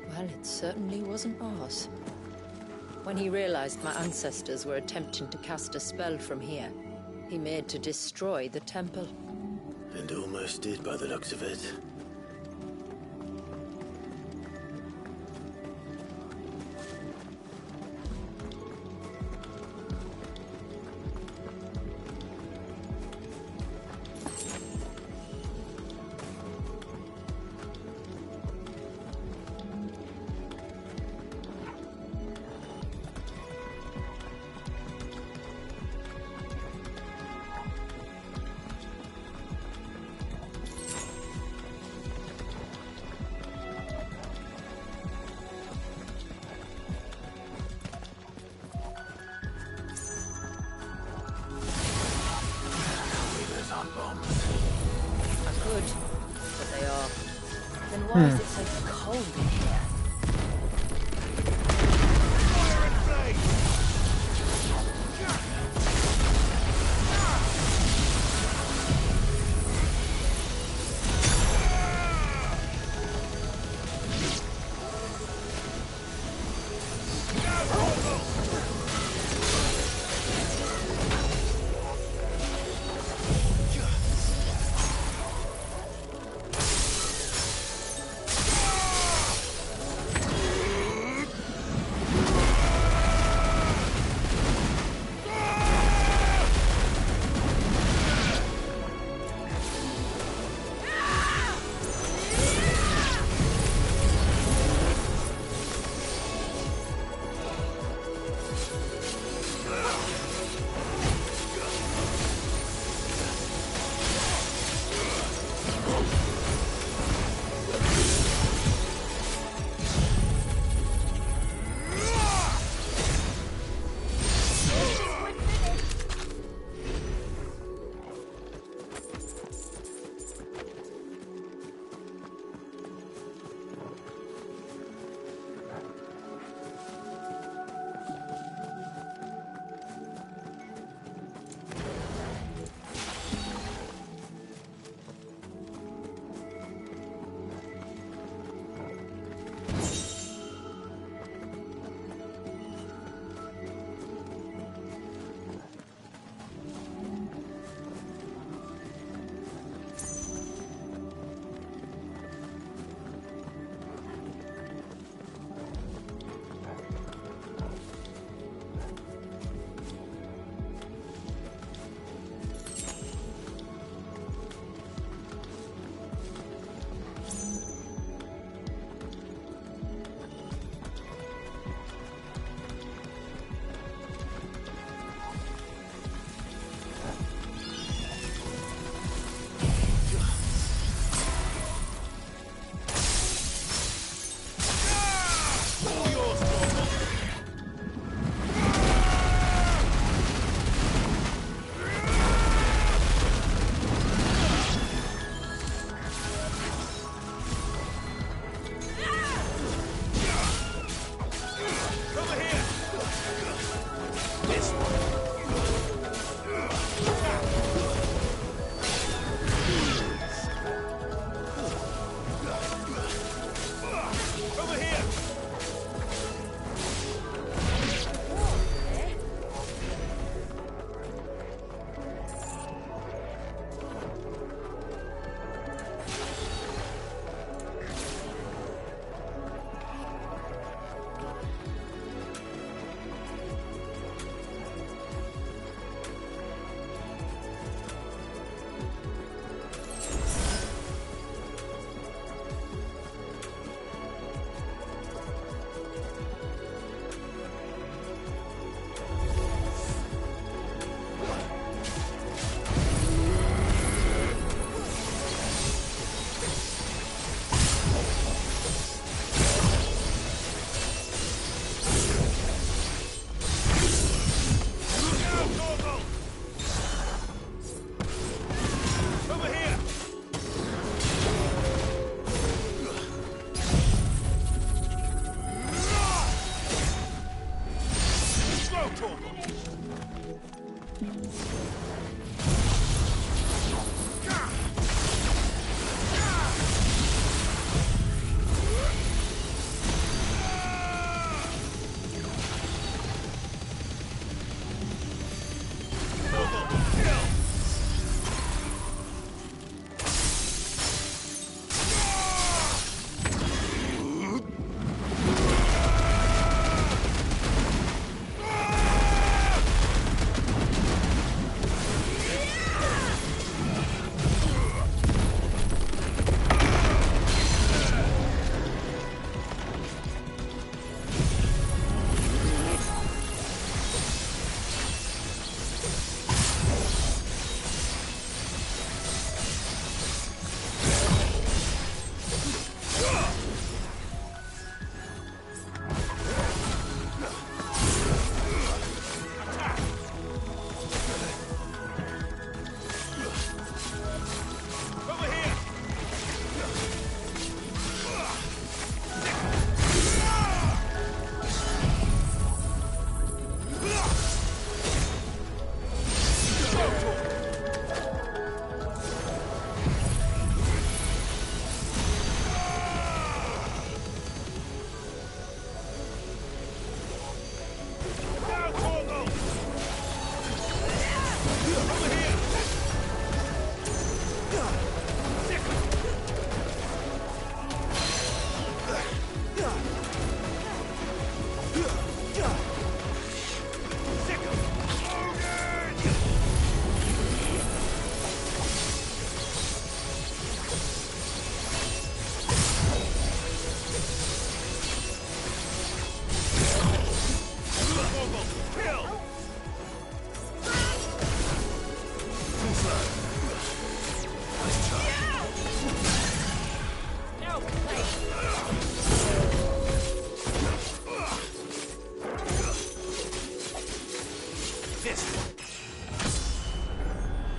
Well, it certainly wasn't ours. When he realized my ancestors were attempting to cast a spell from here, he made to destroy the temple. And almost did by the looks of it. Good, but they are. Then why is it so cold in here?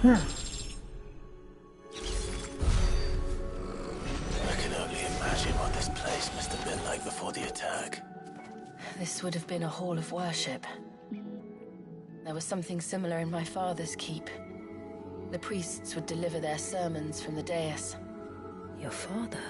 I can only imagine what this place must have been like before the attack. This would have been a hall of worship. There was something similar in my father's keep. The priests would deliver their sermons from the dais. Your father?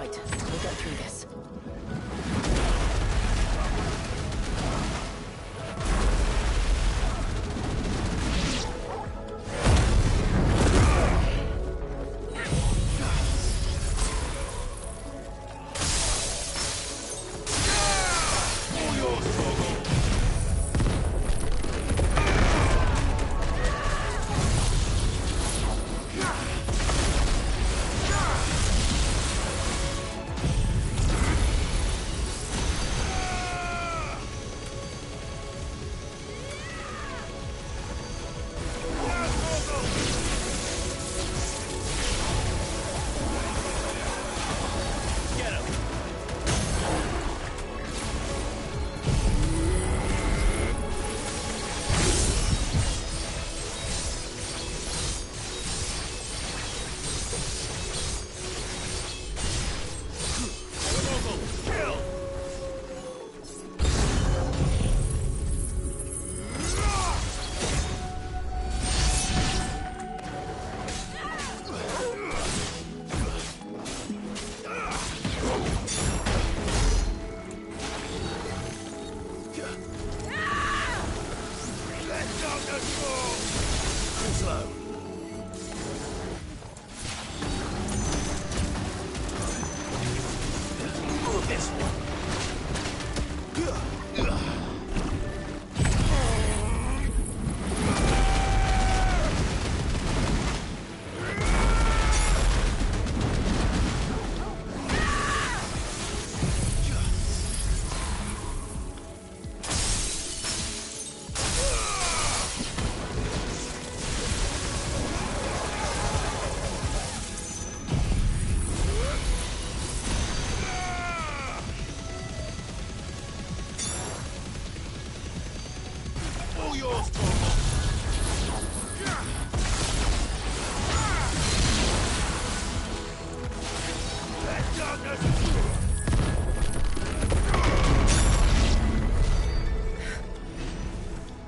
We'll get through this.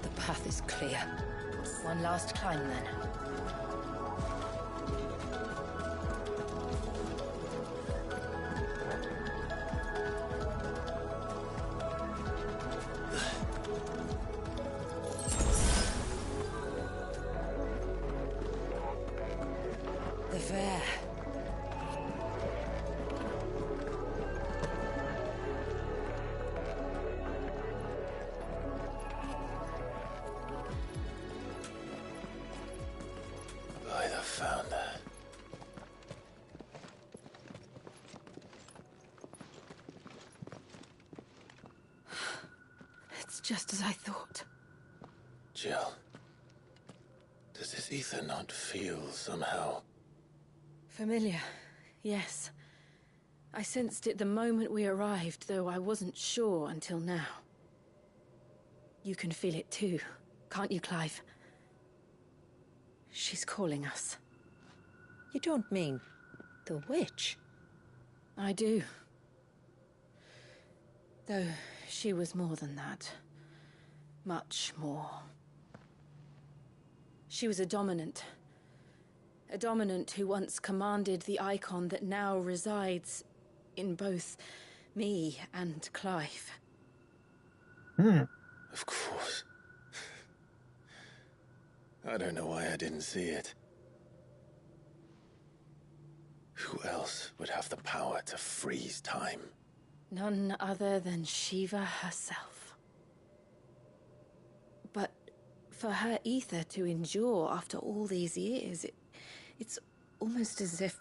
The path is clear. One last climb, then. The fair. By the founder. It's just as I thought. Jill, does this ether not feel somehow? Familiar, yes. I sensed it the moment we arrived, though I wasn't sure until now. You can feel it too, can't you, Clive? She's calling us. You don't mean the witch? I do. Though she was more than that. Much more. She was a dominant. A dominant who once commanded the icon that now resides in both me and Clive. Of course. I don't know why I didn't see it. Who else would have the power to freeze time? None other than Shiva herself. But for her ether to endure after all these years, it's almost as if...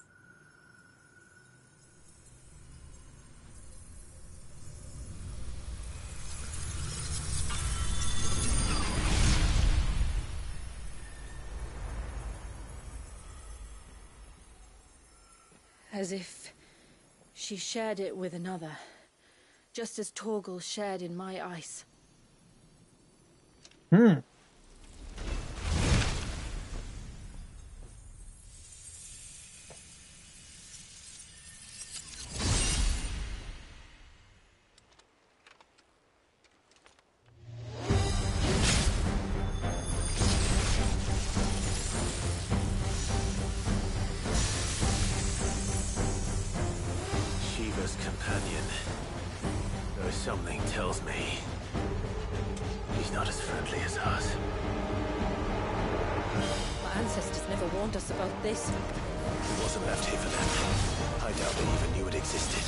As if she shared it with another, just as Torgal shared in my ice. Shiva's companion. Though something tells me he's not as friendly as us. My ancestors never warned us about this. It wasn't left here for them. I doubt they even knew it existed.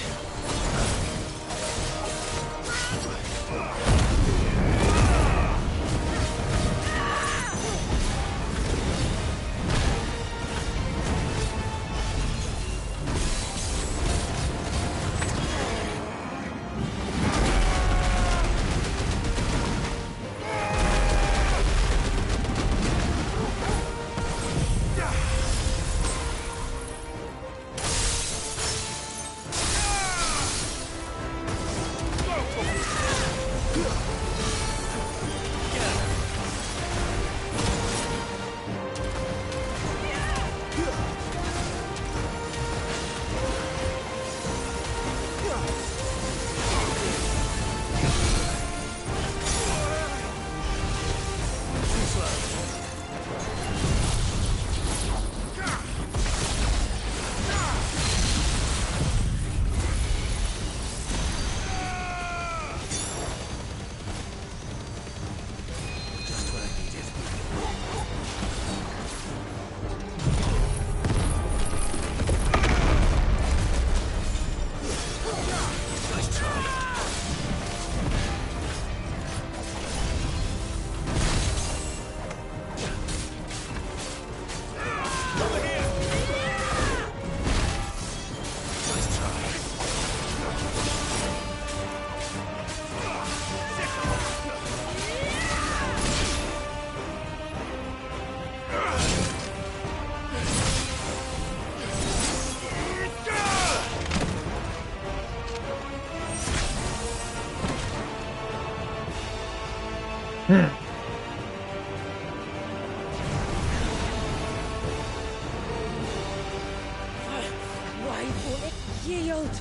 Why won't it yield?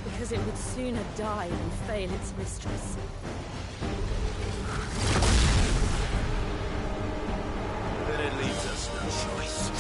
Because it would sooner die than fail its mistress. Then it leaves us no choice.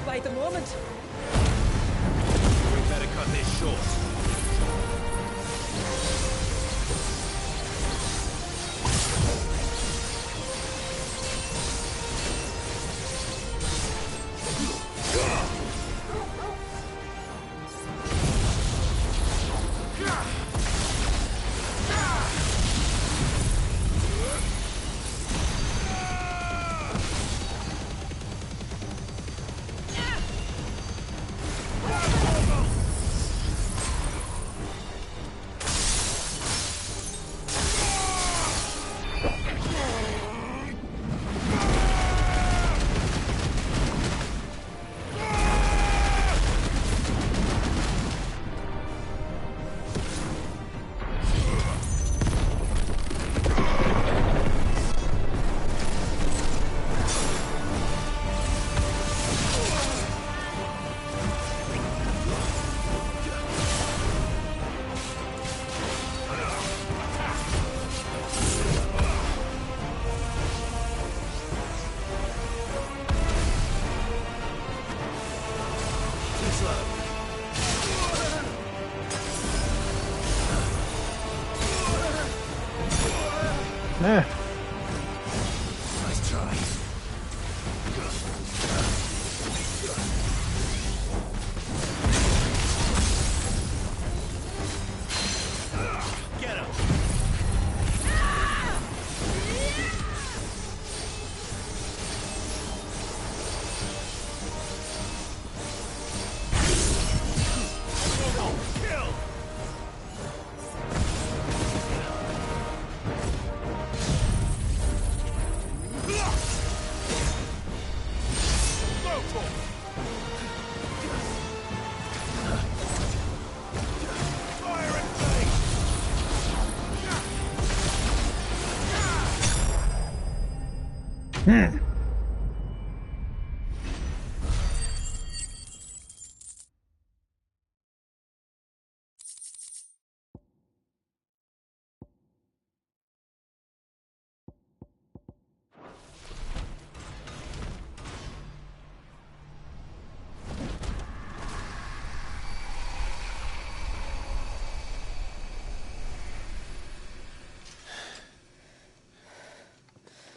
By the moment. We better cut this short. Eh. Nice try.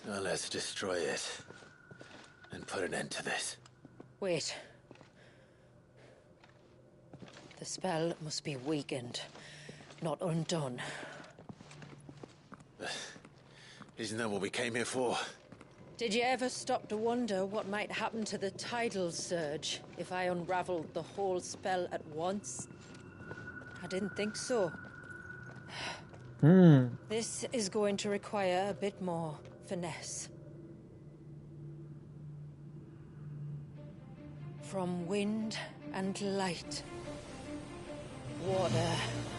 Now let's destroy it and put an end to this. Wait. The spell must be weakened, not undone. Isn't that what we came here for? Did you ever stop to wonder what might happen to the tidal surge if I unraveled the whole spell at once? I didn't think so. This is going to require a bit more finesse. From wind and light, water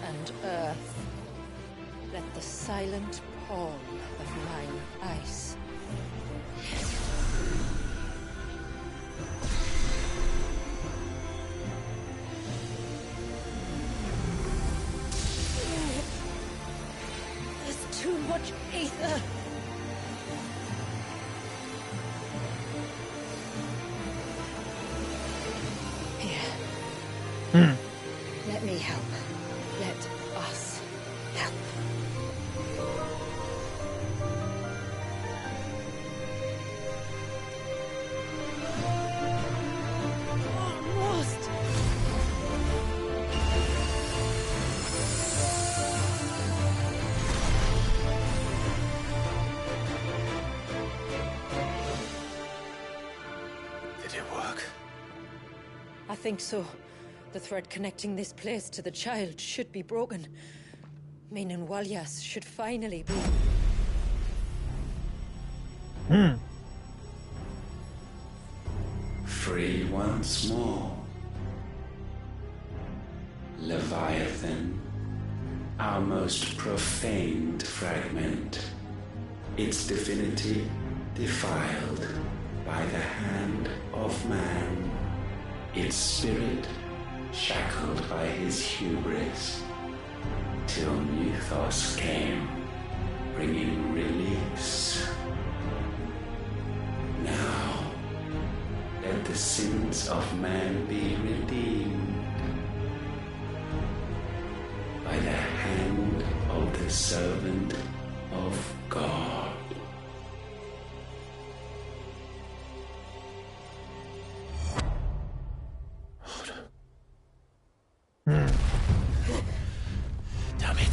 and earth, let the silent palm of mine ice. There's too much ether. Here. Let me help. Let us help. Almost. Did it work? I think so. The thread connecting this place to the child should be broken. Meaning Walyas should finally be... Free once more. Leviathan, our most profaned fragment, its divinity defiled by the hand of man, its spirit shackled by his hubris, till Mythos came, bringing release. Now, let the sins of man be redeemed by the hand of the servant of God. Damn it.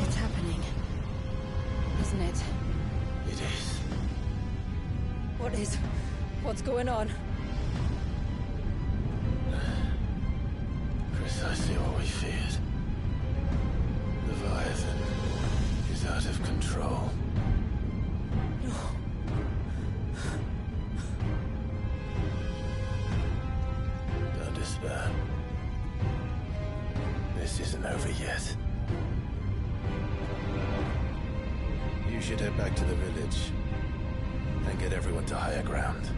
It's happening. Isn't it? It is. What is? What's going on? Precisely what we feared. Leviathan is out of control. No. Don't despair. This isn't over yet. You should head back to the village and get everyone to higher ground.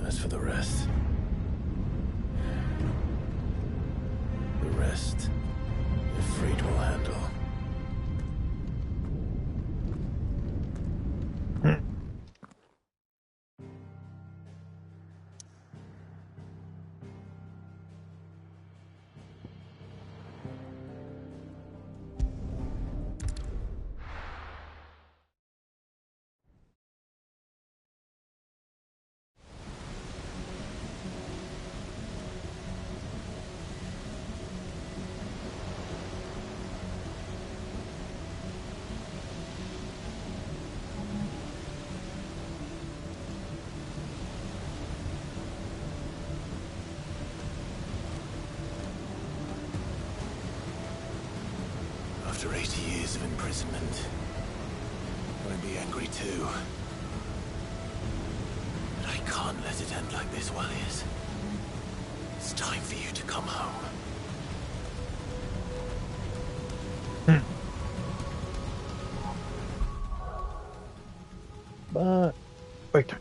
As for the rest, Ifrit will handle. After 80 years of imprisonment, I'd be angry too. But I can't let it end like this, Walyas. It's time for you to come home. But wait.